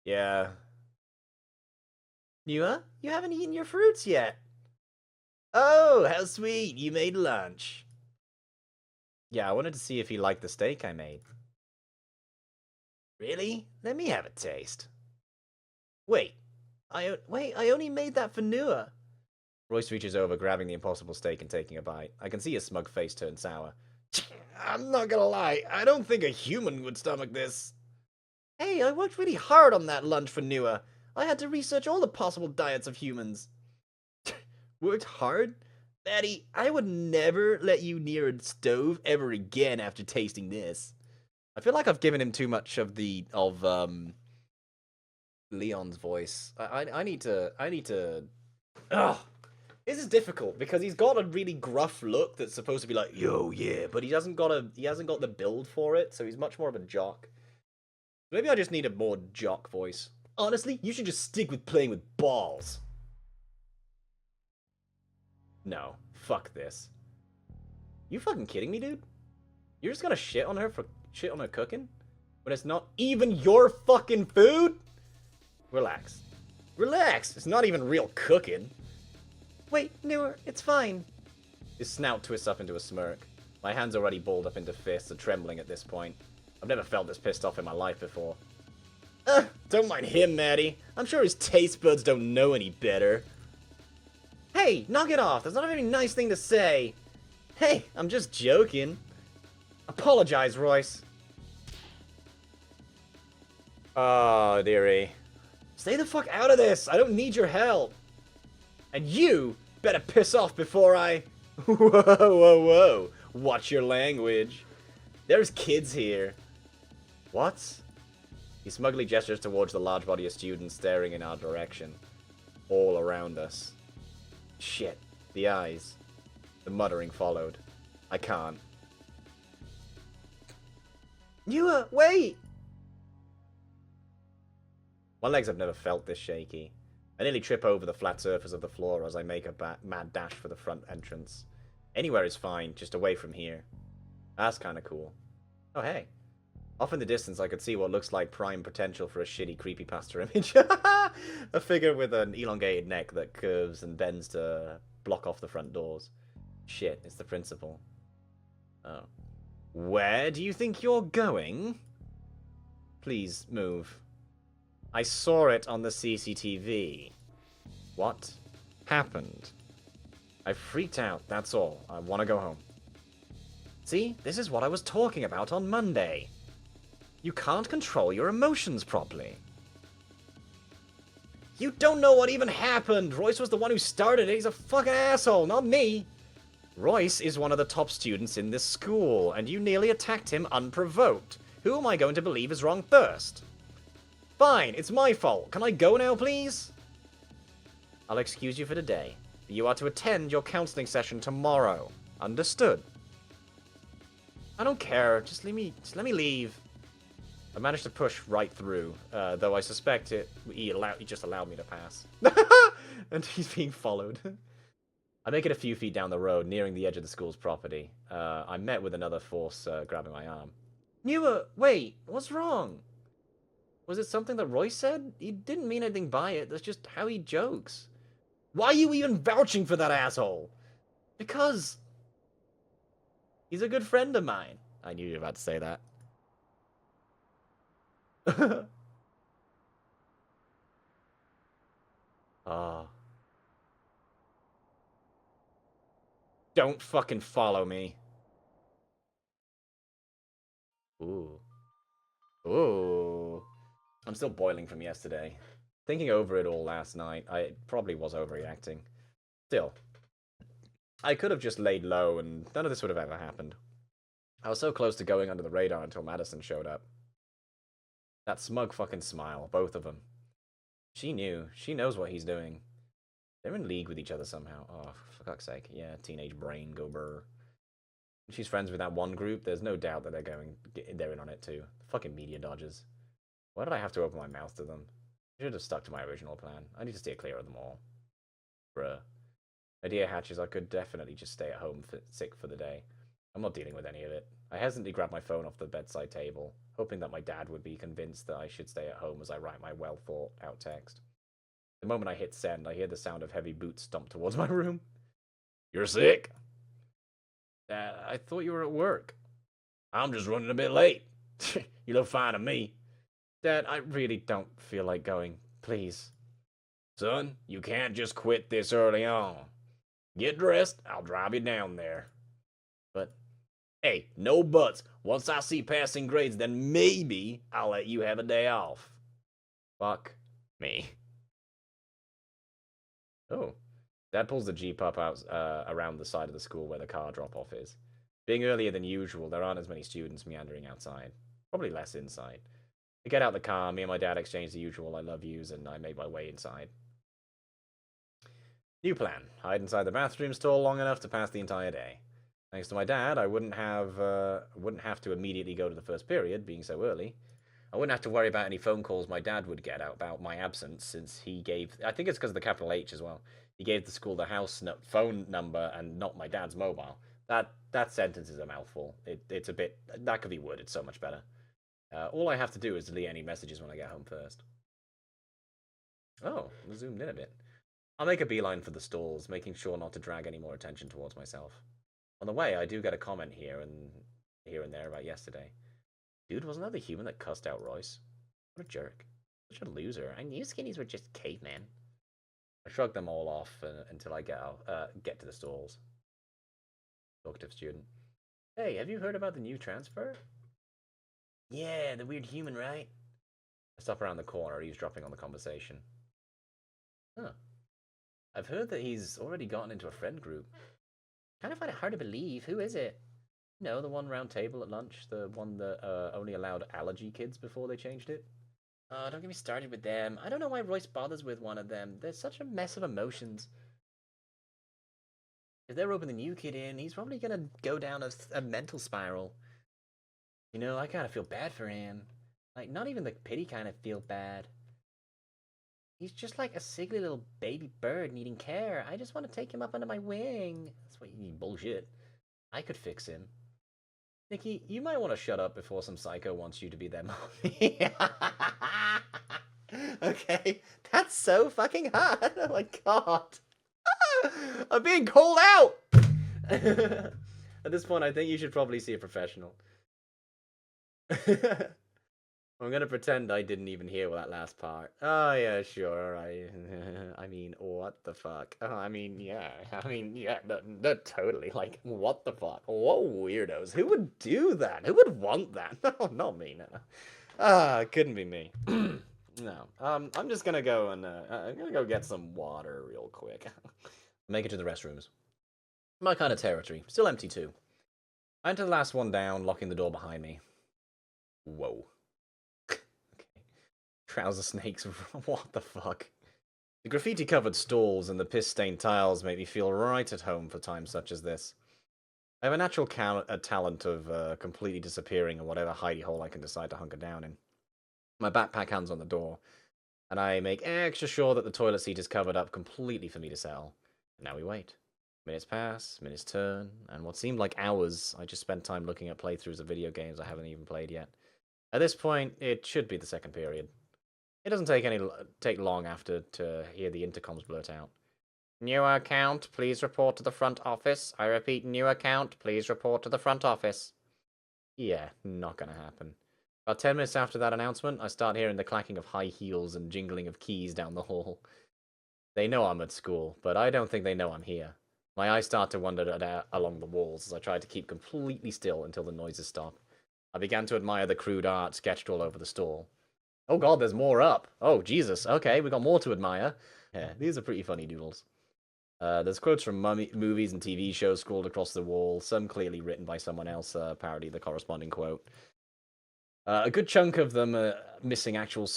Yeah. Nua, you haven't eaten your fruits yet. Oh, how sweet. You made lunch. Yeah, I wanted to see if he liked the steak I made. Really? Let me have a taste. Wait, I only made that for Nua. Royce reaches over, grabbing the impossible steak and taking a bite. I can see his smug face turn sour. I'm not gonna lie, I don't think a human would stomach this. Hey, I worked really hard on that lunch for Nua. I had to research all the possible diets of humans. Worked hard? Maddie, I would never let you near a stove ever again after tasting this. I feel like I've given him too much of Leon's voice. I need to. Ugh. This is difficult because he's got a really gruff look that's supposed to be like, yo, yeah, but he hasn't got the build for it, so he's much more of a jock. Maybe I just need a more jock voice. Honestly, you should just stick with playing with balls. No, fuck this. You fucking kidding me, dude? You're just gonna shit on her cooking? When it's not even your fucking food? Relax. Relax, it's not even real cooking. Wait, Nua, it's fine. His snout twists up into a smirk. My hand's already balled up into fists, are trembling at this point. I've never felt this pissed off in my life before. Don't mind him, Maddie. I'm sure his taste buds don't know any better. Hey, knock it off. That's not a very nice thing to say. Hey, I'm just joking. Apologize, Royce. Oh, dearie. Stay the fuck out of this. I don't need your help. And you better piss off before I... Whoa. Watch your language. There's kids here. What? He smugly gestures towards the large body of students staring in our direction. All around us. Shit. The eyes. The muttering followed. I can't. Nua, wait! My legs have never felt this shaky. I nearly trip over the flat surface of the floor as I make a mad dash for the front entrance. Anywhere is fine, just away from here. That's kinda cool. Oh hey. Off in the distance I could see what looks like prime potential for a shitty creepypasta image. A figure with an elongated neck that curves and bends to block off the front doors. Shit, it's the principal. Oh. Where do you think you're going? Please, move. I saw it on the CCTV. What happened? I freaked out, that's all. I want to go home. See, this is what I was talking about on Monday. You can't control your emotions properly. You don't know what even happened. Royce was the one who started it. He's a fucking asshole, not me. Royce is one of the top students in this school, and you nearly attacked him unprovoked. Who am I going to believe is wrong first? Fine, it's my fault. Can I go now, please? I'll excuse you for today. You are to attend your counseling session tomorrow. Understood? I don't care. Just let me leave. I managed to push right through, though I suspect he just allowed me to pass. And he's being followed. I make it a few feet down the road, nearing the edge of the school's property. I'm met with another force grabbing my arm. Wait, what's wrong? Was it something that Royce said? He didn't mean anything by it. That's just how he jokes. Why are you even vouching for that asshole? Because he's a good friend of mine. I knew you were about to say that. Ah. Don't fucking follow me. Ooh. Ooh. I'm still boiling from yesterday. Thinking over it all last night, I probably was overreacting. Still, I could have just laid low and none of this would have ever happened. I was so close to going under the radar until Madison showed up. That smug fucking smile, both of them. She knew. She knows what he's doing. They're in league with each other somehow. Oh, for fuck's sake. Yeah, teenage brain, go brr. She's friends with that one group. There's no doubt that they're in on it too. Fucking media dodgers. Why did I have to open my mouth to them? I should have stuck to my original plan. I need to steer clear of them all. Bruh. Idea hatches I could definitely just stay at home sick for the day. I'm not dealing with any of it. I hesitantly grabbed my phone off the bedside table, hoping that my dad would be convinced that I should stay at home as I write my well-thought-out text. The moment I hit send, I hear the sound of heavy boots stomp towards my room. You're sick? Dad, I thought you were at work. I'm just running a bit late. You look fine to me. Dad, I really don't feel like going. Please. Son, you can't just quit this early on. Get dressed, I'll drive you down there. But, hey, no buts. Once I see passing grades, then maybe I'll let you have a day off. fuck me. Oh. Dad pulls the Jeep up out around the side of the school where the car drop-off is. Being earlier than usual, there aren't as many students meandering outside. Probably less inside. I get out the car, me and my dad exchange the usual I love yous, and I make my way inside. New plan. Hide inside the bathroom stall long enough to pass the entire day. Thanks to my dad, I wouldn't have to immediately go to the first period, being so early. I wouldn't have to worry about any phone calls my dad would get out about my absence, since he gave... I think it's because of the capital H as well. He gave the school the house phone number and not my dad's mobile. That sentence is a mouthful. It's a bit... That could be worded so much better. All I have to do is delete any messages when I get home first. Oh, I zoomed in a bit. I'll make a beeline for the stalls, making sure not to drag any more attention towards myself. On the way, I do get a comment here and there about yesterday. Dude, wasn't that the human that cussed out Royce? What a jerk. Such a loser. I knew skinnies were just cavemen. I shrug them all off until I get to the stalls. Talkative student. Hey, have you heard about the new transfer? Yeah, the weird human, right? I stop around the corner, eavesdropping on the conversation. Huh. I've heard that he's already gotten into a friend group. Kind of find it hard to believe. Who is it? No, the one round table at lunch. The one that only allowed allergy kids before they changed it. Oh, don't get me started with them. I don't know why Royce bothers with one of them. They're such a mess of emotions. If they're roping the new kid in, he's probably going to go down a mental spiral. You know, I kind of feel bad for him. Like, not even the pity kind of feel bad. He's just like a sickly little baby bird needing care. I just want to take him up under my wing. That's what you need, bullshit. I could fix him. Nikki, you might want to shut up before some psycho wants you to be their mommy. Okay, that's so fucking hard. Oh my god. I'm being called out! At this point, I think you should probably see a professional. I'm gonna pretend I didn't even hear that last part. Oh yeah, sure. I mean, what the fuck? Oh, I mean, yeah. No, totally. Like, what the fuck? What weirdos? Who would do that? Who would want that? No, not me. No. It couldn't be me. No. I'm just gonna go and I'm gonna go get some water real quick. Make it to the restrooms. My kind of territory. Still empty too. I enter the last one down, locking the door behind me. Whoa. Trouser snakes, what the fuck? The graffiti-covered stalls and the piss-stained tiles make me feel right at home for times such as this. I have a natural talent of completely disappearing in whatever hidey hole I can decide to hunker down in. My backpack hands on the door, and I make extra sure that the toilet seat is covered up completely for me to sell. And now we wait. Minutes pass, minutes turn, and what seemed like hours, I just spent time looking at playthroughs of video games I haven't even played yet. At this point, it should be the second period. It doesn't take long after to hear the intercoms blurt out. New account, please report to the front office. I repeat, new account, please report to the front office. Yeah, not gonna happen. About 10 minutes after that announcement, I start hearing the clacking of high heels and jingling of keys down the hall. They know I'm at school, but I don't think they know I'm here. My eyes start to wander along the walls as I try to keep completely still until the noises stop. I began to admire the crude art sketched all over the stall. Oh god, there's more up. Oh, Jesus. Okay, we got more to admire. Yeah, these are pretty funny doodles. There's quotes from movies and TV shows scrawled across the wall, some clearly written by someone else, parody the corresponding quote. A good chunk of them missing actual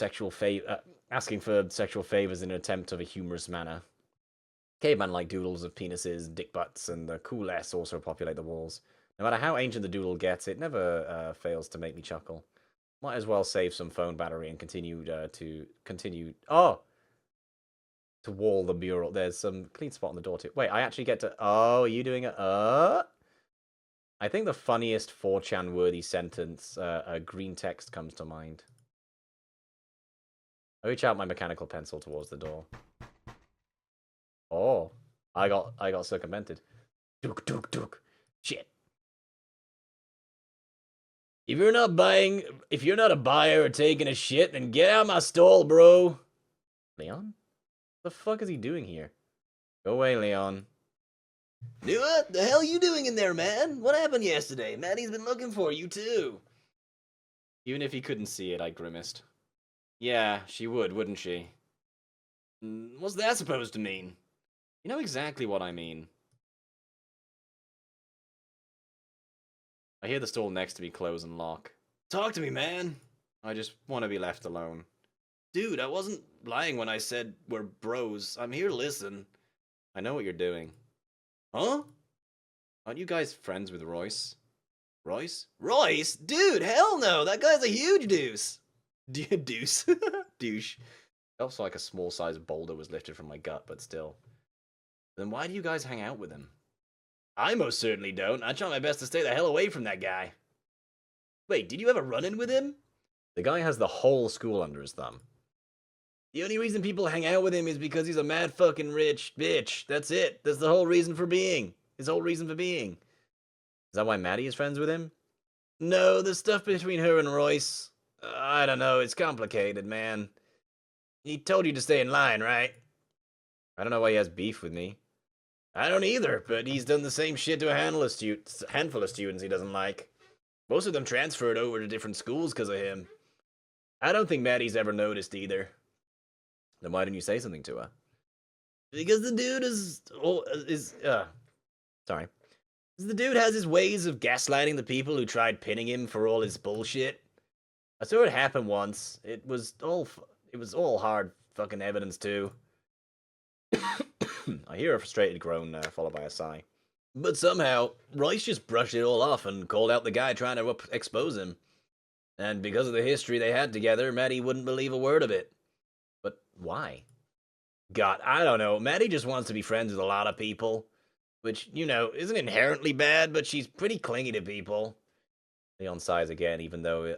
asking for sexual favors in an attempt of a humorous manner. Caveman-like doodles of penises, dick butts, and the cool S also populate the walls. No matter how ancient the doodle gets, it never fails to make me chuckle. Might as well save some phone battery and continue to wall the mural. There's some clean spot on the door too. Wait, I actually get to... Oh, are you doing it? I think the funniest 4chan-worthy sentence, green text, comes to mind. I reach out my mechanical pencil towards the door. Oh, I got circumvented. Duk. Shit. If you're not a buyer or taking a shit, then get out of my stall, bro. Leon? What the fuck is he doing here? Go away, Leon. What the hell you doing in there, man? What happened yesterday? Maddie's been looking for you, too. Even if he couldn't see it, I grimaced. Yeah, she would, wouldn't she? What's that supposed to mean? You know exactly what I mean. I hear the stall next to me close and lock. Talk to me, man. I just want to be left alone. Dude, I wasn't lying when I said we're bros. I'm here to listen. I know what you're doing. Huh? Aren't you guys friends with Royce? Royce? Royce? Dude, hell no. That guy's a huge deuce. Deuce. Douche. Felt like a small-sized boulder was lifted from my gut, but still. Then why do you guys hang out with him? I most certainly don't. I try my best to stay the hell away from that guy. Wait, did you have a run-in with him? The guy has the whole school under his thumb. The only reason people hang out with him is because he's a mad fucking rich bitch. That's it. That's the whole reason for being. His whole reason for being. Is that why Madi is friends with him? No, the stuff between her and Royce. I don't know. It's complicated, man. He told you to stay in line, right? I don't know why he has beef with me. I don't either, but he's done the same shit to a handful of students he doesn't like. Most of them transferred over to different schools because of him. I don't think Maddie's ever noticed either. Then why didn't you say something to her? Because the dude sorry. The dude has his ways of gaslighting the people who tried pinning him for all his bullshit. I saw it happen once. It was all hard fucking evidence too. I hear a frustrated groan followed by a sigh. But somehow, Royce just brushed it all off and called out the guy trying to expose him. And because of the history they had together, Maddie wouldn't believe a word of it. But why? God, I don't know. Maddie just wants to be friends with a lot of people. Which, you know, isn't inherently bad, but she's pretty clingy to people. Leon sighs again, even though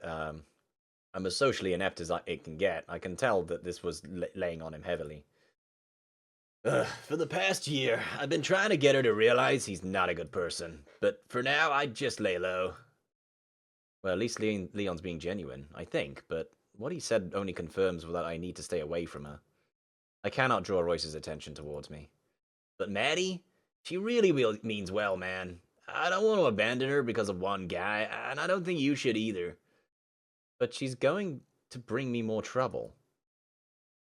I'm as socially inept as it can get. I can tell that this was laying on him heavily. For the past year, I've been trying to get her to realize he's not a good person. But for now, I'd just lay low. Well, at least Leon's being genuine, I think, but what he said only confirms that I need to stay away from her. I cannot draw Royce's attention towards me. But Maddie, she really means well, man. I don't want to abandon her because of one guy, and I don't think you should either. But she's going to bring me more trouble.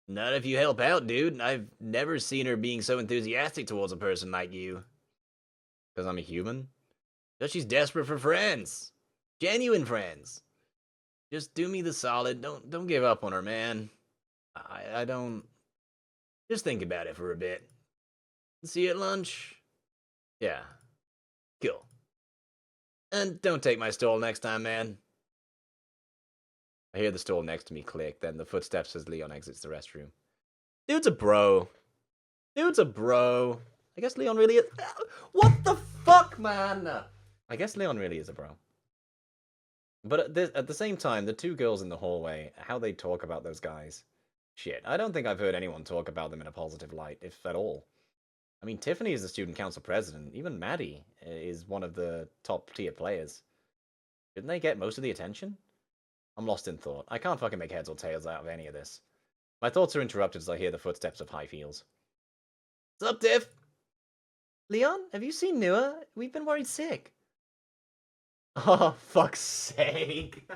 Not if you help out, dude. I've never seen her being so enthusiastic towards a person like you. Because I'm a human? Because she's desperate for friends. Genuine friends. Just do me the solid. Don't give up on her, man. I don't... Just think about it for a bit. See you at lunch? Yeah. Cool. And don't take my stall next time, man. I hear the stall next to me click, then the footsteps as Leon exits the restroom. Dude's a bro. Dude's a bro. I guess Leon really is... What the fuck, man? I guess Leon really is a bro. But at the same time, the two girls in the hallway, how they talk about those guys. Shit, I don't think I've heard anyone talk about them in a positive light, if at all. I mean, Tiffany is the student council president. Even Madi is one of the top-tier players. Didn't they get most of the attention? I'm lost in thought. I can't fucking make heads or tails out of any of this. My thoughts are interrupted as I hear the footsteps of High Heels. What's up, Tiff? Leon, have you seen Nua? We've been worried sick. Oh, fuck's sake.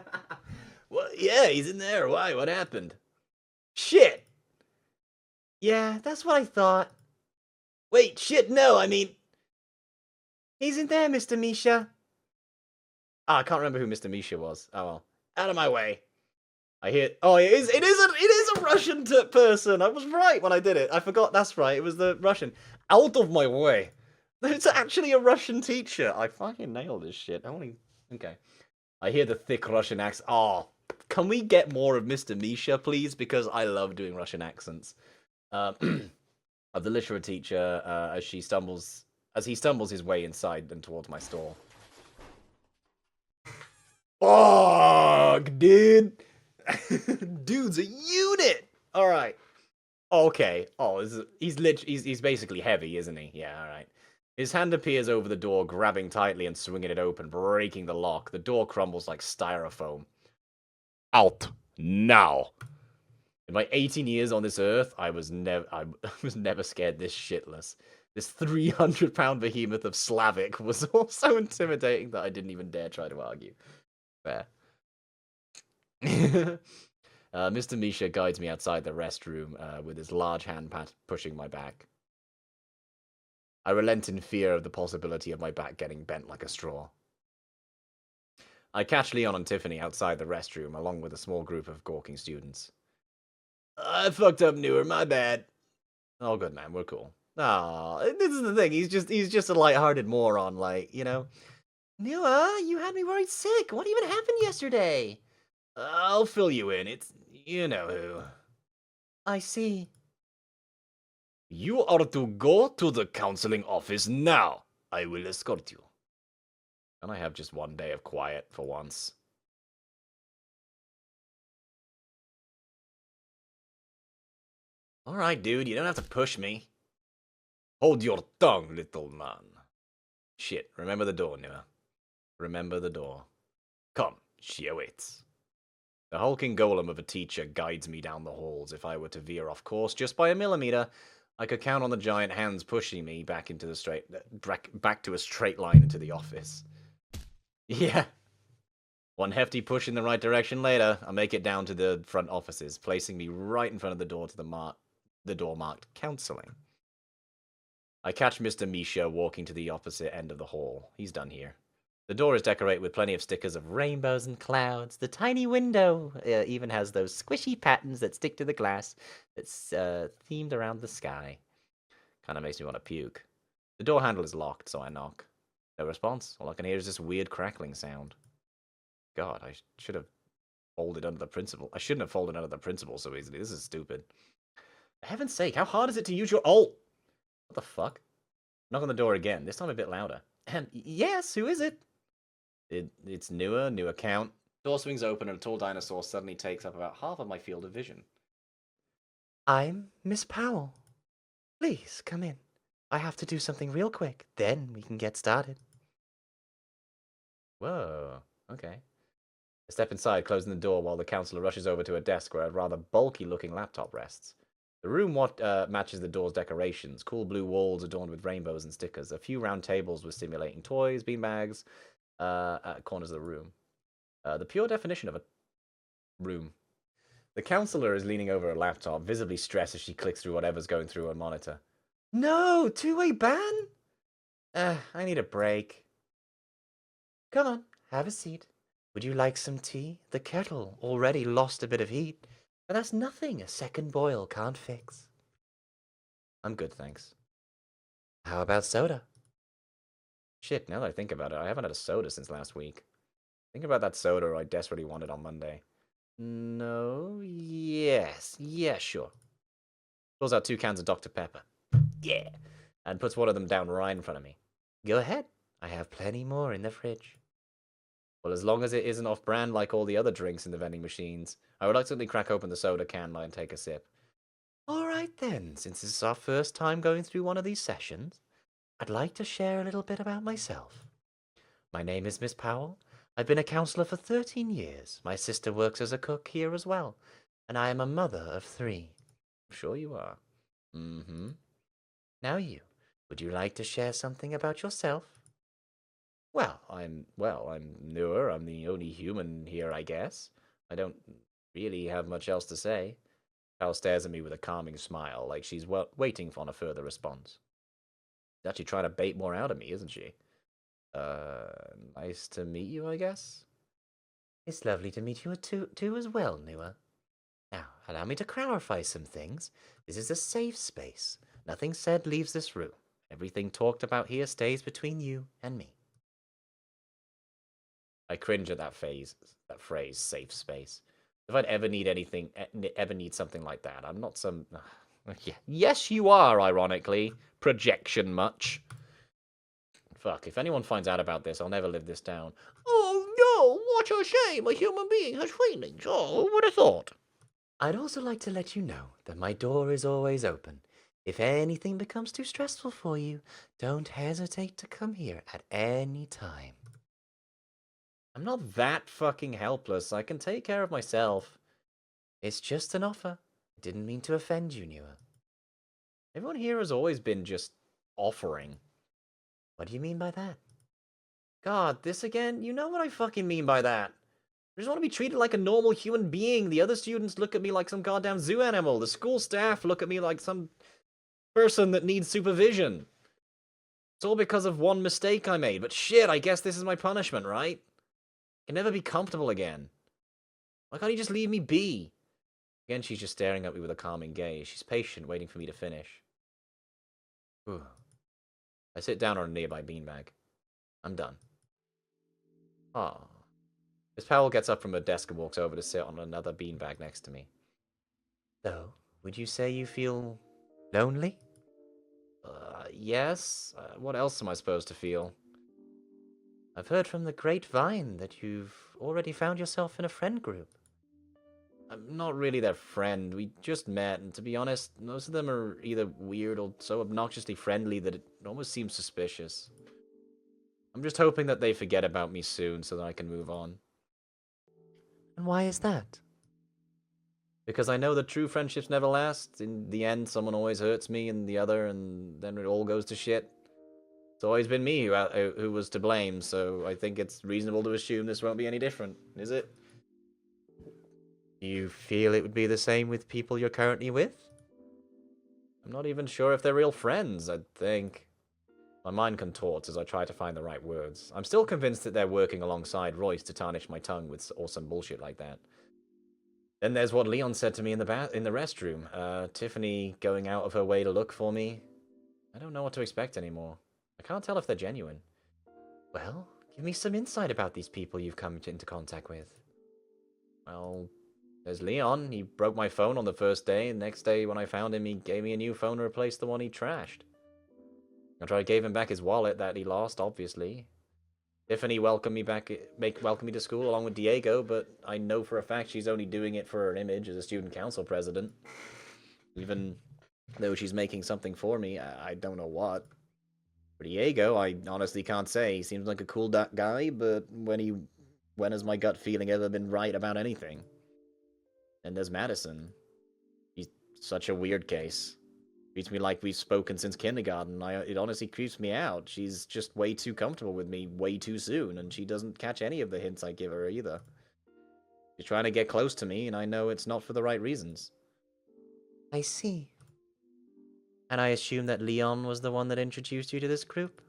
Well, yeah, he's in there. Why? What happened? Shit! Yeah, that's what I thought. Wait, shit, no, I mean... He's in there, Mr. Misha. Ah, I can't remember who Mr. Misha was. Oh well. Out of my way. I hear... Oh, it is a Russian person. I was right when I did it. I forgot, that's right. It was the Russian. Out of my way. It's actually a Russian teacher. I fucking nailed this shit. Okay. I hear the thick Russian accent. Oh, can we get more of Mr. Misha, please? Because I love doing Russian accents. Of the literature teacher, as he stumbles his way inside and towards my stall. Fuck, dude. Dude's a unit. All right. Okay. Oh, he's basically heavy, isn't he? Yeah. All right. His hand appears over the door, grabbing tightly and swinging it open, breaking the lock. The door crumbles like styrofoam. Out now. In my 18 years on this earth, I was never scared this shitless. This 300-pound behemoth of Slavic was so intimidating that I didn't even dare try to argue. Fair. Mr. Misha guides me outside the restroom with his large hand pushing my back. I relent in fear of the possibility of my back getting bent like a straw. I catch Leon and Tiffany outside the restroom along with a small group of gawking students. I fucked up, Newer, my bad. Oh, good, man, we're cool. Ah, this is the thing. He's just a lighthearted moron, like, you know. Nua, you had me worried sick. What even happened yesterday? I'll fill you in. It's you know who. I see. You are to go to the counseling office now. I will escort you. Can I have just one day of quiet for once? Alright, dude, you don't have to push me. Hold your tongue, little man. Shit, remember the door, Nua. Remember the door. Come, she awaits. The hulking golem of a teacher guides me down the halls. If I were to veer off course just by a millimeter, I could count on the giant hands pushing me back to a straight line into the office. Yeah. One hefty push in the right direction later, I make it down to the front offices, placing me right in front of the door to the door marked Councelling. I catch Mr. Misha walking to the opposite end of the hall. He's done here. The door is decorated with plenty of stickers of rainbows and clouds. The tiny window even has those squishy patterns that stick to the glass that's themed around the sky. Kind of makes me want to puke. The door handle is locked, so I knock. No response. All I can hear is this weird crackling sound. God, I should have folded under the principal. I shouldn't have folded under the principal so easily. This is stupid. For heaven's sake, how hard is it to use your alt? What the fuck? Knock on the door again, this time a bit louder. Yes, who is it? It's Nua, new account. Door swings open and a tall dinosaur suddenly takes up about half of my field of vision. I'm Miss Powell. Please, come in. I have to do something real quick, then we can get started. Whoa, okay. I step inside, closing the door while the counselor rushes over to a desk where a rather bulky-looking laptop rests. The room matches the door's decorations, cool blue walls adorned with rainbows and stickers, a few round tables with stimulating toys, beanbags, at corners of the room. The pure definition of a room. The counselor is leaning over her laptop, visibly stressed as she clicks through whatever's going through her monitor. No, two-way ban? I need a break. Come on, have a seat. Would you like some tea? The kettle already lost a bit of heat, but that's nothing a second boil can't fix. I'm good, thanks. How about soda? Shit, now that I think about it, I haven't had a soda since last week. Think about that soda I desperately wanted on Monday. No, yes, yeah, sure. Pulls out 2 cans of Dr. Pepper. Yeah, and puts one of them down right in front of me. Go ahead, I have plenty more in the fridge. Well, as long as it isn't off-brand like all the other drinks in the vending machines, I reluctantly crack open the soda can and take a sip. All right then, since this is our first time going through one of these sessions, I'd like to share a little bit about myself. My name is Miss Powell. I've been a counselor for 13 years. My sister works as a cook here as well, and I am a mother of 3. I'm sure you are. Mm-hmm. Now you, would you like to share something about yourself? Well, I'm newer. I'm the only human here, I guess. I don't really have much else to say. Cal stares at me with a calming smile, like she's waiting for a further response. She's actually trying to bait more out of me, isn't she? Nice to meet you, I guess? It's lovely to meet you too as well, Nua. Now, allow me to clarify some things. This is a safe space. Nothing said leaves this room. Everything talked about here stays between you and me. I cringe at that phrase, safe space. If I'd ever need something like that, I'm not some... Yeah. Yes, you are, ironically. Projection much. Fuck, if anyone finds out about this, I'll never live this down. Oh, no, what a shame. A human being has feelings. Oh, who would have thought? I'd also like to let you know that my door is always open. If anything becomes too stressful for you, don't hesitate to come here at any time. I'm not that fucking helpless. I can take care of myself. It's just an offer. I didn't mean to offend you, Nua. Everyone here has always been just offering. What do you mean by that? God, this again? You know what I fucking mean by that. I just want to be treated like a normal human being. The other students look at me like some goddamn zoo animal. The school staff look at me like some person that needs supervision. It's all because of one mistake I made. But shit, I guess this is my punishment, right? I can never be comfortable again. Why can't you just leave me be? Again, she's just staring at me with a calming gaze. She's patient, waiting for me to finish. Whew. I sit down on a nearby beanbag. I'm done. Ah. Miss Powell gets up from her desk and walks over to sit on another beanbag next to me. So, would you say you feel lonely? Yes. What else am I supposed to feel? I've heard from the grapevine that you've already found yourself in a friend group. I'm not really their friend. We just met, and to be honest, most of them are either weird or so obnoxiously friendly that it almost seems suspicious. I'm just hoping that they forget about me soon so that I can move on. And why is that? Because I know that true friendships never last. In the end, someone always hurts me and the other, and then it all goes to shit. It's always been me who was to blame, so I think it's reasonable to assume this won't be any different, is it? Do you feel it would be the same with people you're currently with? I'm not even sure if they're real friends, I think. My mind contorts as I try to find the right words. I'm still convinced that they're working alongside Royce to tarnish my tongue with awesome bullshit like that. Then there's what Leon said to me in the restroom. Tiffany going out of her way to look for me. I don't know what to expect anymore. I can't tell if they're genuine. Well, give me some insight about these people you've come into contact with. Well, there's Leon. He broke my phone on the first day, and the next day when I found him, he gave me a new phone to replace the one he trashed. I gave him back his wallet that he lost, obviously. Tiffany welcomed me to school along with Diego, but I know for a fact she's only doing it for her image as a student council president. Even though she's making something for me, I don't know what. For Diego, I honestly can't say. He seems like a cool guy, but when he when has my gut feeling ever been right about anything? And there's Madison. She's such a weird case. Treats me like we've spoken since kindergarten. It honestly creeps me out. She's just way too comfortable with me way too soon, and she doesn't catch any of the hints I give her either. She's trying to get close to me, and I know it's not for the right reasons. I see. And I assume that Leon was the one that introduced you to this group?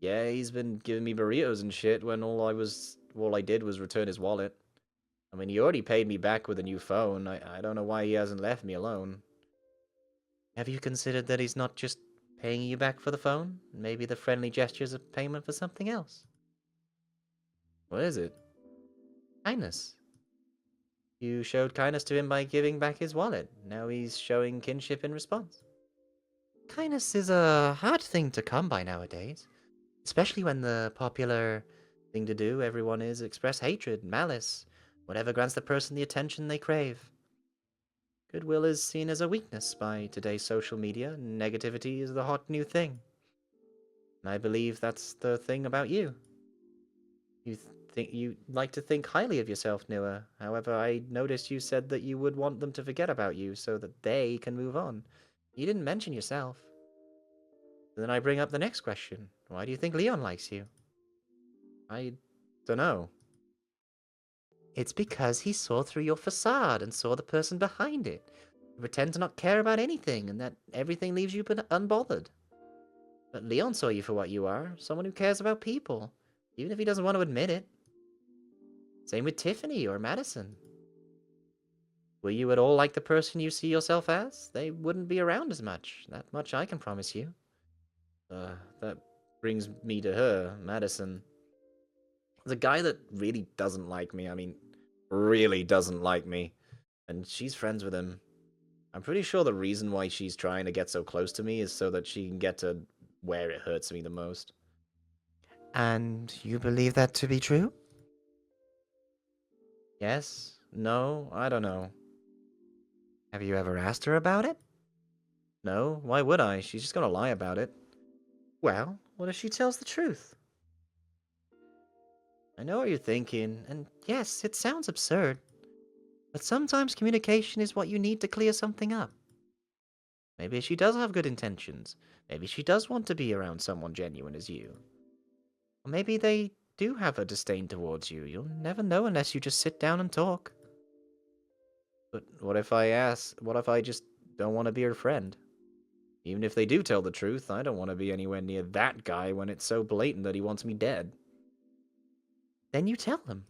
Yeah, he's been giving me burritos and shit when all I did was return his wallet. I mean, he already paid me back with a new phone. I don't know why he hasn't left me alone. Have you considered that he's not just paying you back for the phone? Maybe the friendly gesture's a payment for something else? What is it? Kindness. You showed kindness to him by giving back his wallet. Now he's showing kinship in response. Kindness is a hard thing to come by nowadays, especially when the popular thing to do everyone is express hatred, malice, whatever grants the person the attention they crave. Goodwill is seen as a weakness by today's social media. Negativity is the hot new thing. And I believe that's the thing about you. You like to think highly of yourself, Nua. However, I noticed you said that you would want them to forget about you so that they can move on. You didn't mention yourself. Then I bring up the next question. Why do you think Leon likes you? I don't know. It's because he saw through your facade and saw the person behind it. You pretend to not care about anything and that everything leaves you unbothered. But Leon saw you for what you are, someone who cares about people, even if he doesn't want to admit it. Same with Tiffany or Madison. Were you at all like the person you see yourself as? They wouldn't be around as much. That much I can promise you. That brings me to her, Madison. The guy that really doesn't like me, I mean, really doesn't like me. And she's friends with him. I'm pretty sure the reason why she's trying to get so close to me is so that she can get to where it hurts me the most. And you believe that to be true? Yes? No? I don't know. Have you ever asked her about it? No? Why would I? She's just gonna lie about it. Well, what if she tells the truth? I know what you're thinking, And yes, it sounds absurd. But sometimes communication is what you need to clear something up. Maybe she does have good intentions. Maybe she does want to be around someone genuine as you. Or maybe they do have a disdain towards you. You'll never know unless you just sit down and talk. But what if I just don't want to be her friend? Even if they do tell the truth, I don't want to be anywhere near that guy when it's so blatant that he wants me dead. Then you tell them.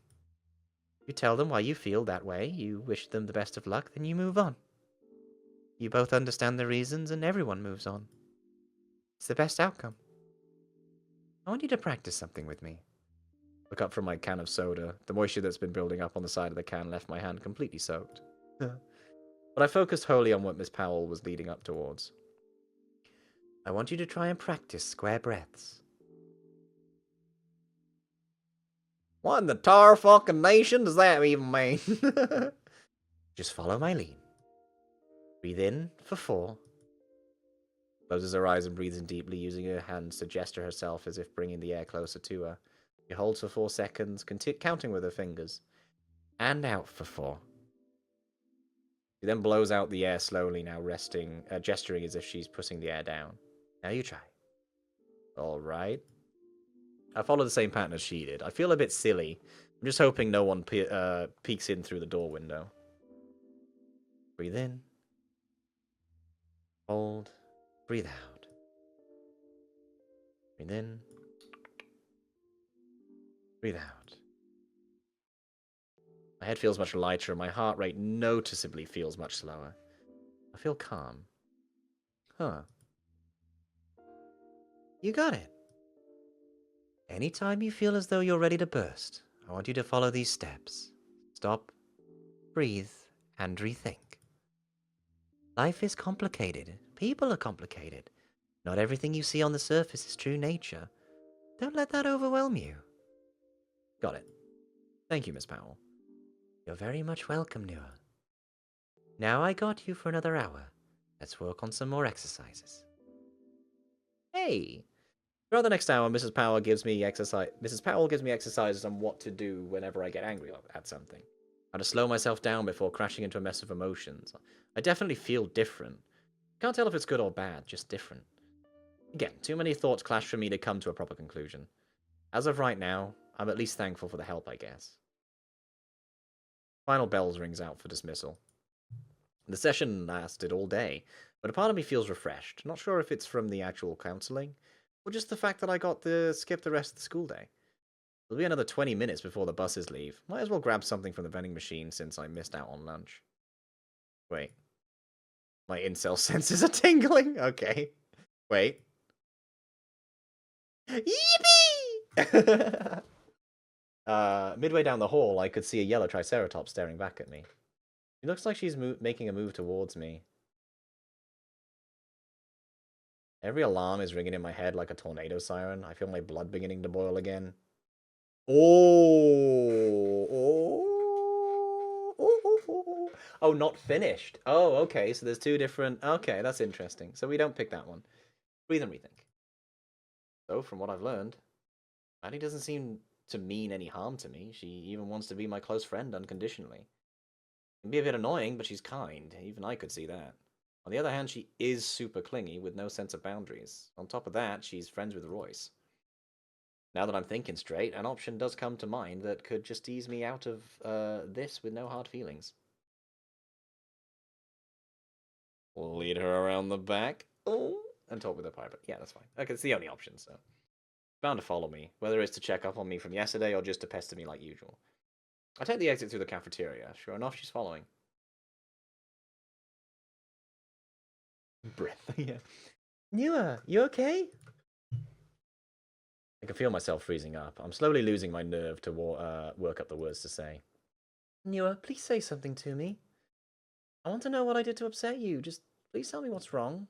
You tell them why you feel that way, you wish them the best of luck, then you move on. You both understand the reasons and everyone moves on. It's the best outcome. I want you to practice something with me. Look up from my can of soda. The moisture that's been building up on the side of the can left my hand completely soaked. But I focused wholly on what Miss Powell was leading up towards. I want you to try and practice square breaths. What in the tar fucking nation does that even mean? Just follow my lead. Breathe in for 4. Closes her eyes and breathes in deeply, using her hands to gesture herself as if bringing the air closer to her. She holds for 4 seconds, counting with her fingers. And out for 4. She then blows out the air slowly, now gesturing as if she's putting the air down. Now you try. Alright. I follow the same pattern as she did. I feel a bit silly. I'm just hoping no one peeks in through the door window. Breathe in. Hold. Breathe out. Breathe in. Breathe out. My head feels much lighter and my heart rate noticeably feels much slower. I feel calm. Huh. You got it. Anytime you feel as though you're ready to burst, I want you to follow these steps. Stop, breathe, and rethink. Life is complicated. People are complicated. Not everything you see on the surface is true nature. Don't let that overwhelm you. Got it. Thank you, Miss Powell. You're very much welcome, Nua. Now I got you for another hour. Let's work on some more exercises. Hey, Throughout the next hour, Mrs. Powell gives me exercises on what to do whenever I get angry at something. How to slow myself down before crashing into a mess of emotions. I definitely feel different. Can't tell if it's good or bad, just different. Again, too many thoughts clash for me to come to a proper conclusion. As of right now, I'm at least thankful for the help, I guess. Final bells rings out for dismissal. The session lasted all day, but a part of me feels refreshed. Not sure if it's from the actual counselling, or just the fact that I got to skip the rest of the school day. It'll be another 20 minutes before the buses leave. Might as well grab something from the vending machine since I missed out on lunch. Wait. My incel senses are tingling? Okay. Wait. Yippee! Midway down the hall, I could see a yellow triceratops staring back at me. She looks like she's making a move towards me. Every alarm is ringing in my head like a tornado siren. I feel my blood beginning to boil again. Oh, not finished. Oh, okay. So there's two different. Okay, that's interesting. So we don't pick that one. Breathe and rethink. So, from what I've learned, Maddie doesn't seem to mean any harm to me. She even wants to be my close friend unconditionally. Can be a bit annoying, but she's kind. Even I could see that. On the other hand, she is super clingy with no sense of boundaries. On top of that, she's friends with Royce. Now that I'm thinking straight, an option does come to mind that could just ease me out of this with no hard feelings. We'll lead her around the back. Oh, and talk with her pirate. Yeah, that's fine. Okay, it's the only option, so. Bound to follow me, whether it's to check up on me from yesterday or just to pester me like usual. I take the exit through the cafeteria. Sure enough, she's following. Breath, yeah. Nua, you okay? I can feel myself freezing up. I'm slowly losing my nerve to work up the words to say. Nua, please say something to me. I want to know what I did to upset you. Just please tell me what's wrong.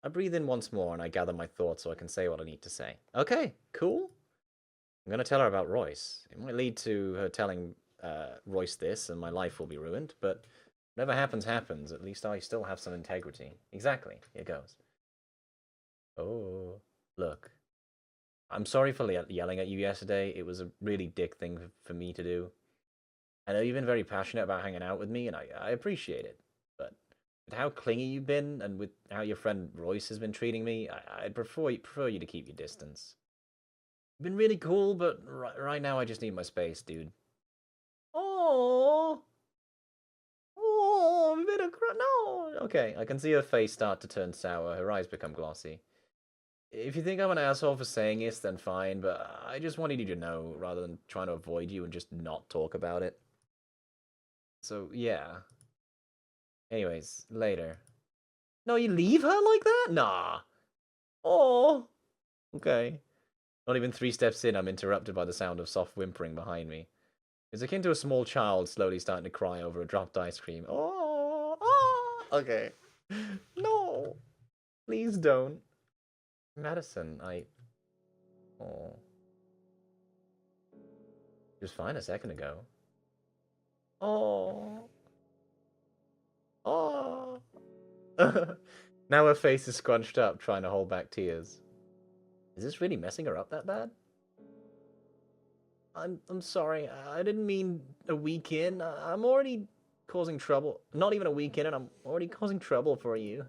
I breathe in once more and I gather my thoughts so I can say what I need to say. Okay, cool. I'm going to tell her about Royce. It might lead to her telling Royce this and my life will be ruined, but whatever happens, happens. At least I still have some integrity. Exactly. Here goes. Oh, look. I'm sorry for yelling at you yesterday. It was a really dick thing for me to do. I know you've been very passionate about hanging out with me, and I appreciate it. But with how clingy you've been, and with how your friend Royce has been treating me, I'd prefer you to keep your distance. You've been really cool, but right now I just need my space, dude. Oh, a bit of no. Okay, I can see her face start to turn sour. Her eyes become glossy. If you think I'm an asshole for saying this, then fine, but I just wanted you to know, rather than trying to avoid you and just not talk about it. So, yeah. Anyways, later. No, you leave her like that? Nah. Oh. Okay. Not even 3 steps in, I'm interrupted by the sound of soft whimpering behind me. It's akin to a small child slowly starting to cry over a dropped ice cream. Oh. Okay. No. Please don't. Madison, oh. She was fine a second ago. Oh. Oh. Now her face is scrunched up, trying to hold back tears. Is this really messing her up that bad? I'm sorry. I didn't mean a week in. I'm already causing trouble. Not even a week in, and I'm already causing trouble for you.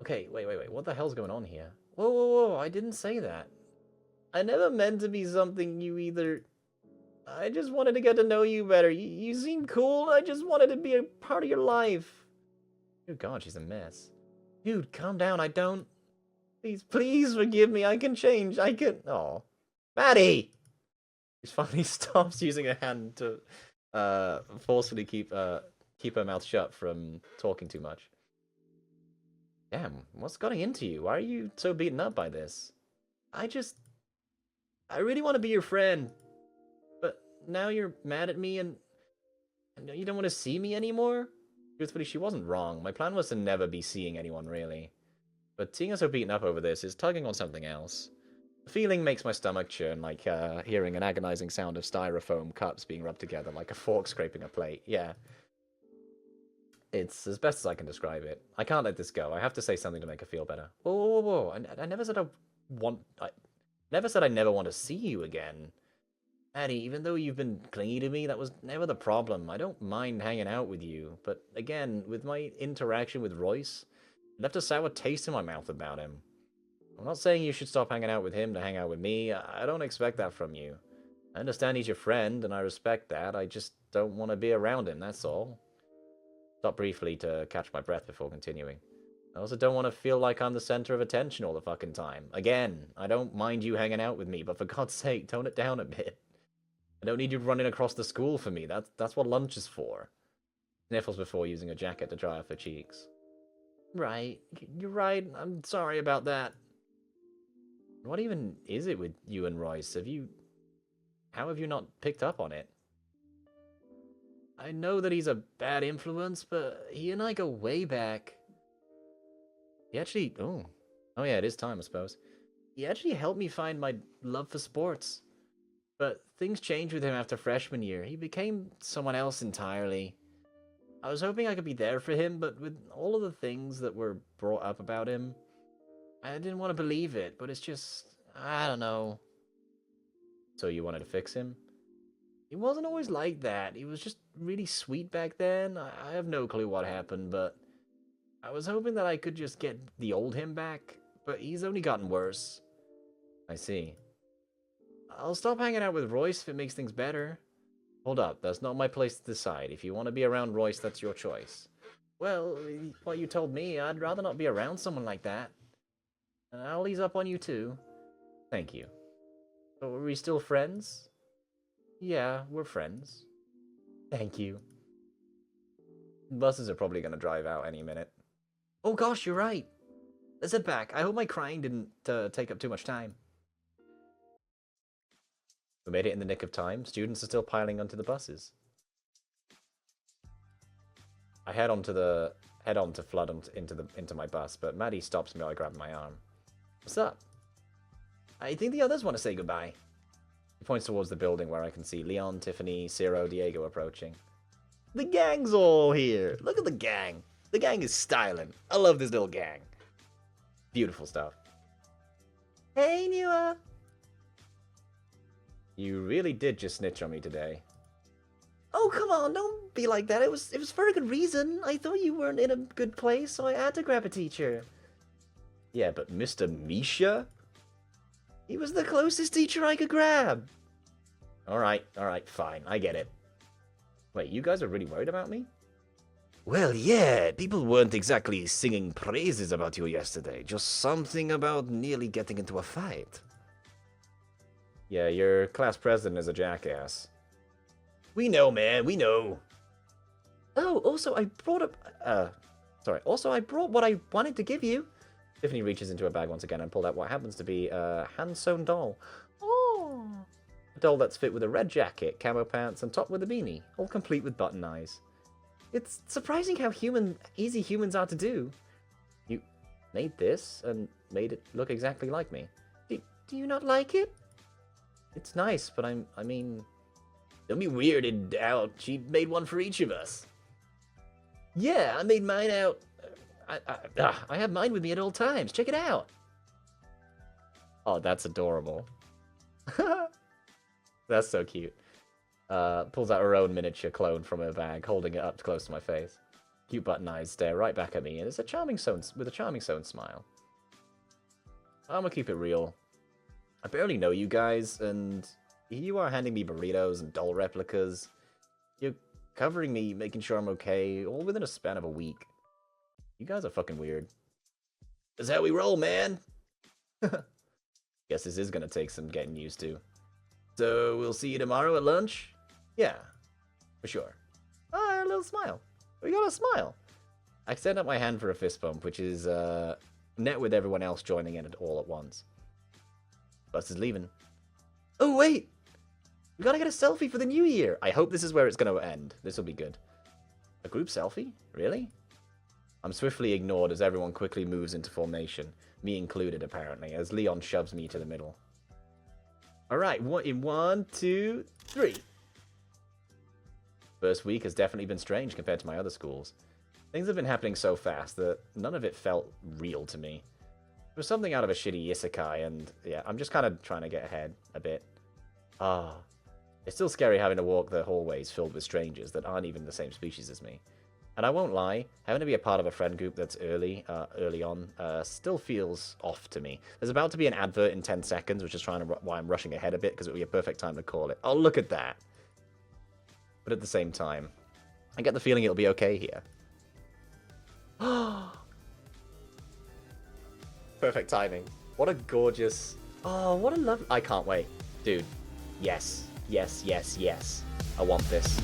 Okay, wait. What the hell's going on here? Whoa. I didn't say that. I never meant to be something you either... I just wanted to get to know you better. You seem cool. I just wanted to be a part of your life. Good God, she's a mess. Dude, calm down. I don't... Please forgive me. I can change. I can... Oh. Maddie! She finally stops using her hand to forcefully keep her mouth shut from talking too much. Damn, what's getting into you? Why are you so beaten up by this? I really want to be your friend. But now you're mad at me and you don't want to see me anymore? Truthfully, she wasn't wrong. My plan was to never be seeing anyone, really. But seeing us so beaten up over this is tugging on something else. The feeling makes my stomach churn, like hearing an agonizing sound of styrofoam cups being rubbed together, like a fork scraping a plate. Yeah. It's as best as I can describe it. I can't let this go. I have to say something to make her feel better. Whoa. I never said I I never said I never want to see you again. Maddie, even though you've been clingy to me, that was never the problem. I don't mind hanging out with you. But again, with my interaction with Royce, it left a sour taste in my mouth about him. I'm not saying you should stop hanging out with him to hang out with me. I don't expect that from you. I understand he's your friend, and I respect that. I just don't want to be around him, that's all. Stop briefly to catch my breath before continuing. I also don't want to feel like I'm the center of attention all the fucking time. Again, I don't mind you hanging out with me, but for God's sake, tone it down a bit. I don't need you running across the school for me. That's what lunch is for. Sniffles before using a jacket to dry off her cheeks. Right. You're right. I'm sorry about that. What even is it with you and Royce? How have you not picked up on it? I know that he's a bad influence, but he and I go way back. He actually... Oh yeah, it is time, I suppose. He actually helped me find my love for sports. But things changed with him after freshman year. He became someone else entirely. I was hoping I could be there for him, but with all of the things that were brought up about him, I didn't want to believe it, but it's just... I don't know. So you wanted to fix him? He wasn't always like that. He was just really sweet back then. I have no clue what happened, but I was hoping that I could just get the old him back, but he's only gotten worse. I see. I'll stop hanging out with Royce if it makes things better. Hold up, that's not my place to decide. If you want to be around Royce, that's your choice. Well, what you told me, I'd rather not be around someone like that. And I'll ease up on you too. Thank you. So are we still friends? Yeah, we're friends. Thank you. Buses are probably going to drive out any minute. Oh gosh, you're right. Let's head back. I hope my crying didn't take up too much time. We made it in the nick of time. Students are still piling onto the buses. I head on to flood into my bus, but Maddie stops me while I grab my arm. What's up? I think the others want to say goodbye. He points towards the building where I can see Leon, Tiffany, Ciro, Diego approaching. The gang's all here. Look at the gang. The gang is styling. I love this little gang. Beautiful stuff. Hey, Nua. You really did just snitch on me today. Oh, come on, don't be like that. It was for a good reason. I thought you weren't in a good place, so I had to grab a teacher. Yeah, but Mr. Misha? He was the closest teacher I could grab. Alright, fine, I get it. Wait, you guys are really worried about me? Well, yeah, people weren't exactly singing praises about you yesterday. Just something about nearly getting into a fight. Yeah, your class president is a jackass. We know, man, we know. Oh, also, I brought what I wanted to give you. Tiffany reaches into her bag once again and pulled out what happens to be a hand-sewn doll. Oh! A doll that's fit with a red jacket, camo pants, and top with a beanie, all complete with button eyes. It's surprising how easy humans are to do. You made this and made it look exactly like me. Do you not like it? It's nice, but I mean... Don't be weirded out. She made one for each of us. Yeah, I made mine out... I have mine with me at all times. Check it out. Oh, that's adorable. That's so cute. Pulls out her own miniature clone from her bag, holding it up close to my face. Cute button eyes stare right back at me, and it's with a charming sewn smile. I'm gonna keep it real. I barely know you guys, and here you are handing me burritos and doll replicas. You're covering me, making sure I'm okay, all within a span of a week. You guys are fucking weird. That's how we roll, man! Guess this is gonna take some getting used to. So, we'll see you tomorrow at lunch? Yeah, for sure. Ah, a little smile. We got a smile. I extend out my hand for a fist bump, which is net with everyone else joining in all at once. Bus is leaving. Oh, wait! We gotta get a selfie for the new year. I hope this is where it's gonna end. This will be good. A group selfie? Really? I'm swiftly ignored as everyone quickly moves into formation. Me included, apparently, as Leon shoves me to the middle. Alright, in 1, 2, 3. First week has definitely been strange compared to my other schools. Things have been happening so fast that none of it felt real to me. It was something out of a shitty isekai, and yeah, I'm just kind of trying to get ahead a bit. It's still scary having to walk the hallways filled with strangers that aren't even the same species as me. And I won't lie, having to be a part of a friend group that's early on, still feels off to me. There's about to be an advert in 10 seconds, which is why I'm rushing ahead a bit, because it would be a perfect time to call it. Oh, look at that. But at the same time, I get the feeling it'll be okay here. Perfect timing. What a gorgeous... Oh, what a love... I can't wait. Dude, yes. Yes, yes, yes. I want this.